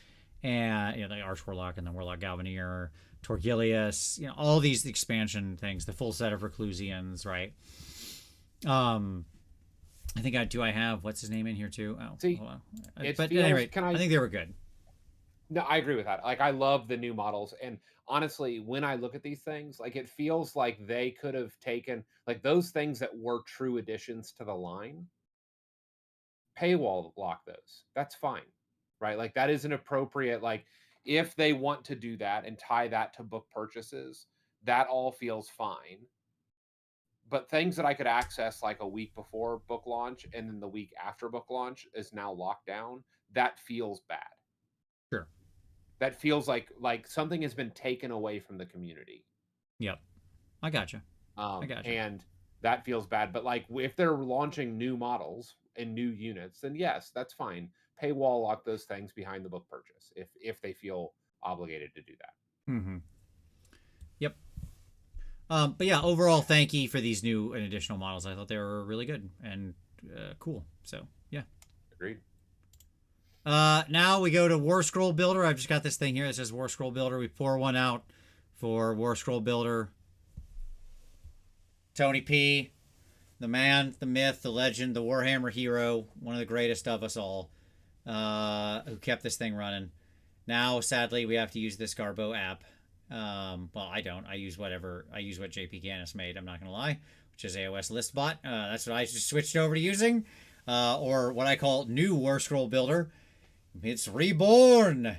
and the Arch Warlock and the Warlock Galvanier, Torgilius, all these expansion things, the full set of Reclusians, right? I think I have what's his name in here too. Oh, see, hold on. But at any rate, I think they were good. No, I agree with that. Like, I love the new models, and honestly, when I look at these things, like, it feels like they could have taken like those things that were true additions to the line. Paywall lock those. That's fine, right? Like, that is an appropriate. Like, if they want to do that and tie that to book purchases, that all feels fine. But things that I could access like a week before book launch and then the week after book launch is now locked down. That feels bad. Sure. That feels like something has been taken away from the community. Yep. I gotcha. And that feels bad. But like, if they're launching new models and new units, then yes, that's fine. Paywall lock those things behind the book purchase if they feel obligated to do that. Mm-hmm. Yep. But yeah, overall, thank you for these new and additional models. I thought they were really good and cool. So, yeah. Agreed. Now we go to War Scroll Builder. I've just got this thing here that says War Scroll Builder. We pour one out for War Scroll Builder. Tony P, the man, the myth, the legend, the Warhammer hero, one of the greatest of us all, who kept this thing running. Now, sadly, we have to use this Garbo app. Well, I don't. I use what JP Gannis made. I'm not gonna lie, which is AOS Listbot. That's what I just switched over to using, or what I call new War Scroll Builder. It's reborn.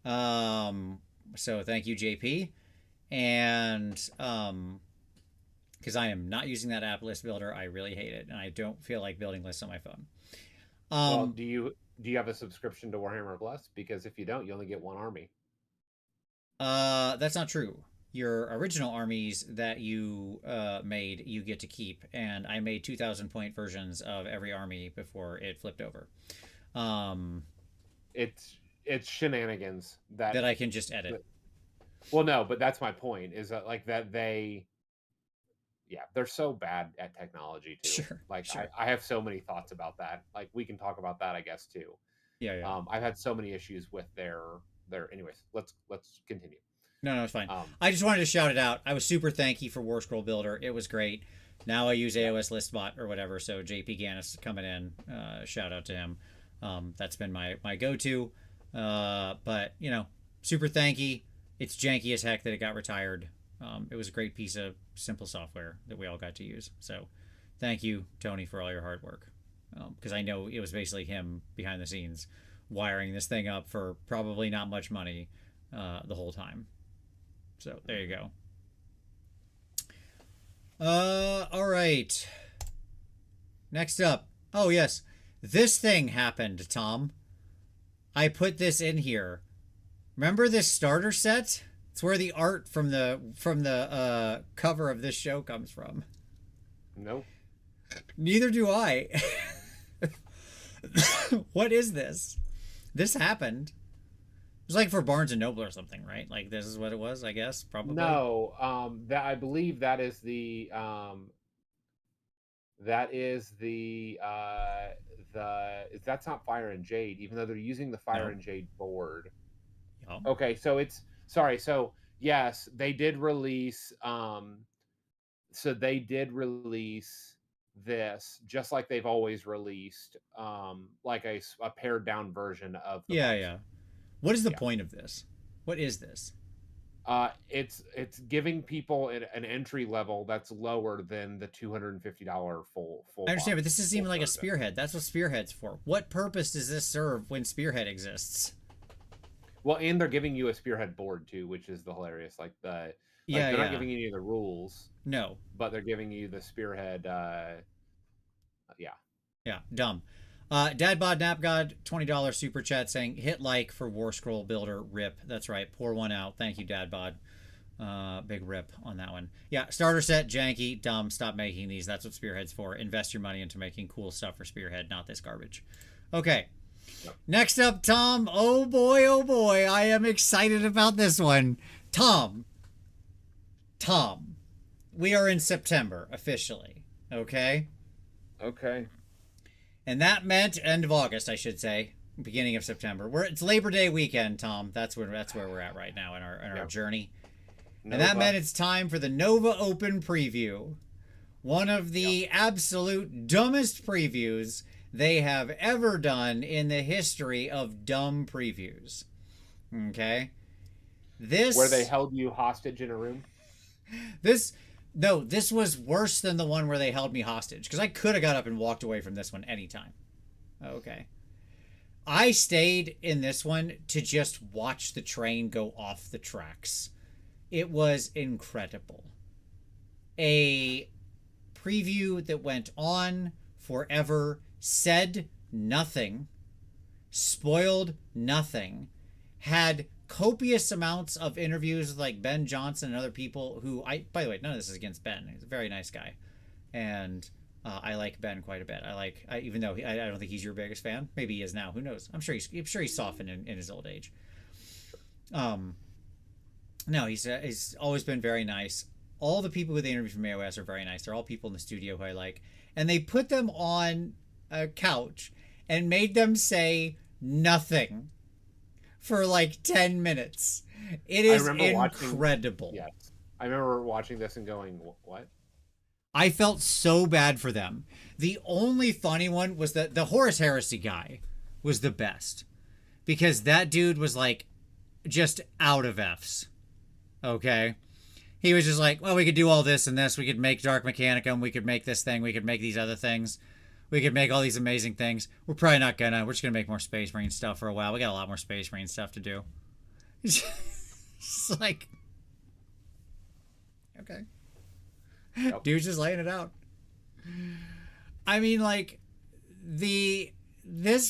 So thank you, JP, and because I am not using that app list builder, I really hate it, and I don't feel like building lists on my phone. Well, do you have a subscription to Warhammer Plus? Because if you don't, you only get one army. That's not true. Your original armies that you made, you get to keep, and I made 2,000 point versions of every army before it flipped over. It's shenanigans that I can just edit. Well, no, but that's my point. Is that they're so bad at technology too. Sure. I have so many thoughts about that. Like, we can talk about that, I guess, too. Yeah. I've had so many issues with their. Anyways, let's continue. No, it's fine. I just wanted to shout it out. I was super thanky for War Scroll Builder. It was great. Now I use AOS Listbot or whatever. So JP Gannis coming in. Shout out to him. That's been my go-to. But super thanky. It's janky as heck that it got retired. It was a great piece of simple software that we all got to use. So thank you, Tony, for all your hard work. Because I know it was basically him behind the scenes wiring this thing up for probably not much money the whole time. So there you go. All right. Next up. Oh, yes. This thing happened, Tom. I put this in here. Remember this starter set? It's where the art from the cover of this show comes from. Nope. Neither do I. What is this? This happened. It was like for Barnes and Noble or something, right? Like, this is what it was, I guess, probably. No, I believe that's not Fire and Jade, even though they're using the Fire and Jade board. Yep. Okay, so so yes, they did release this, just like they've always released, like a pared down version of the yeah. What is the point of this? What is this? It's giving people an entry level that's lower than the $250 full. I understand, but this isn't even like a Spearhead. That's what Spearhead's for. What purpose does this serve when Spearhead exists? Well, and they're giving you a Spearhead board too, which is the hilarious. They're not giving you any of the rules. No, but they're giving you the Spearhead. Yeah, dumb. Dadbod Napgod, $20 super chat saying, hit like for War Scroll Builder, rip. That's right, pour one out. Thank you, Dadbod. Big rip on that one. Yeah, starter set, janky, dumb, stop making these. That's what Spearhead's for. Invest your money into making cool stuff for Spearhead, not this garbage. Okay. Yep. Next up, Tom. Oh boy, I am excited about this one. Tom, we are in September, officially. Okay? Okay. And that meant end of August, I should say, beginning of September. It's Labor Day weekend, Tom. That's where we're at right now in our journey. Nova. And that meant it's time for the Nova Open preview. One of the absolute dumbest previews they have ever done in the history of dumb previews. Okay? Where they held you hostage in a room? This was worse than the one where they held me hostage, because I could have got up and walked away from this one anytime. Okay. I stayed in this one to just watch the train go off the tracks. It was incredible. A preview that went on forever, said nothing, spoiled nothing, had copious amounts of interviews with like Ben Johnson and other people who by the way, none of this is against Ben. He's a very nice guy. And I like Ben quite a bit. Even though I don't think he's your biggest fan. Maybe he is now. Who knows? I'm sure he's softened in his old age. No, he's always been very nice. All the people who they interviewed from AOS are very nice. They're all people in the studio who I like. And they put them on a couch and made them say nothing for like 10 minutes. It is incredible. Yes. I remember watching this and going, what? I felt so bad for them. The only funny one was that the Horus Heresy guy was the best. Because that dude was like just out of Fs. Okay. He was just like, well, we could do all this and this. We could make Dark Mechanicum. We could make this thing. We could make these other things. We could make all these amazing things. We're probably not gonna. We're just gonna make more Space Marine stuff for a while. We got a lot more Space Marine stuff to do. It's just like, okay. Yep. Dude's just laying it out. I mean, like, this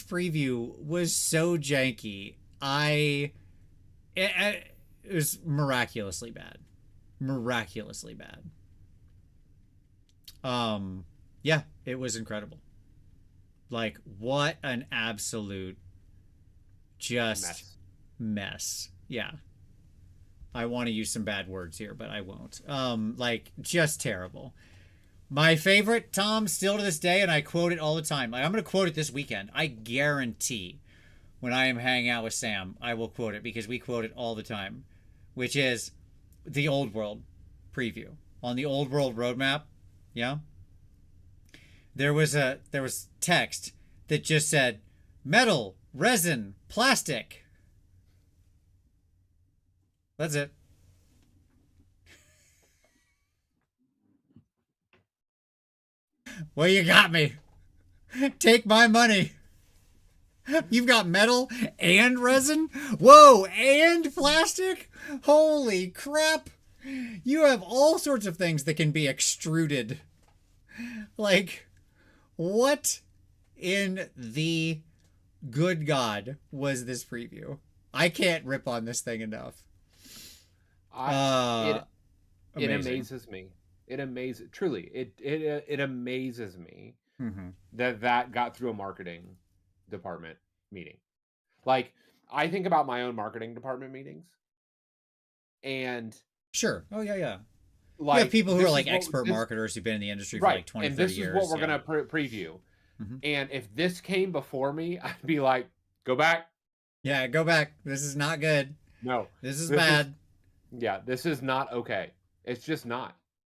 preview was so janky. It was miraculously bad. Miraculously bad. Yeah, it was incredible. Like, what an absolute just mess. Yeah. I want to use some bad words here, but I won't. Like, just terrible. My favorite, Tom, still to this day, and I quote it all the time. Like, I'm going to quote it this weekend. I guarantee when I am hanging out with Sam, I will quote it because we quote it all the time, which is the Old World preview. On the Old World roadmap, yeah, there was text that just said metal, resin, plastic. That's it. Well, you got me. Take my money. You've got metal and resin? Whoa, and plastic? Holy crap. You have all sorts of things that can be extruded. Like, what in the good God was this preview? I can't rip on this thing enough. It amazes me. It amazes, truly, it amazes me that got through a marketing department meeting. Like, I think about my own marketing department meetings, and sure, oh yeah, like, you have people who are like expert marketers who've been in the industry for like 20, 30 years. And this is what we're gonna preview. And if this came before me, I'd be like, go back. Yeah, go back. This is not good. No, this is bad. This is not okay. It's just not.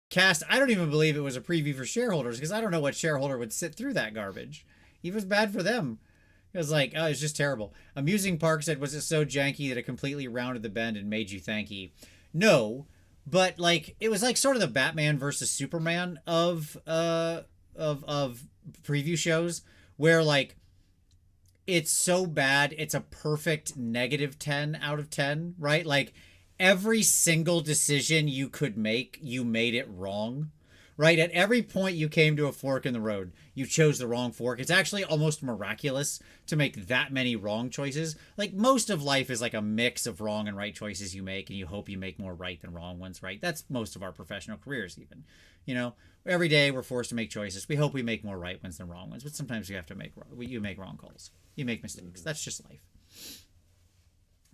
Cast, I don't even believe it was a preview for shareholders because I don't know what shareholder would sit through that garbage. It was bad for them. It was like, oh, it's just terrible. Amusing Park said, was it so janky that it completely rounded the bend and made you thanky? No, but like it was like sort of the Batman versus Superman of preview shows where like it's so bad it's a perfect negative 10 out of 10, right? Like every single decision you could make, you made it wrong, right? At every point you came to a fork in the road, you chose the wrong fork. It's actually almost miraculous to make that many wrong choices. Like most of life is like a mix of wrong and right choices you make, and you hope you make more right than wrong ones, right? That's most of our professional careers even. You know, every day we're forced to make choices. We hope we make more right ones than wrong ones, but sometimes you have to make wrong calls. You make mistakes. That's just life.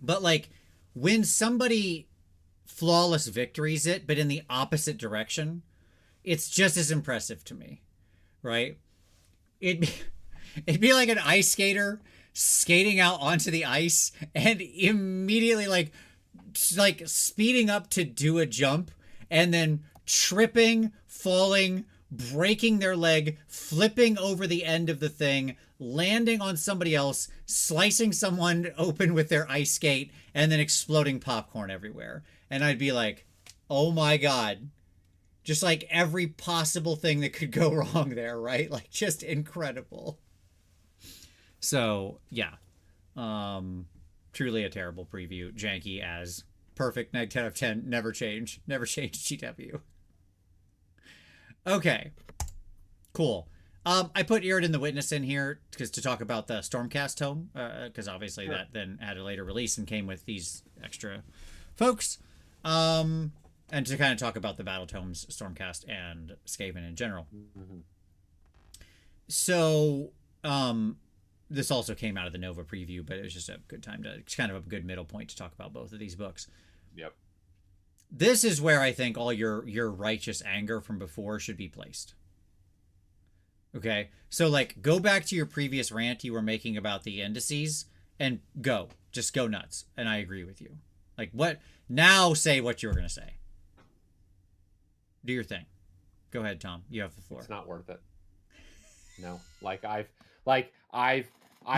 But like when somebody flawless victories it, but in the opposite direction, it's just as impressive to me, right? It'd be like an ice skater skating out onto the ice and immediately like speeding up to do a jump and then tripping, falling, breaking their leg, flipping over the end of the thing, landing on somebody else, slicing someone open with their ice skate, and then exploding popcorn everywhere. And I'd be like, oh my God. Just like every possible thing that could go wrong there, right? Like just incredible. So yeah. Truly a terrible preview. Janky as perfect 10 out of 10. Never change. Never change GW. Okay. Cool. I put Irridan the Witness in here because to talk about the Stormcast tome, because obviously that then had a later release and came with these extra folks. And to kind of talk about the Battle Tomes, Stormcast, and Skaven in general. So, this also came out of the Nova preview, but it was just a good time to, it's kind of a good middle point to talk about both of these books. Yep. This is where I think all your righteous anger from before should be placed. Okay? So, like, go back to your previous rant you were making about the indices and go. Just go nuts. And I agree with you. Like, what? Now say what you were going to say. Do your thing. Go ahead, Tom. You have the floor. It's not worth it. No. I've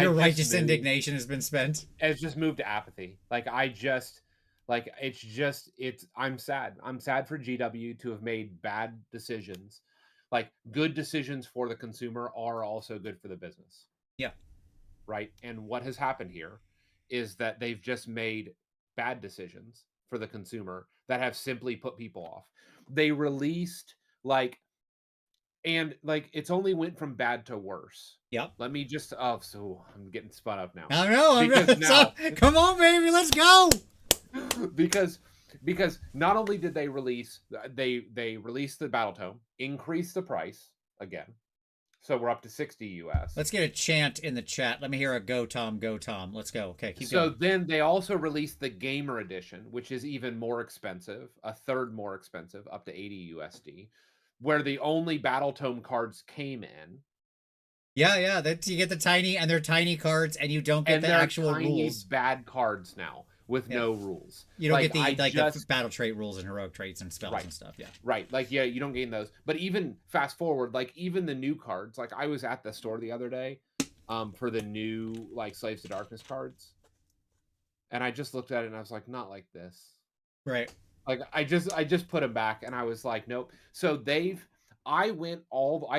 your righteous indignation has been spent. It's just moved to apathy. Like, I just, Like I'm sad. I'm sad for GW to have made bad decisions. Like good decisions for the consumer are also good for the business. Yeah. Right? And what has happened here is that they've just made bad decisions for the consumer that have simply put people off. They released like it's only went from bad to worse. Yep. Let me just so I'm getting spun up now. I don't know. Because now come on, baby, let's go. because not only did they release they released the battle tome, increase the price again. So we're up to 60 US. Let's get a chant in the chat. Let me hear a go Tom, go Tom. Let's go. Okay, keep going. So going. then they also released the Gamer Edition, which is even more expensive, a third more expensive, up to 80 USD, where the only battle tome cards came in. Yeah, that you get the tiny, and they're tiny cards, and you don't get the actual tiny, rules. Bad cards now with no rules. You don't get the battle trait rules and heroic traits and spells and stuff. Yeah, right. Like you don't gain those. But even fast forward, like even the new cards. Like I was at the store the other day, for the new like Slaves to Darkness cards, and I just looked at it and I was like, not like this. Right. Like I just put them back and I was like, nope. So I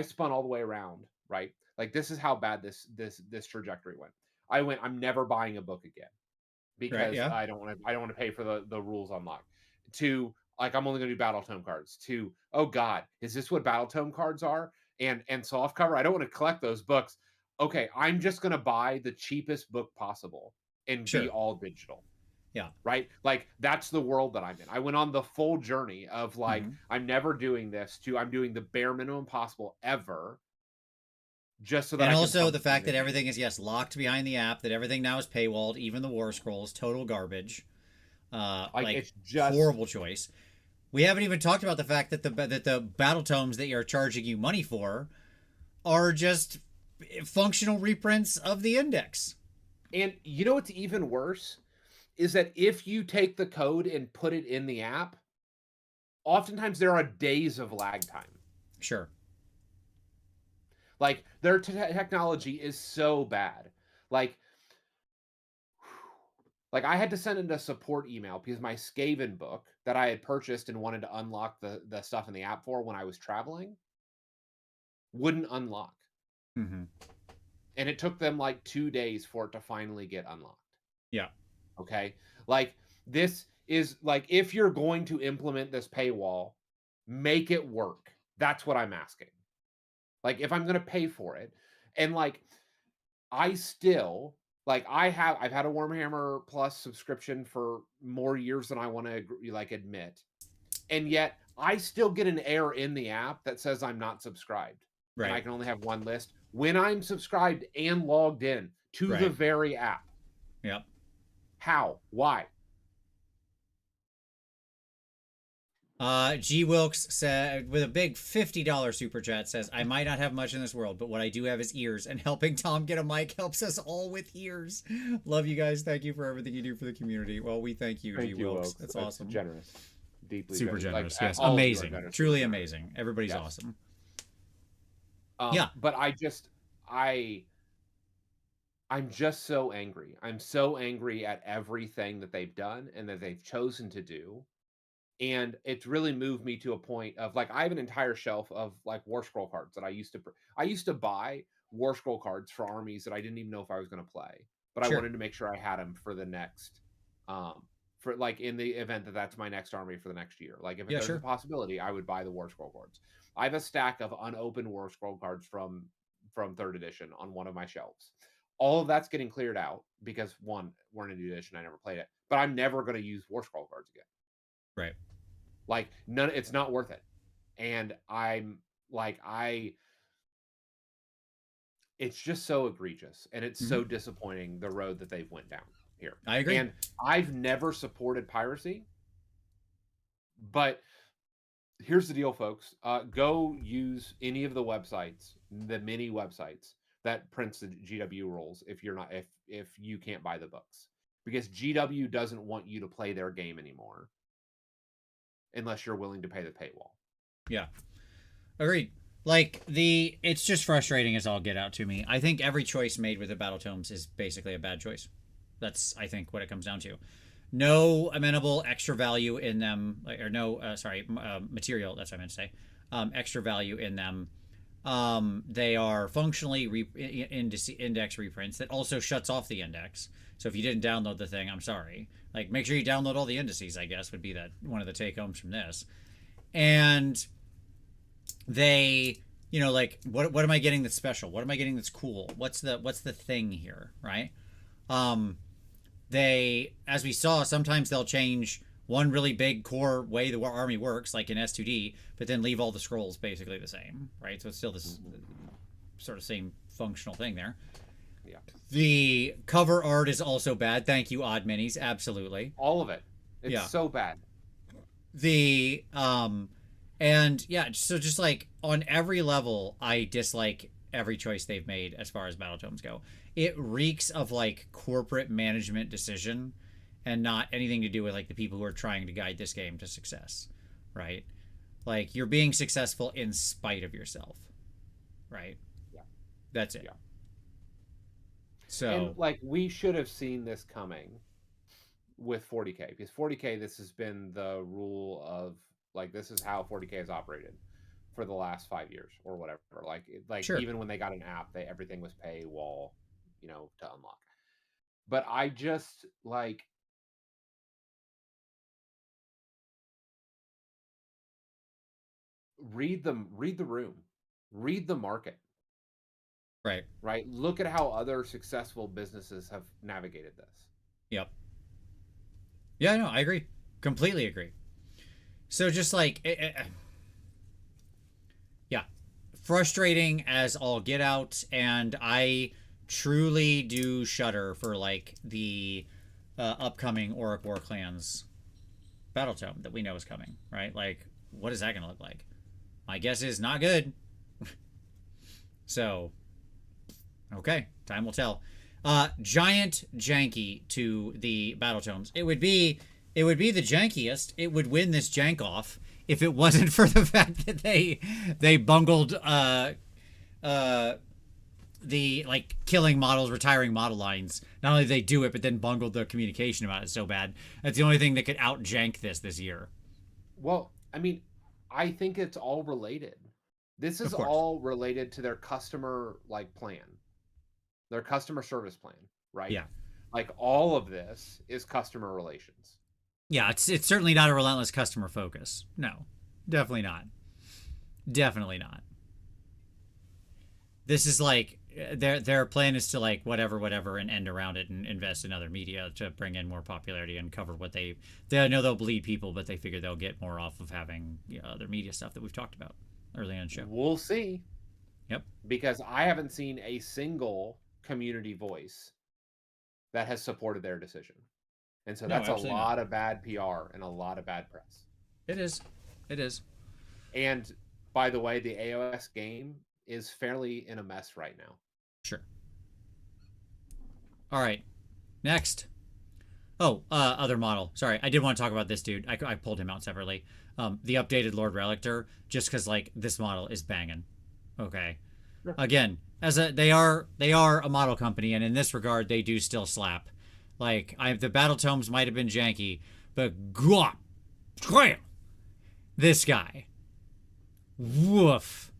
spun all the way around. Right. Like this is how bad this trajectory went. I'm never buying a book again because I don't want to pay for the rules unlock. To like I'm only going to do battle tome cards. To oh god, is this what battle tome cards are? And soft cover. I don't want to collect those books. Okay, I'm just going to buy the cheapest book possible and be all digital. Yeah. Right? Like that's the world that I'm in. I went on the full journey of like I'm never doing this to I'm doing the bare minimum possible ever. Just so that and also the fact that everything is locked behind the app, that everything now is paywalled, even the War Scrolls, total garbage. Like it's just horrible choice. We haven't even talked about the fact that the battle tomes that you're charging you money for are just functional reprints of the index. And you know what's even worse is that if you take the code and put it in the app, oftentimes there are days of lag time. Sure. Like their technology is so bad. Like I had to send in a support email because my Skaven book that I had purchased and wanted to unlock the stuff in the app for when I was traveling wouldn't unlock. Mm-hmm. And it took them like 2 days for it to finally get unlocked. Yeah. Okay. Like this is like, if you're going to implement this paywall, make it work. That's what I'm asking. Like if I'm going to pay for it, and like I still like I've had a Warhammer Plus subscription for more years than I want to like admit, and yet I still get an error in the app that says I'm not subscribed. Right. And I can only have one list when I'm subscribed and logged in to the very app. Yep. How? Why? G Wilkes said with a big $50 super chat says, I might not have much in this world, but what I do have is ears, and helping Tom get a mic helps us all with ears. Love you guys. Thank you for everything you do for the community. Well, we thank you, G Wilkes. That's awesome. Generous. Deeply super generous. Like, yes. Amazing. Truly amazing. Everybody's awesome. Yeah. But I'm just so angry. I'm so angry at everything that they've done and that they've chosen to do. And it's really moved me to a point of like, I have an entire shelf of like War Scroll cards that I used to buy War Scroll cards for armies that I didn't even know if I was going to play, but I wanted to make sure I had them for the next, for like in the event that that's my next army for the next year. Like if there's a possibility, I would buy the War Scroll cards. I have a stack of unopened War Scroll cards from 3rd edition on one of my shelves. All of that's getting cleared out because one, we're in a new edition. I never played it, but I'm never going to use War Scroll cards again. Right. Like it's not worth it. And I'm like, it's just so egregious and it's so disappointing the road that they've went down here. I agree. And I've never supported piracy, but here's the deal, folks. Go use any of the websites, the mini websites that prints the GW rules if you can't buy the books, because GW doesn't want you to play their game anymore unless you're willing to pay the paywall. Yeah. Agreed. Like it's just frustrating as all get out to me. I think every choice made with the battle tomes is basically a bad choice. That's, I think, what it comes down to. no amenable extra value in them, or no, material. That's what I meant to say. Extra value in them. They are functionally index reprints that also shuts off the index. So if you didn't download the thing, I'm sorry. Like, make sure you download all the indices, I guess, would be that one of the take homes from this. And they, like, what am I getting that's special? What am I getting that's cool? What's the thing here, right? They, as we saw, sometimes they'll change one really big core way the army works, like in S2D, but then leave all the scrolls basically the same, right? So it's still this sort of same functional thing there. Yeah. The cover art is also bad. Thank you, Odd Minis. Absolutely. All of it. It's so bad. The and yeah, so just like on every level, I dislike every choice they've made as far as battle tomes go. It reeks of like corporate management decision and not anything to do with like the people who are trying to guide this game to success, right? Like, you're being successful in spite of yourself, right? Yeah. That's it. Yeah. So, and like, we should have seen this coming with 40K, because 40K, this has been the rule of, like, this is how 40K has operated for the last 5 years or whatever. Like sure. Even when they got an app, everything was paywall, to unlock. But I just like, read the room, read the market. Right. Look at how other successful businesses have navigated this. Yep. Yeah, no, I agree. Completely agree. So just like, yeah, frustrating as all get out, and I truly do shudder for like the upcoming Auric War Clans battle tome that we know is coming, right? Like, what is that going to look like? My guess is not good. So, okay, time will tell. Giant janky to the battle tomes. It would be the jankiest. It would win this jank off if it wasn't for the fact that they bungled the like killing models, retiring model lines. Not only did they do it, but then bungled the communication about it so bad. That's the only thing that could out jank this year. Well, I mean, I think it's all related. This is all related to their customer plan, their customer service plan, right? Yeah. Like, all of this is customer relations. Yeah, it's certainly not a relentless customer focus. No, definitely not. Definitely not. This is like their plan is to like whatever and end around it and invest in other media to bring in more popularity and cover what they know they'll bleed people, but they figure they'll get more off of having other media stuff that we've talked about early on the show. We'll see. Yep. Because I haven't seen a single community voice that has supported their decision. And so that's a lot of bad PR and a lot of bad press. It is. It is. And by the way, the AOS game is fairly in a mess right now. Sure. All right. Next. Oh, other model. Sorry, I did want to talk about this dude. I pulled him out separately. The updated Lord Relictor, just because like this model is banging. Okay. Sure. Again, they are a model company, and in this regard, they do still slap. Like, the battle tomes might have been janky, but God, this guy, woof.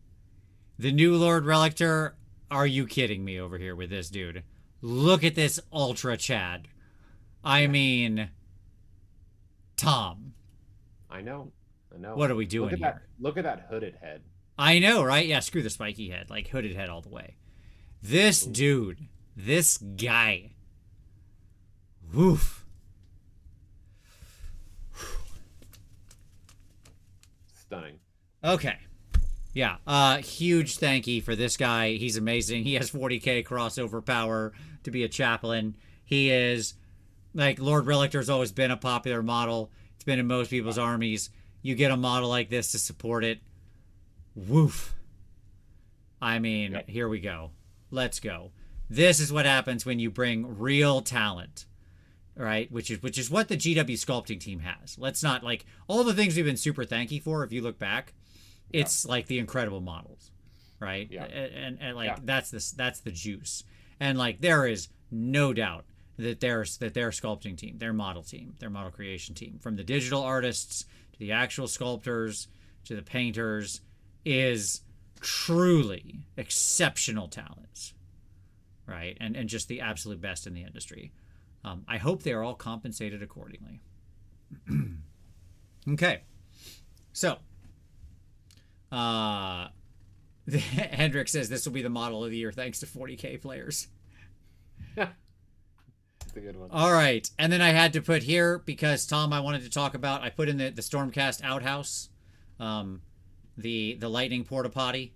The new Lord Relictor, are you kidding me over here with this dude? Look at this Ultra Chad. I mean, Tom. I know. What are we doing here? Look at that hooded head. I know, right? Yeah, screw the spiky head. Like, hooded head all the way. This dude, this guy. Woof. Stunning. Okay. Yeah. Huge thanky for this guy. He's amazing. He has 40k crossover power to be a chaplain. He is, like, Lord Relictor's always been a popular model. It's been in most people's armies. You get a model like this to support it. Woof. I mean, Here we go. Let's go. This is what happens when you bring real talent, right? Which is what the GW sculpting team has. Let's not, like, all the things we've been super thanky for, if you look back, it's like the incredible models, right? Yeah. And like that's the juice. And like there is no doubt that their sculpting team, their model creation team, from the digital artists to the actual sculptors to the painters, is truly exceptional talents, right? And just the absolute best in the industry. I hope they are all compensated accordingly. Okay, so Hendrik says this will be the model of the year thanks to 40K players. That's a good one. All right, and then I had to put here, because Tom, I wanted to talk about, I put in the Stormcast outhouse, the lightning porta potty,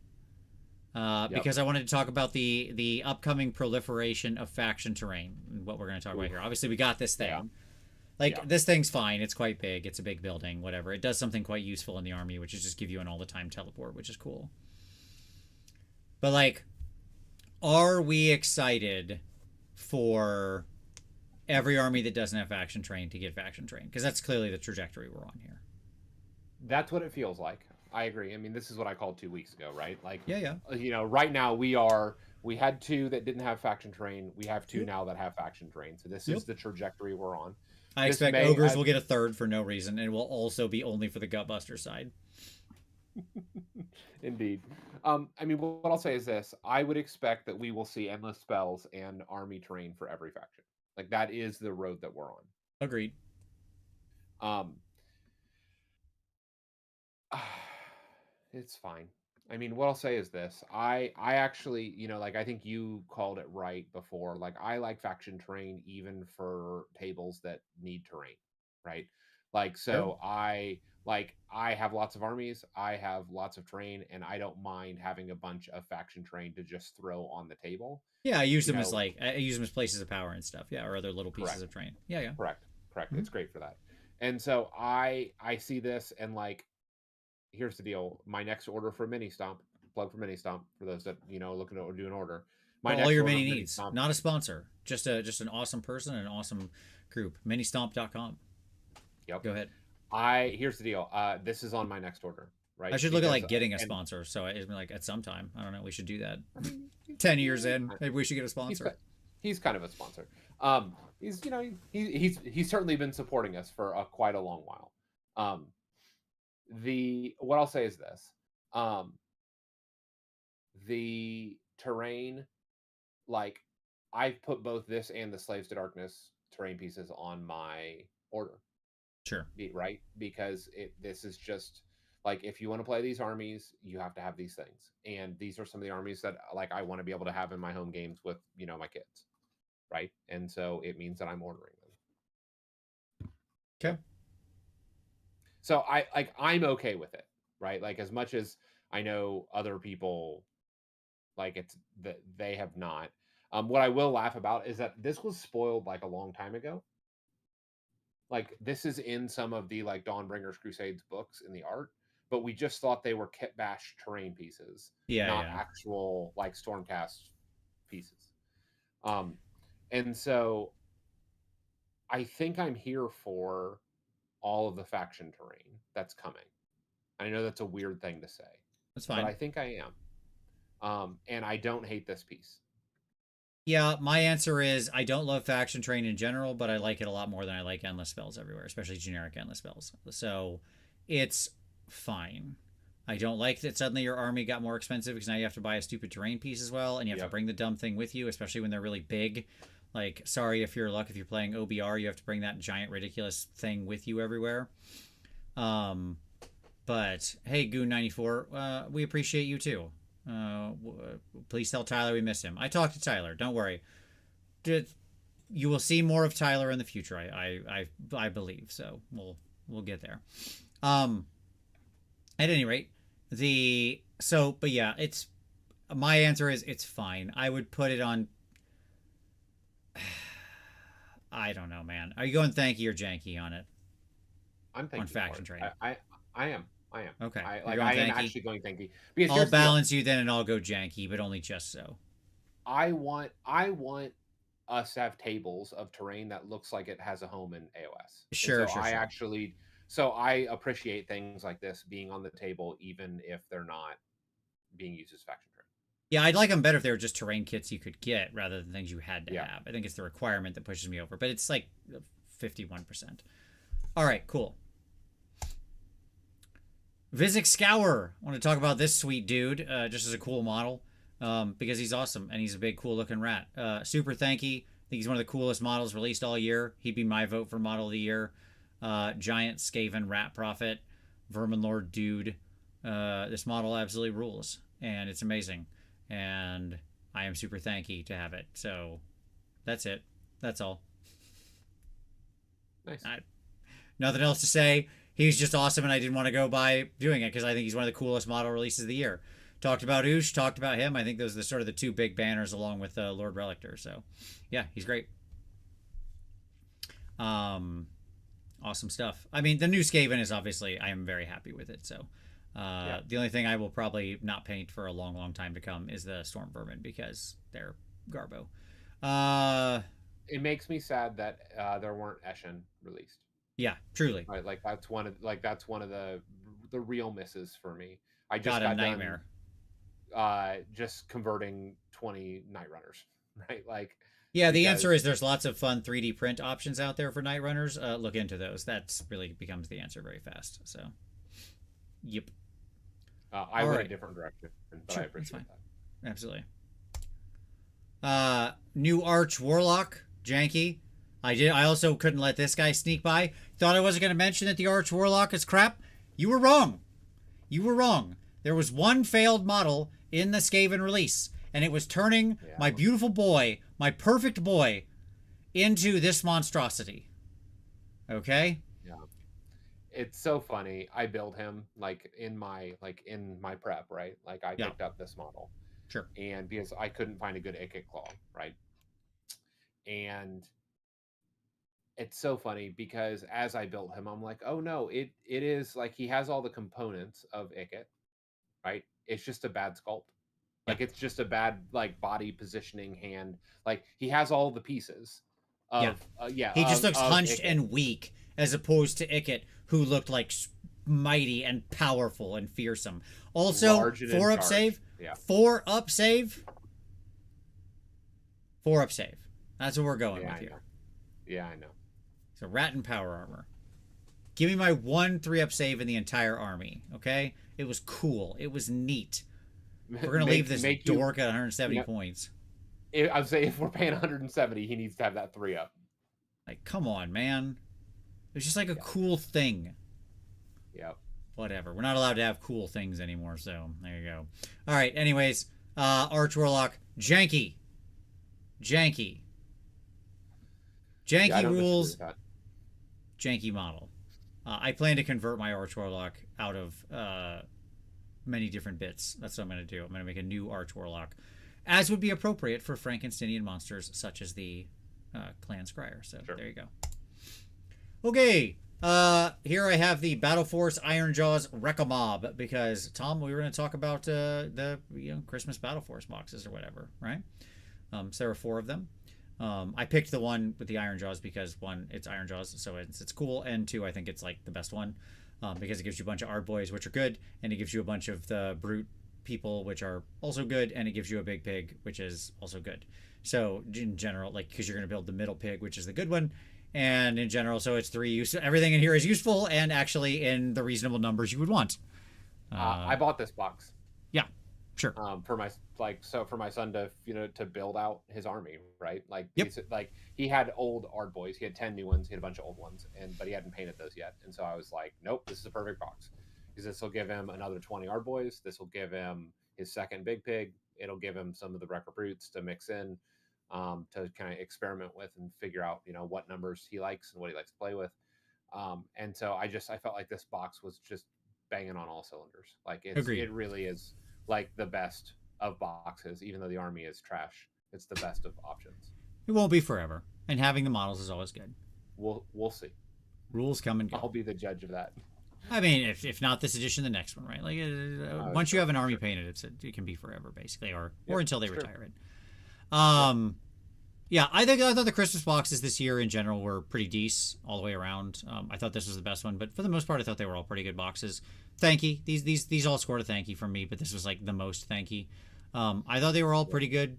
because I wanted to talk about the upcoming proliferation of faction terrain, what we're going to talk about here. Obviously, we got this thing. This thing's fine. It's quite big. It's a big building, whatever. It does something quite useful in the army, which is just give you an all-the-time teleport, which is cool. But, like, are we excited for every army that doesn't have faction terrain to get faction terrain? Because that's clearly the trajectory we're on here. That's what it feels like. I agree. I mean, this is what I called 2 weeks ago, right? Like, yeah. You know, right now we had 2 that didn't have faction terrain. We have 2 now that have faction terrain. So this is the trajectory we're on. I expect ogres will get a 3rd for no reason, and it will also be only for the Gutbuster side. Indeed. I mean, what I'll say is this. I would expect that we will see endless spells and army terrain for every faction. Like, that is the road that we're on. Agreed. It's fine. I mean, what I'll say is this. I actually, you know, like, I think you called it right before. Like, I like faction terrain even for tables that need terrain, right? Like, so I have lots of armies, I have lots of terrain, and I don't mind having a bunch of faction terrain to just throw on the table. Yeah, I use them as places of power and stuff. Yeah, or other little pieces of terrain. Yeah. Correct. It's great for that. And so I see this, and, like, here's the deal. My next order for Mini Stomp, plug for Mini Stomp for those that, you know, looking to do an order. All your mini needs, Stomp, not a sponsor, just an awesome person and an awesome group. Ministomp.com. Yep. Go ahead. Here's the deal. This is on my next order, right? I should look at, like, getting a sponsor. So it's like at some time, I don't know, we should do that. 10 years in, maybe we should get a sponsor. He's kind of a sponsor. He's, you know, he's certainly been supporting us for quite a long while. What I'll say is this. The terrain, like, I've put both this and the Slaves to Darkness terrain pieces on my order. Sure. Right? Because this is just, like, if you want to play these armies, you have to have these things. And these are some of the armies that, like, I want to be able to have in my home games with, you know, my kids. Right? And so it means that I'm ordering them. Okay. So I'm okay with it, right? Like, as much as I know other people, like, it's that they have not. What I will laugh about is that this was spoiled, like, a long time ago. Like, this is in some of the, like, Dawnbringers Crusades books in the art, but we just thought they were kit bash terrain pieces, not actual, like, Stormcast pieces. And so I think I'm here for all of the faction terrain that's coming. I know that's a weird thing to say. That's fine. But I think I am. And I don't hate this piece. Yeah, my answer is I don't love faction terrain in general, but I like it a lot more than I like endless spells everywhere, especially generic endless spells. So it's fine. I don't like that suddenly your army got more expensive because now you have to buy a stupid terrain piece as well, and you have to bring the dumb thing with you, especially when they're really big. Like, sorry if you're luck, if you're playing OBR, you have to bring that giant ridiculous thing with you everywhere. But hey, Goon94, we appreciate you too. Please tell Tyler we miss him. I talked to Tyler. Don't worry. You will see more of Tyler in the future. I believe so. We'll get there. At any rate, but yeah, it's my answer is it's fine. I would put it on. I don't know, man. Are you going thanky or janky on it? I'm thanky on faction terrain. I am. Okay. I am actually going thanky. I'll balance you then, and I'll go janky, but only just so. I want us to have tables of terrain that looks like it has a home in AOS. Sure. So I appreciate things like this being on the table, even if they're not being used as faction terrain. Yeah, I'd like them better if they were just terrain kits you could get rather than things you had to Yeah. have. I think it's the requirement that pushes me over, but it's like 51%. All right, cool. Vizic Scour. I want to talk about this sweet dude, just as a cool model, because he's awesome and he's a big, cool looking rat. Super thanky. I think he's one of the coolest models released all year. He'd be my vote for model of the year. Giant Skaven Rat Prophet, Vermin Lord dude. This model absolutely rules, and it's amazing. And I am super thanky to have it. So that's it. That's all. Nice. Nothing else to say. He's just awesome, and I didn't want to go by doing it because I think he's one of the coolest model releases of the year. Talked about Oosh, talked about him. I think those are the sort of the two big banners along with Lord Relictor. So, yeah, he's great. Awesome stuff. I mean, the new Skaven is obviously, I am very happy with it. So, the only thing I will probably not paint for a long, long time to come is the Storm Vermin because they're garbo. It makes me sad that there weren't Eshin released. Yeah, truly. Right, like that's one of the real misses for me. I just got a nightmare. Just converting 20 Night Runners, right? Like, yeah, the answer is there's lots of fun 3D print options out there for Night Runners. Look into those. That's really becomes the answer very fast. So, yep. I went a different direction, but sure, I appreciate that. Absolutely. New Arch Warlock, Janky. I also couldn't let this guy sneak by. Thought I wasn't going to mention that the Arch Warlock is crap. You were wrong. You were wrong. There was one failed model in the Skaven release, and it was turning my beautiful boy, my perfect boy, into this monstrosity. Okay? Yeah. It's so funny. I built him in my prep, right? Like I picked up this model. Sure. And because I couldn't find a good Ikit Claw, right? And it's so funny because as I built him, I'm like, oh no, it is like he has all the components of Ikit, right? It's just a bad sculpt. Like it's just a bad body positioning, hand. Like he has all the pieces of he just looks hunched and weak as opposed to Ikit, who looked like mighty and powerful and fearsome. Also, 4 up save. Yeah. 4 up save. 4 up save. That's what we're going with here. Yeah, I know. So rat and power armor. Give me my 1 3-up save in the entire army, okay? It was cool. It was neat. We're going to leave this dork at 170 points. I would say if we're paying 170, he needs to have that 3-up. Like, come on, man. It's just like a cool thing. Yep. Whatever. We're not allowed to have cool things anymore, so there you go. All right, anyways. Arch Warlock. Janky. Janky. Janky rules. Janky model. I plan to convert my Arch Warlock out of many different bits. That's what I'm going to do. I'm going to make a new Arch Warlock, as would be appropriate for Frankensteinian monsters such as the Clan Scryer. So there you go. Okay. Here I have the Battle Force Iron Jaws Wreck-A-Mob because, Tom, we were going to talk about the Christmas Battle Force boxes or whatever, right? So there were 4 of them. I picked the one with the Iron Jaws because 1, it's Iron Jaws, so it's cool, and 2, I think it's like the best one because it gives you a bunch of Ard Boys, which are good, and it gives you a bunch of the Brute people, which are also good, and it gives you a Big Pig, which is also good. So in general, because you're going to build the Middle Pig, which is the good one, and in general, so it's 3 use. Everything in here is useful and actually in the reasonable numbers you would want. I bought this box. Yeah, sure. For my son to to build out his army, right? He had old Ard Boys. He had 10 new ones. He had a bunch of old ones, but he hadn't painted those yet. And so I was like, nope, this is a perfect box because this will give him another 20 Ard Boys. This will give him his second Big Pig. It'll give him some of the Wrecker Brutes to mix in. To kind of experiment with and figure out, what numbers he likes and what he likes to play with. And so I felt like this box was just banging on all cylinders. Like it really is like the best of boxes, even though the army is trash. It's the best of options. It won't be forever, and having the models is always good. We'll see. Rules come and go. I'll be the judge of that. I mean, if not this edition, the next one, right? Like once you have an army painted, it can be forever, basically, or until they retire it. Yeah, I thought the Christmas boxes this year in general were pretty decent all the way around. I thought this was the best one, but for the most part, I thought they were all pretty good boxes. THANKY. These all scored a THANKY from me, but this was like the most THANKY. I thought they were all pretty good.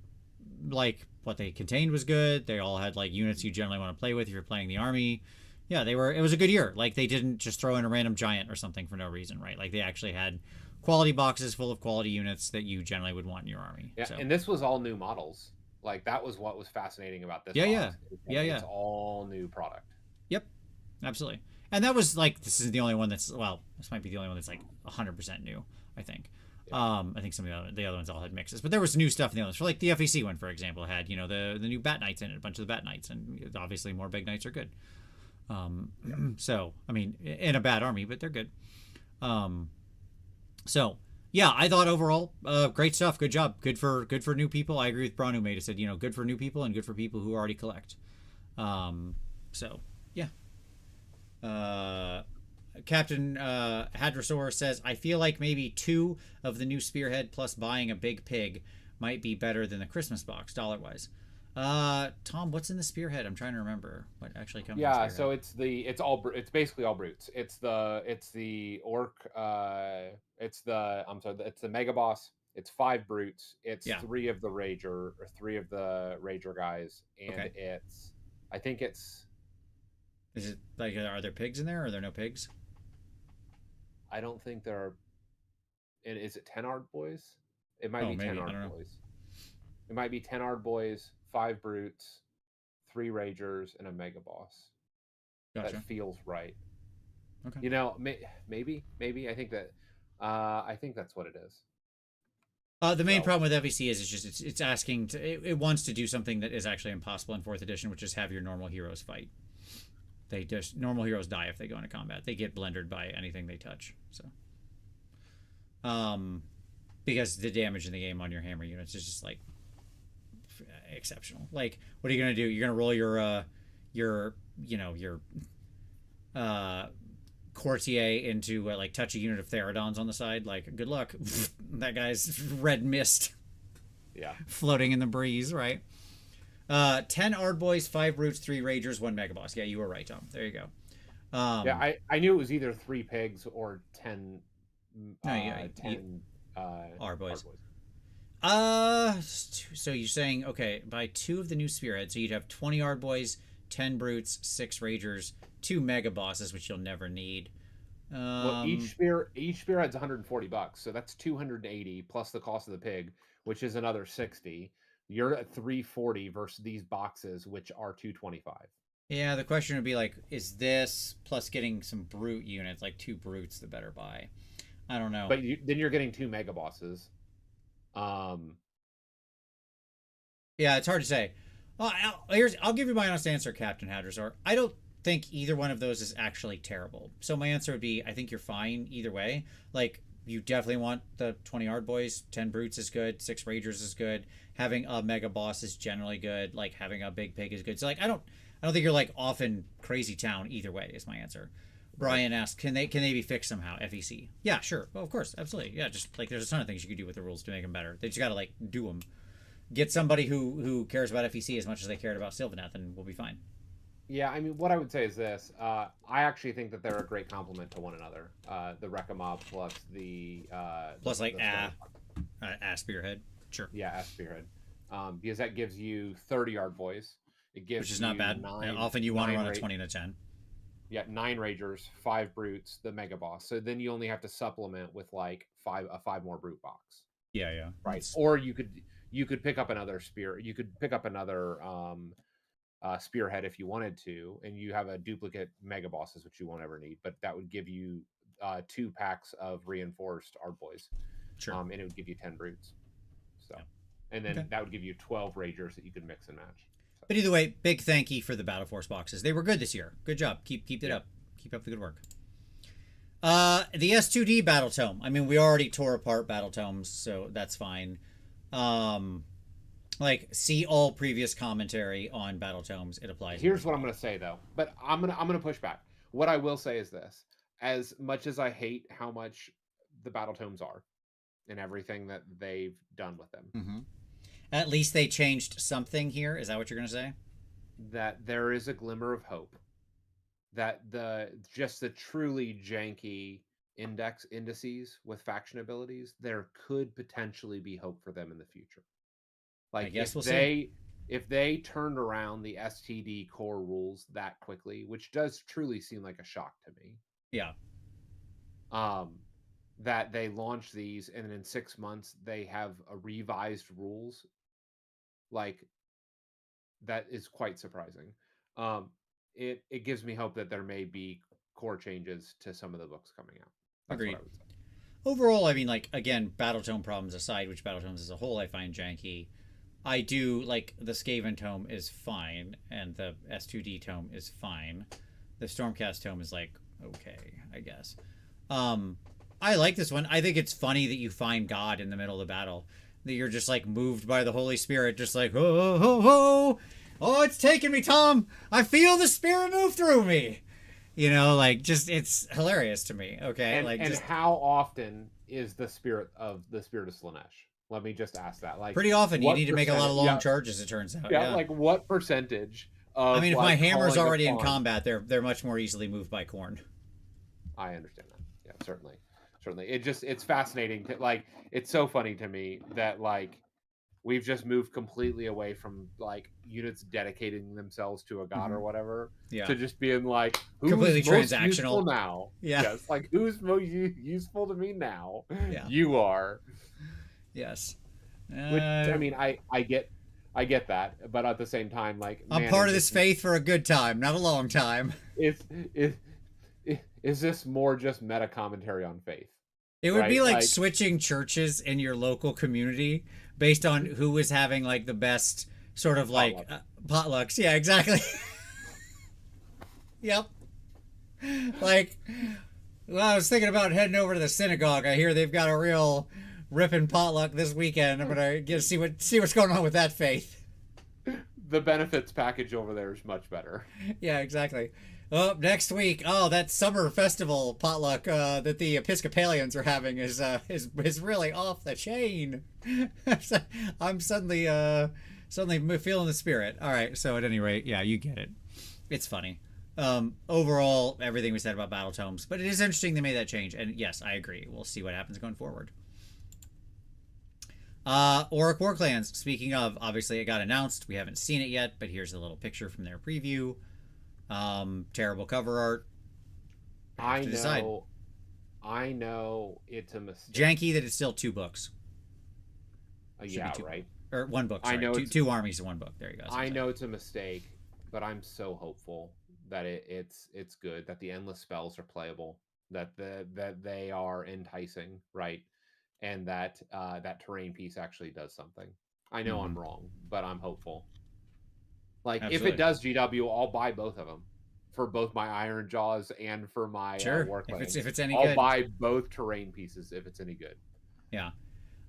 Like what they contained was good. They all had like units you generally want to play with if you're playing the army. Yeah, they were. It was a good year. Like they didn't just throw in a random giant or something for no reason, right? Like they actually had quality boxes full of quality units that you generally would want in your army. Yeah, So and this was all new models. Like that was what was fascinating about this yeah, yeah, box. yeah, It's yeah. all new product. Yep, absolutely. And that was like this is the only one that's well, this might be the only one that's like 100% new. I think. Yeah. I think some of the other ones all had mixes, but there was new stuff in the others. For like the FEC one, for example, had the new Bat Knights in it, a bunch of the Bat Knights, and obviously more Big Knights are good. So I mean, in a bad army, but they're good. So yeah, I thought overall, great stuff. Good job. Good for new people. I agree with Braun who made it. Said good for new people and good for people who already collect. So yeah. Captain Hadrasaur says, I feel like maybe 2 of the new Spearhead plus buying a big pig might be better than the Christmas box, dollar-wise. Tom, what's in the Spearhead? I'm trying to remember what actually comes in the Spearhead. So it's basically all brutes. It's the orc, it's the mega boss. It's 5 brutes. It's Yeah. 3 of the rager guys, and Okay. I think it's Is it like are there pigs in there or are there no pigs? I don't think there are. Is it 10 Ard boys? It might Oh, be maybe. 10 I Ard don't know. boys. It might be 10 Ard boys, 5 brutes, 3 ragers, and a mega boss. Gotcha. That feels right. Okay. Maybe. I think that's what it is. The main problem with FEC is it's asking it wants to do something that is actually impossible in 4th edition, which is have your normal heroes fight. Normal heroes die if they go into combat. They get blendered by anything they touch. So, because the damage in the game on your hammer units is just like exceptional. Like, what are you gonna do? You're gonna roll your courtier into like touch a unit of Therodons on the side. Like, good luck. That guy's red mist. Yeah. Floating in the breeze, right? 10 Ardboys, 5 Brutes, 3 Ragers, 1 Mega Boss. Yeah, you were right, Tom. There you go. I knew it was either 3 pigs or 10. 10 Ardboys. So you're saying by 2 of the new Spearheads, so you'd have 20 Ardboys, 10 Brutes, 6 Ragers, 2 Mega Bosses, which you'll never need. Well, each spearhead's $140, so that's 280 plus the cost of the pig, which is another 60. You're at 340 versus these boxes, which are 225. Yeah, the question would be like, is this plus getting some brute units, like 2 brutes, the better buy? I don't know. But then you're getting 2 mega bosses. Yeah, it's hard to say. Well, I'll give you my honest answer, Captain Hadrasor. I don't think either one of those is actually terrible. So my answer would be, I think you're fine either way. Like, you definitely want the 20 Ardboys, 10 Brutes is good, 6 Ragers is good. Having a Mega Boss is generally good. Like, having a big pig is good. So, like, I don't think you're, like, off in crazy town either way is my answer. Brian asked, can they be fixed somehow, FEC? Yeah, sure. Well, of course, absolutely. Yeah, just, like, there's a ton of things you could do with the rules to make them better. They just gotta, like, do them. Get somebody who cares about FEC as much as they cared about Sylvaneth, and we'll be fine. Yeah, I mean, what I would say is this. I actually think that they're a great complement to one another. The Recca plus the... Plus, like, Spearhead. Sure. Yeah, Spearhead. Because that gives you 30 Ardboys. It gives Which is not bad. 9, often you want to run a 20 and a 10. Yeah, 9 Ragers, 5 Brutes, the Mega Boss. So then you only have to supplement with, like, 5 more Brute box. Yeah. Right. Or you could pick up another Spear. You could pick up another... Spearhead if you wanted to, and you have a duplicate Mega Bosses, which you won't ever need, but that would give you 2 packs of reinforced Ardboys. Sure. And it would give you 10 Brutes. So, and then that would give you 12 Ragers that you could mix and match. So. But either way, big thank you for the Battle Force boxes. They were good this year. Good job. Keep it up. Keep up the good work. The S2D Battle Tome. I mean, we already tore apart Battle Tomes, so that's fine. Like, see all previous commentary on Battle Tomes. It applies. Here's what I'm going to say, though. But I'm gonna push back. What I will say is this. As much as I hate how much the Battle Tomes are and everything that they've done with them. Mm-hmm. At least they changed something here. Is that what you're going to say? That there is a glimmer of hope. That the truly janky indices with faction abilities, there could potentially be hope for them in the future. Like I guess we'll see. If they turned around the STD core rules that quickly, which does truly seem like a shock to me. Yeah. That they launch these and in 6 months they have a revised rules, like that is quite surprising. It gives me hope that there may be core changes to some of the books coming out. That's Agreed. what I would say. Overall, I mean, like, again, Battletome problems aside, which Battletomes as a whole I find janky, I do like the Skaven tome is fine, and the S2D tome is fine. The Stormcast tome is like, okay, I guess. I like this one. I think it's funny that you find God in the middle of the battle. That you're just like moved by the Holy Spirit, just like, oh, oh, oh, oh, it's taking me, Tom. I feel the Spirit move through me. You know, like, just, it's hilarious to me. Okay, And just how often is the spirit of Slaanesh? Let me just ask that. Like, pretty often you need to make a lot of long yeah, charges. It turns out. yeah, like what percentage of? I mean, if like, my hammer's calling already in upon- combat, they're much more easily moved by corn. I understand that. Yeah, certainly. It's fascinating to, like, it's so funny to me that, like, we've just moved completely away from like units dedicating themselves to a god or whatever, Yeah. to just being like, who's Completely most transactional useful now? Yeah. Yes, like, who's most useful to me now? Yeah. You are. Yes. Which, I mean, I get that, but at the same time, like, I'm man, part of this faith for a good time, not a long time. Is this more just meta commentary on faith? It would right? be like switching churches in your local community based on who was having like the best sort of like potlucks. Yeah, exactly. Yep. Like, well, I was thinking about heading over to the synagogue. I hear they've got a real ripping potluck this weekend. I'm gonna get see what's going on with that faith. The benefits package over there is much better. Yeah, exactly. Oh, next week. Oh, that summer festival potluck that the Episcopalians are having is really off the chain. I'm suddenly feeling the spirit. All right. So at any rate, yeah, you get it. It's funny. Overall, everything we said about Battletomes, but it is interesting they made that change. And yes, I agree. We'll see what happens going forward. Auric War Clans. Speaking of, obviously it got announced. We haven't seen it yet, but here's a little picture from their preview. Terrible cover art. I know it's a mistake. Janky that it's still 2 books. Yeah, right. Or 1 book. Sorry. I know two armies in 1 book. There you go. I know it's a mistake, but I'm so hopeful that it's good, that the endless spells are playable, that they are enticing, right, and that that terrain piece actually does something. I know I'm wrong, but I'm hopeful. Like, absolutely. If it does GW, I'll buy both of them for both my Iron Jaws and for my War Clans. If it's any I'll good, buy both terrain pieces if it's any good. Yeah.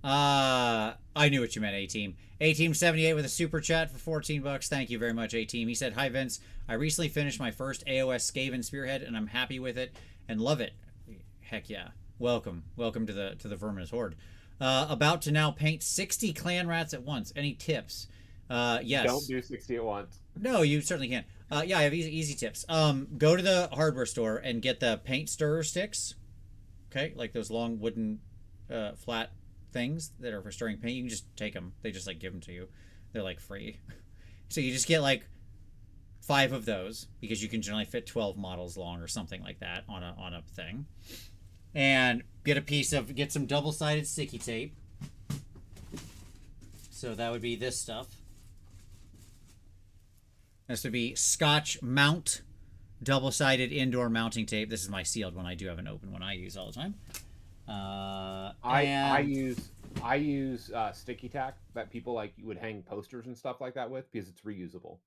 I knew what you meant, A-Team. A-Team 78 with a super chat for $14. Thank you very much, A-Team. He said, "Hi Vince, I recently finished my first AOS Skaven Spearhead and I'm happy with it and love it." Heck yeah. Welcome to the Verminous Horde. About to now paint 60 clan rats at once. Any tips? Yes. Don't do 60 at once. No, you certainly can. Yeah, I have easy tips. Go to the hardware store and get the paint stirrer sticks. Okay, like those long wooden flat things that are for stirring paint. You can just take them. They just like give them to you. They're like free. So you just get like 5 of those because you can generally fit 12 models long or something like that on a thing. And get some double-sided sticky tape. So that would be this stuff. This would be Scotch Mount double-sided indoor mounting tape. This is my sealed one. I do have an open one I use all the time. I use sticky tack that people like you would hang posters and stuff like that with because it's reusable.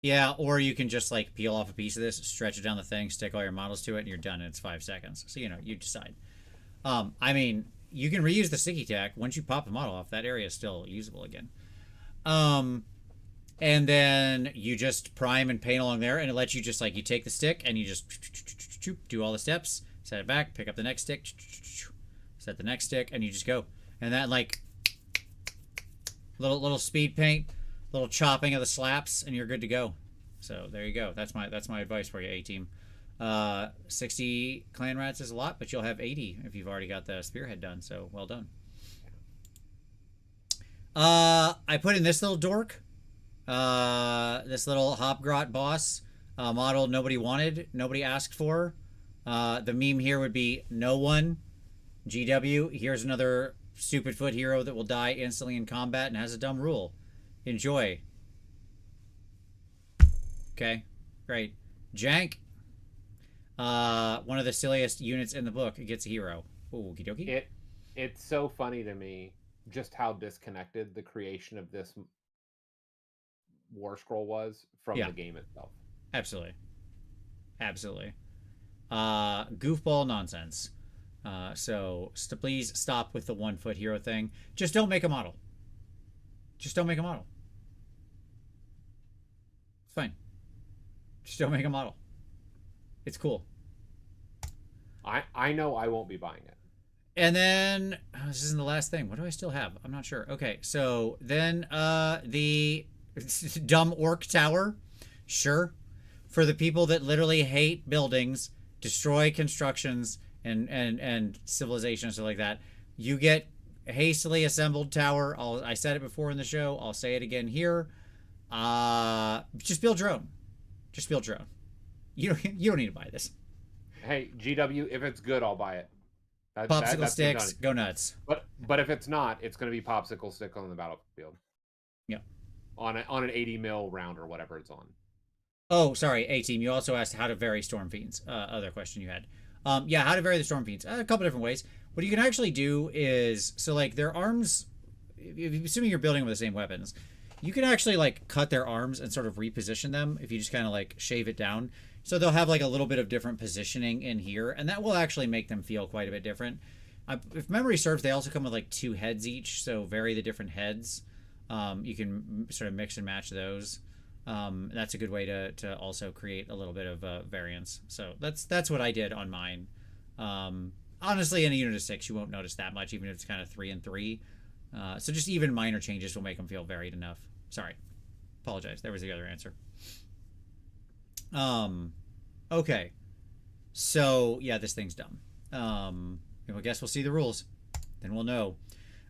Yeah, or you can just like peel off a piece of this, stretch it down the thing, stick all your models to it, and you're done. And it's 5 seconds. So you decide. I mean, you can reuse the sticky tack once you pop the model off. That area is still usable again. And then you just prime and paint along there, and it lets you just like you take the stick and you just do all the steps, set it back, pick up the next stick, set the next stick, and you just go. And that like little speed paint, little chopping of the slaps, and you're good to go. So there you go. That's my advice for you, A-Team. 60 clan rats is a lot, but you'll have 80 if you've already got the spearhead done. So well done. I put in this little dork, this little Hobgrot boss model nobody wanted, nobody asked for. The meme here would be no one. GW, here's another stupid foot hero that will die instantly in combat and has a dumb rule. Enjoy. Okay, great. Jank, one of the silliest units in the book. It gets a hero. Okie dokie. It's so funny to me just how disconnected the creation of this war scroll was from the game itself. Absolutely. Absolutely. Goofball nonsense. So please stop with the 1 foot hero thing. Just don't make a model. Just don't make a model. It's fine. Just don't make a model. It's cool. I know I won't be buying it. And then this isn't the last thing. What do I still have? I'm not sure. Okay, so then the dumb orc tower. Sure. For the people that literally hate buildings, destroy constructions and civilization and stuff like that, you get a hastily assembled tower. I said it before in the show. I'll say it again here. Just build your own. Just build your own. You don't need to buy this. Hey, GW, if it's good, I'll buy it. Popsicle sticks, go nuts. But if it's not, it's going to be popsicle stick on the battlefield. Yep. On an 80 mil round or whatever it's on. Oh, sorry, A-Team. You also asked how to vary Storm Fiends. Other question you had. Yeah, how to vary the Storm Fiends. A couple different ways. What you can actually do is, so like their arms, assuming you're building with the same weapons, you can actually like cut their arms and sort of reposition them if you just kind of like shave it down. So they'll have like a little bit of different positioning in here, and that will actually make them feel quite a bit different. If memory serves, they also come with like 2 heads each, so vary the different heads. You can sort of mix and match those. That's a good way to also create a little bit of variance. So that's what I did on mine. Honestly, in a unit of 6, you won't notice that much, even if it's kind of 3 and 3. So just even minor changes will make them feel varied enough. Sorry. Apologize. There was the other answer. Okay. So, yeah, this thing's dumb. I guess we'll see the rules. Then we'll know.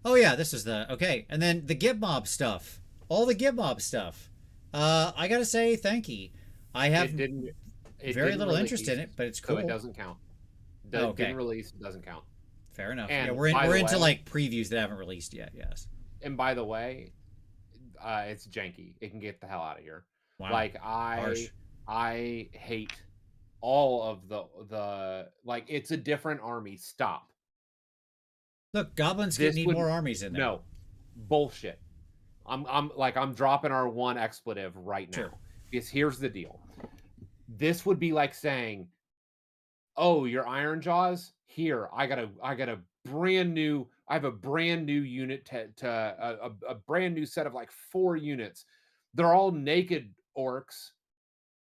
Oh, yeah, this is the... Okay, and then the Git Mob stuff. All the Git Mob stuff. I gotta say, THANKY. I have very little interest in it, but it's cool. So it doesn't count. Okay. Didn't release, doesn't count. Fair enough. And yeah, we're into like previews that haven't released yet. Yes. And by the way, it's janky. It can get the hell out of here. Wow. Like I hate all of the like. It's a different army. Stop. Look, goblins need more armies in there. No, bullshit. I'm dropping our one expletive right now. Sure. Because here's the deal. This would be like saying, "Oh, your Iron Jaws? Here, I got a brand new. I have a brand new unit a brand new set of like 4 units. They're all naked orcs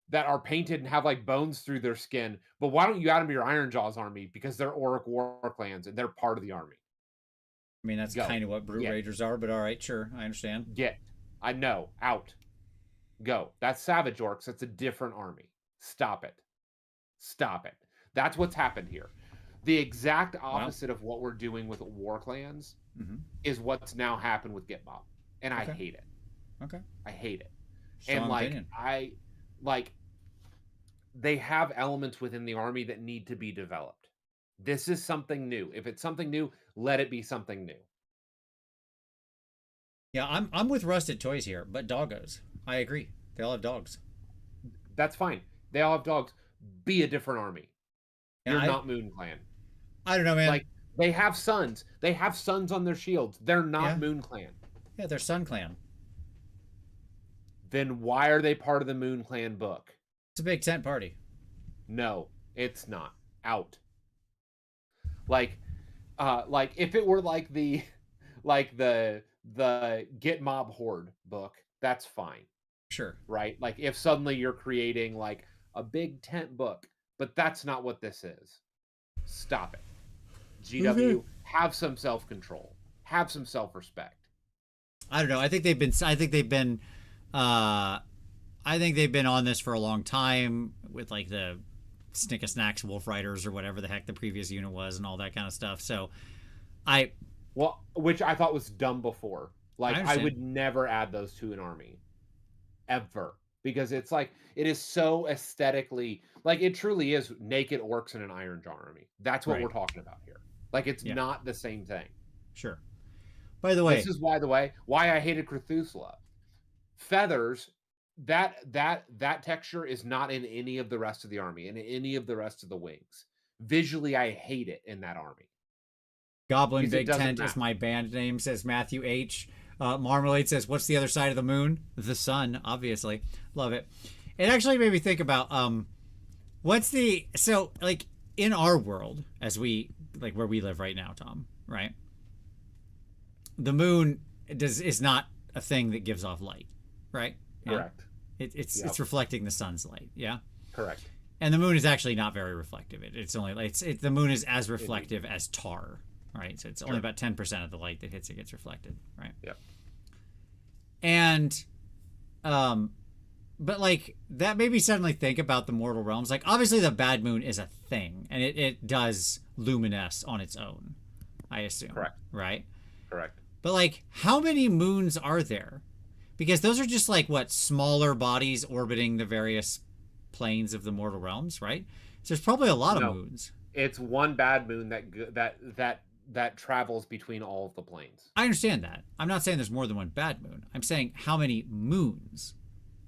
that are painted and have like bones through their skin. But why don't you add them to your Iron Jaws army? Because they're orc war clans and they're part of the army." I mean, that's kind of what Brute Raiders are, but all right, sure, I understand. I know, out. Go. That's Savage Orcs. That's a different army. Stop it. Stop it. That's what's happened here. The exact opposite of what we're doing with war clans is what's now happened with Gitmob. And I hate it. Okay. I hate it. Strong opinion. They have elements within the army that need to be developed. This is something new. If it's something new, let it be something new. Yeah, I'm with Rusted Toys here, but doggos. I agree. They all have dogs. That's fine. They all have dogs. Be a different army. Yeah, You're not Moon Clan. I don't know, man. Like, they have suns. They have suns on their shields. They're not Moon Clan. Yeah, they're Sun Clan. Then why are they part of the Moon Clan book? It's a big tent party. No, it's not. Out. Like if it were like the Get Mob Horde book, that's fine. Sure. Right? Like if suddenly you're creating like a big tent book, but that's not what this is. Stop it. GW, have some self-control. Have some self-respect. I don't know. I think they've been on this for a long time with like the Snick a Snacks Wolf Riders or whatever the heck the previous unit was and all that kind of stuff. So I Well, which I thought was dumb before. I Like I understand. would never add those to an army ever, because it's like it is so aesthetically, like it truly is naked orcs in an Iron Jaw army. That's what Right. we're talking about here. Like it's Yeah. not the same thing. Sure. By the This way, is why the way why I hated Cthulhu. Feathers, that texture is not in any of the rest of the army and any of the rest of the wings. Visually, I hate it in that army Goblin because it Big doesn't Tent is match. my band name, says Matthew H. Marmalade says, "What's the other side of the moon? The sun, obviously. Love it." It actually made me think about what's the so like in our world as we like where we live right now, Tom. Right, the moon is not a thing that gives off light, right? Yeah, Correct. it's Yep. reflecting the sun's light. Yeah, Correct. and the moon is actually not very reflective. It's only the moon is as Indeed. reflective as tar, right? So it's only Sure. about 10% of the light that hits it gets reflected, right? Yep. And um but like that made me suddenly think about the mortal realms. Like obviously the bad moon is a thing and it does luminesce on its own, I assume, Correct. right? Correct. But like how many moons are there? Because those are just like what smaller bodies orbiting the various planes of the mortal realms, right? So there's probably a lot of No, moons. it's one bad moon that travels between all of the planes. I understand that. I'm not saying there's more than one bad moon. I'm saying how many moons.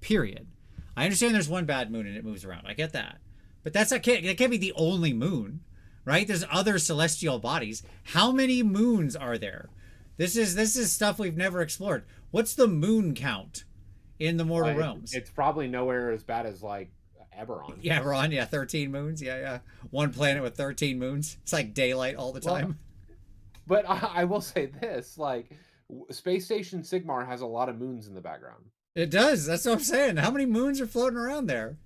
Period. I understand there's one bad moon and it moves around. I get that. But that can't be the only moon, right? There's other celestial bodies. How many moons are there? This is stuff we've never explored. What's the moon count in the mortal realms? It's probably nowhere as bad as like Eberron. Yeah, we're on 13 moons. Yeah, yeah. One planet with 13 moons. It's like daylight all the Well, time. but I will say this: like Space Station Sigmar has a lot of moons in the background. It does. That's what I'm saying. How many moons are floating around there?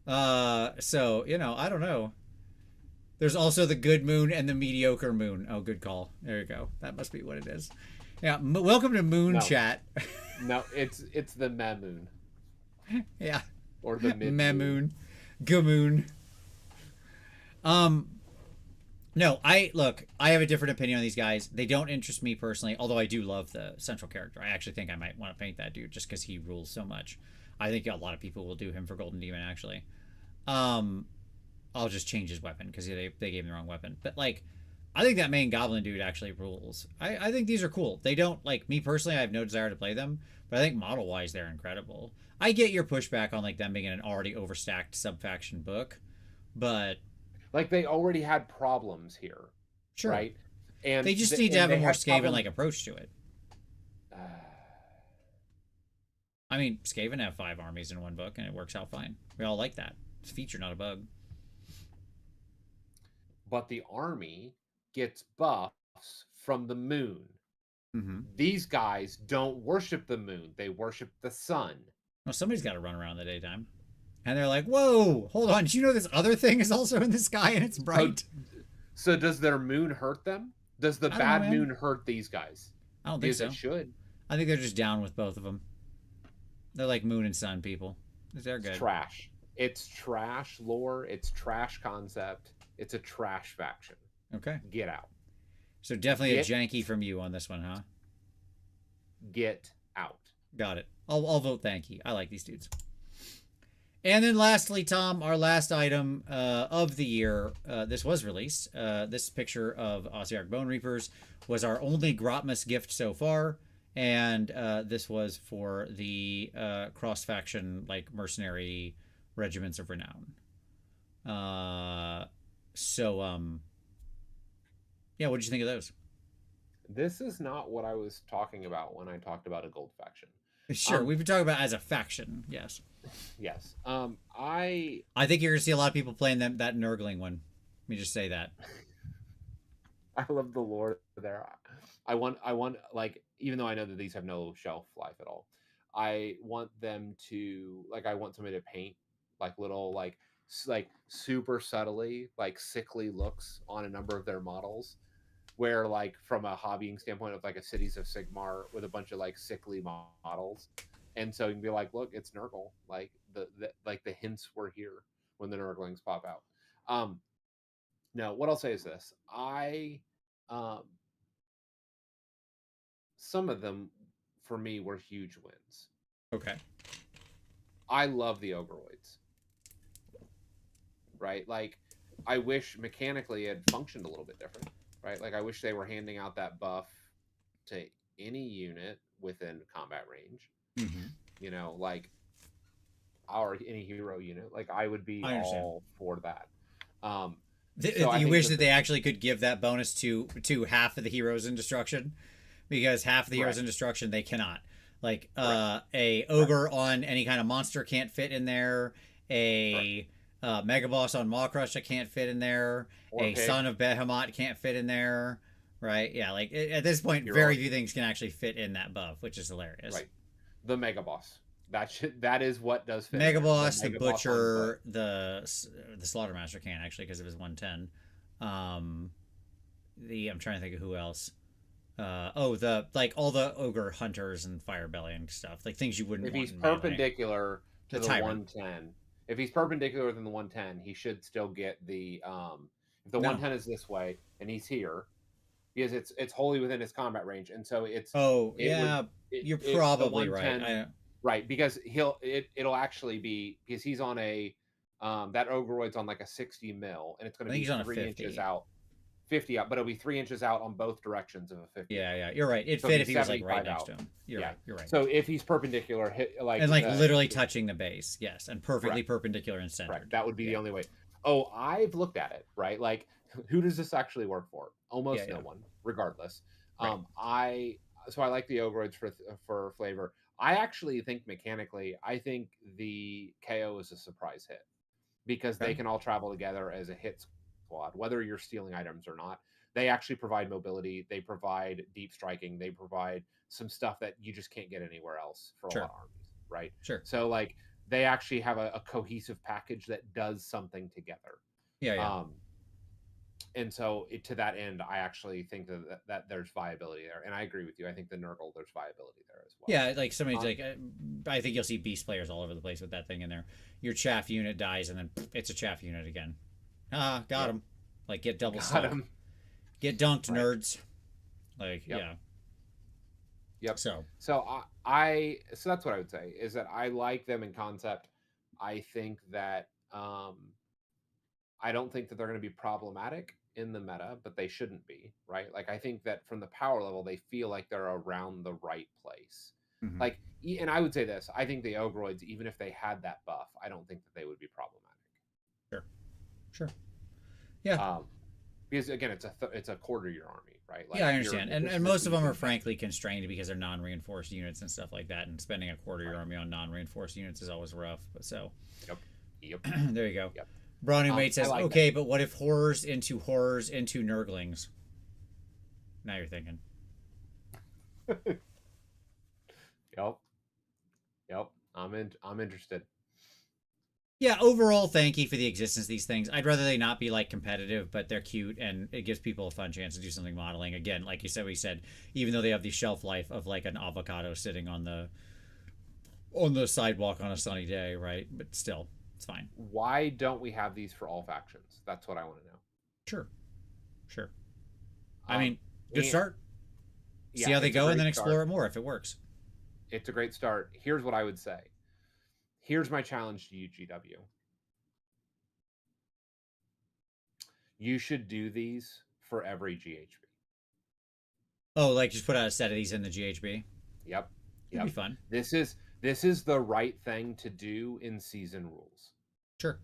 So, I don't know. There's also the good moon and the mediocre moon. Oh, good call. There you go. That must be what it is. Yeah. Welcome to Moon No, Chat. no, it's the Memoon Yeah. or the Mid Moon. Memoon. Gamoon. Um, no, I have a different opinion on these guys. They don't interest me personally, although I do love the central character. I actually think I might want to paint that dude just because he rules so much. I think a lot of people will do him for Golden Demon, actually. Um, I'll just change his weapon because they gave him the wrong weapon. But like, I think that main goblin dude actually rules. I think these are cool. They don't like me personally. I have no desire to play them, but I think model wise they're incredible. I get your pushback on like them being in an already overstacked sub faction book, but Like they already had problems here, sure, right? And they just need to have a they more had Skaven problems. like approach to it. I mean, Skaven have 5 armies in one book and it works out fine. We all like that. It's a feature, not a bug. But the army gets buffs from the moon. Mm-hmm. These guys don't worship the moon, they worship the sun. Well, somebody's got to run around in the daytime. And they're like, whoa, hold on. Did you know this other thing is also in the sky and it's So, bright? so does their moon hurt them? Does the I don't know, bad man. moon hurt these guys? I don't think Because so. it should. I think they're just down with both of them. They're like moon and sun people. They're It's good. trash. It's trash lore. It's trash concept. It's a trash faction. Okay. Get out. So definitely Get a janky from you on this one, huh? get out. Got it. I'll vote thanky. I like these dudes. And then lastly, Tom, our last item of the year. This was released. This picture of Ossiarch Bone Reapers was our only Grotmus gift so far. And this was for the cross-faction, like, mercenary regiments of renown. Yeah, what did you think of those? This is not what I was talking about when I talked about a gold faction. Sure, we've been talking about as a faction, yes. Yes. I think you're gonna see a lot of people playing that Nurgling one. Let me just say that. I love the lore there. I want like, even though I know that these have no shelf life at all, I want them to like, I want somebody to paint like little like super subtly like sickly looks on a number of their models, where like from a hobbying standpoint of like a Cities of Sigmar with a bunch of like sickly models, and so you can be like, look, it's Nurgle, like the like the hints were here. when the Nurglings pop out. No, what I'll say is this: um, some of them for me were huge wins. Okay. I love the Ogroids, right? Like, I wish mechanically it functioned a little bit different, right? Like, I wish they were handing out that buff to any unit within combat range. Mm-hmm. You know, like, or any hero unit. Like, I would be I understand. all for that. So I You think wish that that they actually could give that bonus to half of the heroes in destruction, because half of the heroes Correct. in destruction they cannot. Like Correct. a ogre on any kind of monster can't fit in there. Correct. A mega boss on Maw Crusher can't fit in there. Or A pig. son of Behemoth can't fit in there. Right? Yeah. Like at this point, Hero. very few things can actually fit in that buff, which is hilarious. Right. The mega boss. That is what does fit. Mega Boss, the Mega Boss on Butcher, foot. the Slaughtermaster can actually because of his 110. I'm trying to think of who else. The like all the ogre hunters and firebelly and stuff, like things you wouldn't If want he's in melee. perpendicular to The the tyrant. 110, if he's perpendicular than the 110, he should still get the if the No. 110 is this way and he's here, because it's wholly within his combat range, and so it Yeah, would you're the probably right. 110 right, because it'll actually be, because he's on a that Ogroid's on like a 60 mil, and it's going I to think be he's on a 3 inches 50. out, 50 out, but it'll be 3 inches out on both directions of a 50. Yeah, you're right. It'd So fit he's if he was like right 75 next out. to him. You're Yeah. right. You're right. So if he's perpendicular, And like literally touching the base, yes, and perfectly correct. perpendicular and centered. Correct. That would be the only way. Oh, I've looked at it, right? Like, who does this actually work for? Almost no one, regardless. Right. I like the Ogroids for flavor. I actually think mechanically, I think the KO is a surprise hit, because they Okay. can all travel together as a hit squad, whether you're stealing items or not. They actually provide mobility. They provide deep striking. They provide some stuff that you just can't get anywhere else for a Sure. lot of armies, right? Sure. So like, they actually have a cohesive package that does something together. Yeah. And so to that end, I actually think that there's viability there, and I agree with you. I think the Nurgle, there's viability there as well. Yeah, like somebody's like, I think you'll see beast players all over the place with that thing in there. Your chaff unit dies, and then it's a chaff unit again. Got him. Like, get double stuck. Get dunked, right. Nerds. Like, yeah. Yep. So so that's what I would say, is that I like them in concept. I think that I don't think that they're going to be problematic in the meta, but they shouldn't be, right? Like, I think that from the power level, they feel like they're around the right place. mm-hmm. Like, and I would say this: I think the Ogroids, even if they had that buff, I don't think that they would be problematic. Sure. Yeah. Because again, it's a quarter your army, right? Like, yeah, I understand, and most of them are frankly constrained because they're non-reinforced units and stuff like that, and spending a quarter your army on non-reinforced units is always rough. But so, yep. There you go. Yep. Brownie Mate says, like okay, but what if horrors into Nurglings? Now you're thinking. Yep. I'm interested. Yeah, overall, thank you for the existence of these things. I'd rather they not be like competitive, but they're cute and it gives people a fun chance to do something modeling. Again, like you said, even though they have the shelf life of like an avocado sitting on the sidewalk on a sunny day, right? But still, it's fine. Why don't we have these for all factions? That's what I want to know. Sure. I mean, good start. See how they go and then explore it more if it works. It's a great start. Here's what I would say. Here's my challenge to you, GW. You should do these for every GHB. Oh, like just put out a set of these in the GHB? Yep. It'd be fun. This is the right thing to do in season rules. Sure.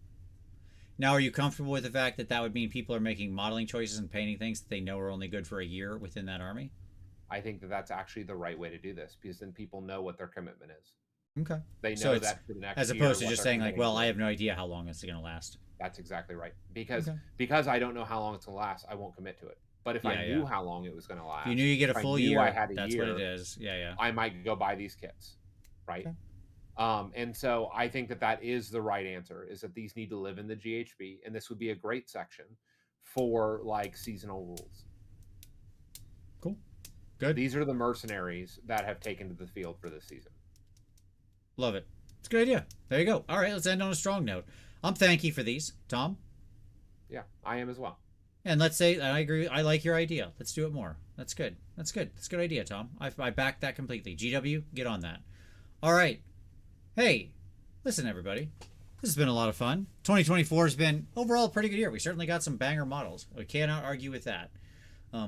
Now, are you comfortable with the fact that would mean people are making modeling choices and painting things that they know are only good for a year within that army? I think that that's actually the right way to do this, because then people know what their commitment is. Okay. They know that for the next as opposed to just saying like, well, I have no idea how long it's going to last. That's exactly right. Because I don't know how long it's going to last, I won't commit to it. But if I knew how long it was going to last, if you knew you get a full year, that's year, what it is. Yeah. I might go buy these kits, right? Okay. And so I think that is the right answer, is that these need to live in the GHB, and this would be a great section for like seasonal rules. Cool. Good. These are the mercenaries that have taken to the field for this season. Love it. It's a good idea. There you go. All right, let's end on a strong note. I'm thanky for these, Tom. Yeah, I am as well. And let's say, I agree, I like your idea. Let's do it more. That's good. That's good. That's a good idea, Tom. I back that completely. GW, get on that. All right. Hey, listen, everybody. This has been a lot of fun. 2024 has been overall a pretty good year. We certainly got some banger models. We cannot argue with that.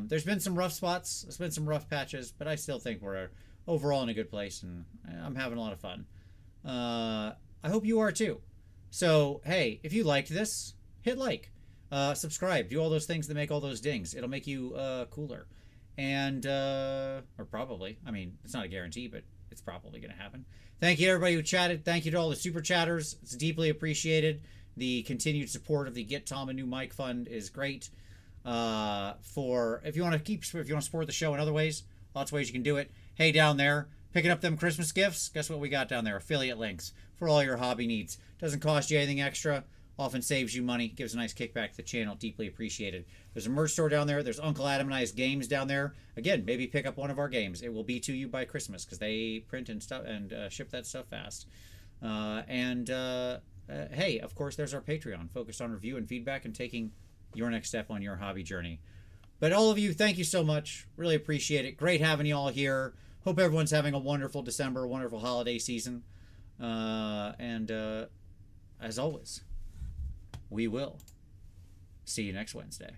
There's been some rough spots. There's been some rough patches, but I still think we're overall in a good place, and I'm having a lot of fun. I hope you are too. So, hey, if you liked this, hit like. Subscribe. Do all those things that make all those dings. It'll make you cooler. And, or probably. I mean, it's not a guarantee, but it's probably going to happen. Thank you to everybody who chatted. Thank you to all the super chatters. It's deeply appreciated. The continued support of the Get Tom a New Mic Fund is great. If you want to support the show in other ways, lots of ways you can do it. Hey, down there, picking up them Christmas gifts. Guess what we got down there? Affiliate links for all your hobby needs. Doesn't cost you anything extra. Often saves you money. Gives a nice kickback to the channel. Deeply appreciated. There's a merch store down there. There's Uncle Adam and I's games down there. Again, maybe pick up one of our games. It will be to you by Christmas because they print and stuff and ship that stuff fast. Hey, of course, there's our Patreon, focused on review and feedback and taking your next step on your hobby journey. But all of you, thank you so much. Really appreciate it. Great having you all here. Hope everyone's having a wonderful December, wonderful holiday season. As always, we will see you next Wednesday.